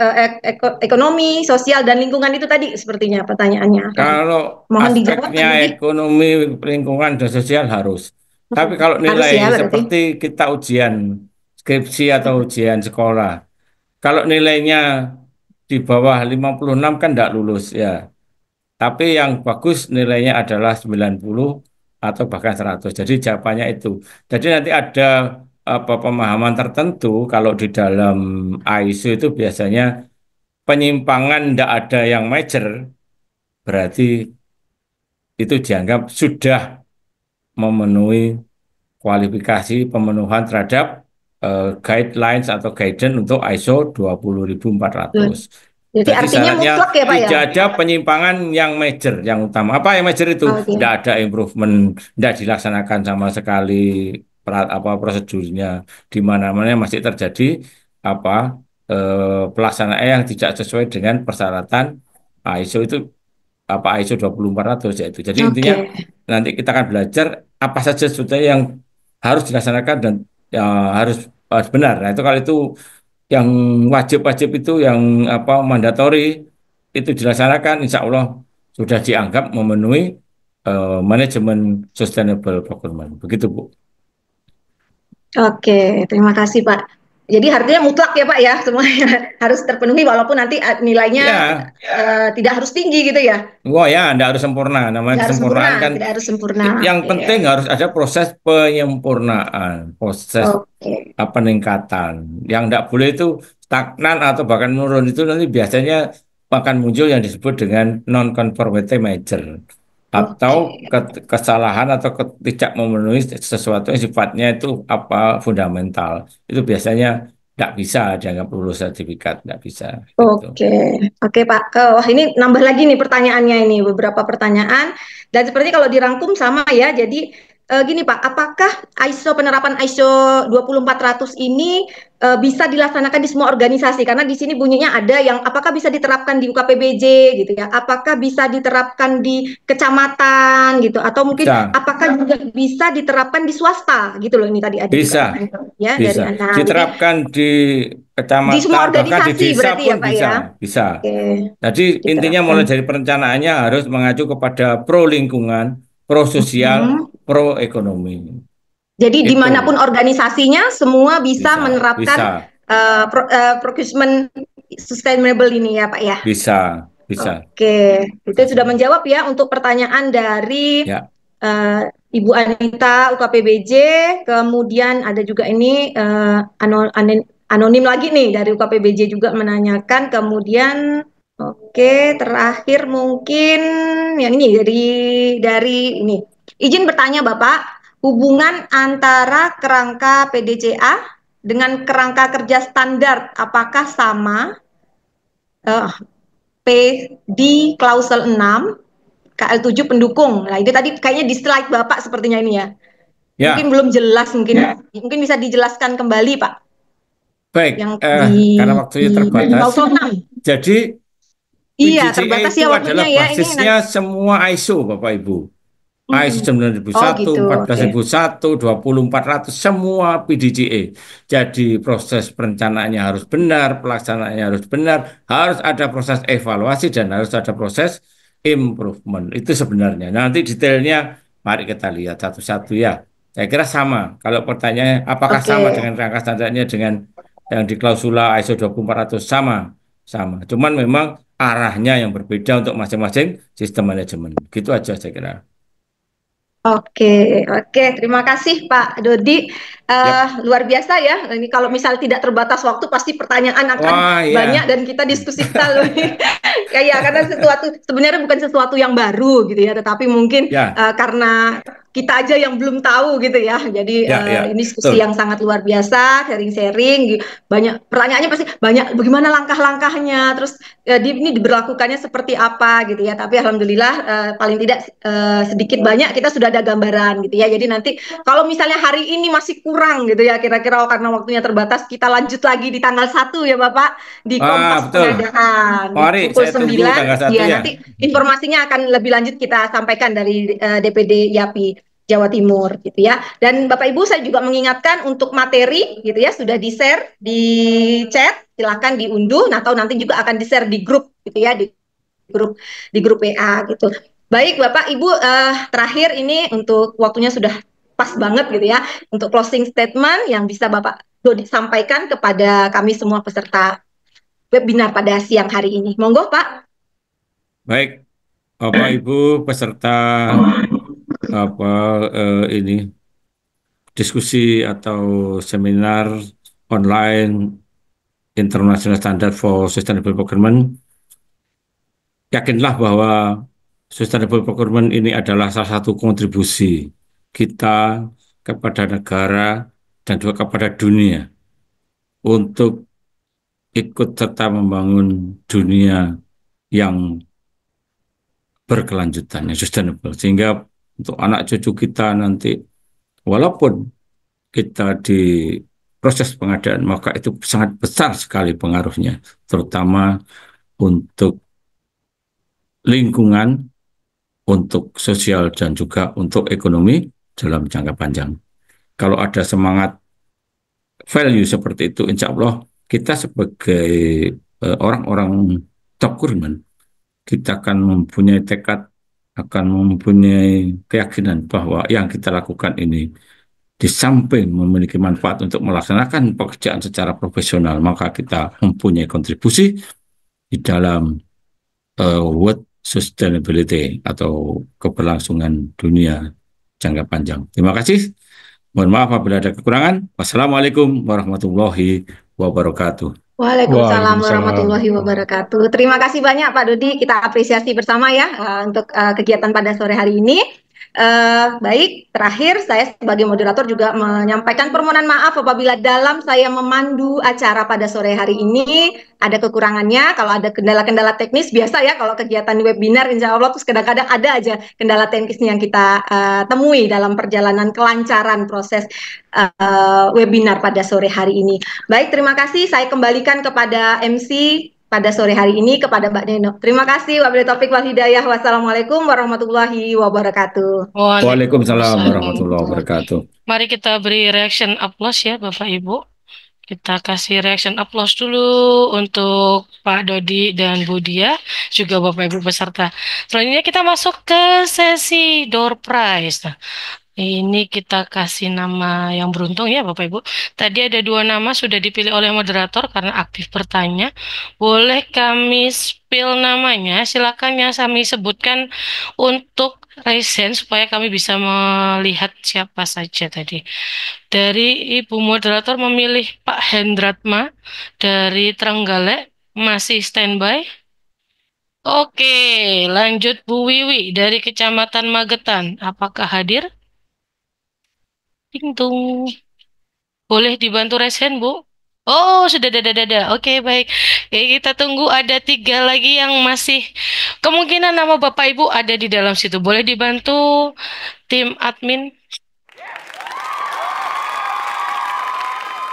ekonomi, sosial, dan lingkungan itu tadi sepertinya pertanyaannya tadi. Kalau Mohon dijawab, Pak aspeknya Dodi. ekonomi, lingkungan, dan sosial harus. Tapi kalau Harus nilai ya berarti. seperti kita ujian skripsi atau ujian sekolah, kalau nilainya di bawah 56 kan tidak lulus ya. Tapi yang bagus nilainya adalah 90 atau bahkan 100. Jadi jawabannya itu. Jadi nanti ada apa pemahaman tertentu kalau di dalam ISO itu biasanya penyimpangan tidak ada yang major, berarti itu dianggap sudah memenuhi kualifikasi pemenuhan terhadap guidelines atau guidance untuk ISO 20400. Jadi Jadi artinya syaratnya mutlak ya Pak ya? tidak ada penyimpangan yang major, yang utama. Apa yang major itu? Oke. Tidak ada improvement, tidak dilaksanakan sama sekali apa prosedurnya, di mana-mana masih terjadi apa pelaksanaan yang tidak sesuai dengan persyaratan ISO itu apa ISO 20400 yaitu. Jadi intinya Oke. nanti kita akan belajar apa saja sebetulnya yang harus dilaksanakan dan ya, harus benar. Nah, itu kalau itu yang wajib-wajib itu yang apa mandatori itu dilaksanakan, insya Allah sudah dianggap memenuhi manajemen sustainable procurement. Begitu, Bu. Oke, terima kasih Pak. Jadi artinya mutlak ya Pak ya, semuanya harus terpenuhi walaupun nanti nilainya Ya, tidak harus tinggi gitu ya. wah ya, tidak harus sempurna. Namanya Tidak harus sempurna, kesempurnaan kan tidak harus sempurna. yang Oke. penting harus ada proses penyempurnaan, proses Oke. peningkatan. Yang tidak boleh itu stagnan atau bahkan menurun itu nanti biasanya akan muncul yang disebut dengan non-conformity major atau Oke. kesalahan atau tidak memenuhi sesuatu yang sifatnya itu apa fundamental. Itu biasanya tidak bisa dianggap lulus sertifikat, tidak bisa gitu. Oke, oke Pak. Wah ini nambah lagi nih pertanyaannya ini beberapa pertanyaan dan seperti kalau dirangkum sama ya. Jadi gini Pak, apakah penerapan ISO 20400 ini bisa dilaksanakan di semua organisasi? Karena di sini bunyinya ada yang apakah bisa diterapkan di UKPBJ gitu ya? Apakah bisa diterapkan di kecamatan gitu? Atau mungkin Bisa. apakah juga bisa diterapkan di swasta gitu loh? Ini tadi ada juga Bisa, ya dari bisa. Anda. Jadi Diterapkan di di semua kecamatan, bahkan di organisasi desa berarti ya pun Pak bisa, ya? bisa. Oke, Jadi intinya diterapkan. mulai dari perencanaannya harus mengacu kepada pro lingkungan, pro sosial, Mhm. pro ekonomi. Jadi Itu dimanapun organisasinya semua bisa bisa, menerapkan bisa, procurement sustainable ini ya Pak ya. bisa, bisa. Oke, itu Bisa sudah semua. menjawab ya untuk pertanyaan dari Ya, Ibu Anita UKPBJ. Kemudian ada juga ini anonim lagi nih dari UKPBJ juga menanyakan. Kemudian oke, terakhir mungkin yang ini dari ini. Izin bertanya Bapak, hubungan antara kerangka PDCA dengan kerangka kerja standar apakah sama? Eh, P di klausul 6 KL7 pendukung. Nah, itu tadi kayaknya di slide Bapak sepertinya ini ya. Mungkin ya, belum jelas mungkin bisa dijelaskan kembali Pak baik. yang di Karena waktunya terbatas, klausul 6. jadi Iya, PDCA terbatas itu ya adalah waktunya ya ini basisnya semua ISO, Bapak Ibu. ISO Oh 9001, gitu. Oke. 14001, 20400, semua PDCA. Jadi proses perencanaannya harus benar, pelaksanaannya harus benar, harus ada proses evaluasi dan harus ada proses improvement. Itu sebenarnya. Nanti detailnya mari kita lihat satu-satu ya. Saya kira sama. Kalau pertanyaannya apakah sama Oke. dengan rangka standarnya dengan yang di klausula ISO 20400 sama, sama. Cuman memang arahnya yang berbeda untuk masing-masing sistem manajemen. Gitu aja saya kira. Oke, oke. Terima kasih Pak Dodi. Yap. Luar biasa ya. Ini kalau misal tidak terbatas waktu, pasti pertanyaan akan Wah banyak ya, dan kita diskusi kita loh. Ya, karena sebenarnya bukan sesuatu yang baru gitu ya, tetapi mungkin ya, karena kita aja yang belum tahu gitu ya. Jadi ya, ya, ini diskusi yang betul. sangat luar biasa, sharing-sharing. Banyak pertanyaannya pasti banyak. Bagaimana langkah-langkahnya? Terus ini diberlakukannya seperti apa gitu ya. Tapi alhamdulillah paling tidak sedikit banyak kita sudah ada gambaran gitu ya. Jadi nanti kalau misalnya hari ini masih kurang gitu ya, kira-kira karena waktunya terbatas, kita lanjut lagi di tanggal 1 ya Bapak di Kompas Betul. Pengadaan di Mari pukul saya tunggu 9. tanggal 1 Ya, ya. nanti informasinya akan lebih lanjut kita sampaikan dari DPD YAPI. Jawa Timur gitu ya. Dan Bapak Ibu saya juga mengingatkan untuk materi gitu ya sudah di-share di chat, silakan diunduh atau nanti juga akan di-share di grup gitu ya di grup WA gitu. Baik Bapak Ibu terakhir ini untuk waktunya sudah pas banget gitu ya untuk closing statement yang bisa Bapak Dodi sampaikan kepada kami semua peserta webinar pada siang hari ini. Monggo Pak. Baik, Bapak Ibu peserta ini diskusi atau seminar online International Standard for Sustainable Procurement, yakinlah bahwa Sustainable Procurement ini adalah salah satu kontribusi kita kepada negara dan juga kepada dunia untuk ikut serta membangun dunia yang berkelanjutan, yang sustainable. Sehingga untuk anak cucu kita nanti, walaupun kita di proses pengadaan, maka itu sangat besar sekali pengaruhnya, terutama untuk lingkungan, untuk sosial, dan juga untuk ekonomi dalam jangka panjang. Kalau ada semangat value seperti itu, insya Allah kita sebagai orang-orang top procurement, kita akan mempunyai tekad, akan mempunyai keyakinan bahwa yang kita lakukan ini di samping memiliki manfaat untuk melaksanakan pekerjaan secara profesional, maka kita mempunyai kontribusi di dalam world sustainability atau keberlangsungan dunia jangka panjang. Terima kasih. Mohon maaf apabila ada kekurangan. Wassalamualaikum warahmatullahi wabarakatuh. Waalaikumsalam warahmatullahi wabarakatuh. Terima kasih banyak Pak Dodi. Kita apresiasi bersama ya untuk kegiatan pada sore hari ini. Baik, terakhir saya sebagai moderator juga menyampaikan permohonan maaf apabila dalam saya memandu acara pada sore hari ini ada kekurangannya. Kalau ada kendala-kendala teknis, biasa ya kalau kegiatan webinar insya Allah terus kadang-kadang ada aja kendala teknisnya yang kita temui dalam perjalanan kelancaran proses webinar pada sore hari ini. Baik, terima kasih. Saya kembalikan kepada MC pada sore hari ini kepada Mbak Neno. Terima kasih. Wabillahi taufiq wal hidayah. Wassalamualaikum warahmatullahi wabarakatuh. Waalaikumsalam warahmatullahi wabarakatuh. Mari kita beri reaction applause ya Bapak Ibu. Kita kasih reaction applause dulu untuk Pak Dodi dan Bu Dia, juga Bapak Ibu peserta. Selanjutnya kita masuk ke sesi door prize. Nah, ini kita kasih nama yang beruntung ya Bapak Ibu. Tadi ada 2 nama sudah dipilih oleh moderator karena aktif bertanya. Boleh kami spill namanya? Silakan ya kami sebutkan untuk raise hand supaya kami bisa melihat siapa saja tadi. Dari Ibu moderator memilih Pak Hendratma dari Trenggalek, masih standby. Oke, lanjut Bu Wiwi dari Kecamatan Magetan. Apakah hadir? Tung. Boleh dibantu raise hand, Bu? Oh, sudah ada. Oke, baik. Kita tunggu ada 3 lagi yang masih kemungkinan nama Bapak Ibu ada di dalam situ. Boleh dibantu tim admin?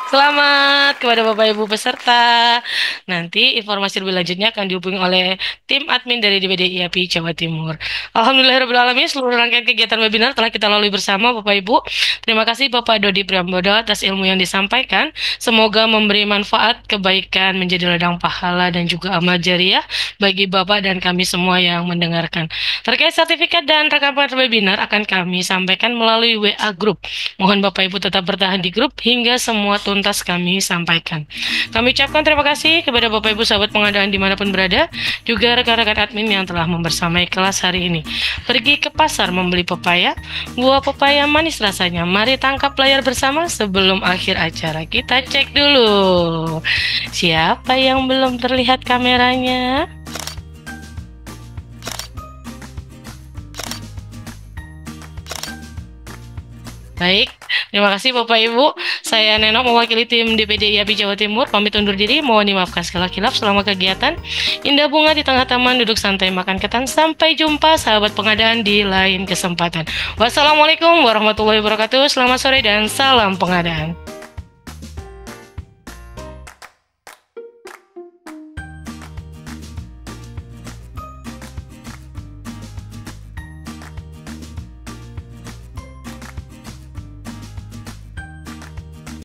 Selamat kepada Bapak Ibu peserta. Nanti informasi lebih lanjutnya akan dihubungi oleh tim admin dari DPD IAPI Jawa Timur. Alhamdulillahirrahmanirrahim, seluruh rangkaian kegiatan webinar telah kita lalui bersama Bapak Ibu. Terima kasih Bapak Dodi Priambodo atas ilmu yang disampaikan. Semoga memberi manfaat, kebaikan, menjadi ladang pahala dan juga amal jariah bagi Bapak dan kami semua yang mendengarkan. Terkait sertifikat dan rekaman webinar akan kami sampaikan melalui WA Group. Mohon Bapak Ibu tetap bertahan di grup hingga semua tuntas kami sampaikan. Kami ucapkan terima kasih kepada Bapak Ibu sahabat pengadaan dimanapun berada, juga rekan-rekan admin yang telah membersamai kelas hari ini. Pergi ke pasar membeli pepaya, buah pepaya manis rasanya. Mari tangkap layar bersama sebelum akhir acara. Kita cek dulu. Siapa yang belum terlihat kameranya? Baik, terima kasih Bapak Ibu. Saya Neno mewakili tim DPD IAPI Jawa Timur pamit undur diri. Mohon dimaafkan segala khilaf selama kegiatan. Indah bunga di tengah taman, duduk santai makan ketan. Sampai jumpa sahabat pengadaan di lain kesempatan. Wassalamualaikum warahmatullahi wabarakatuh. Selamat sore dan salam pengadaan.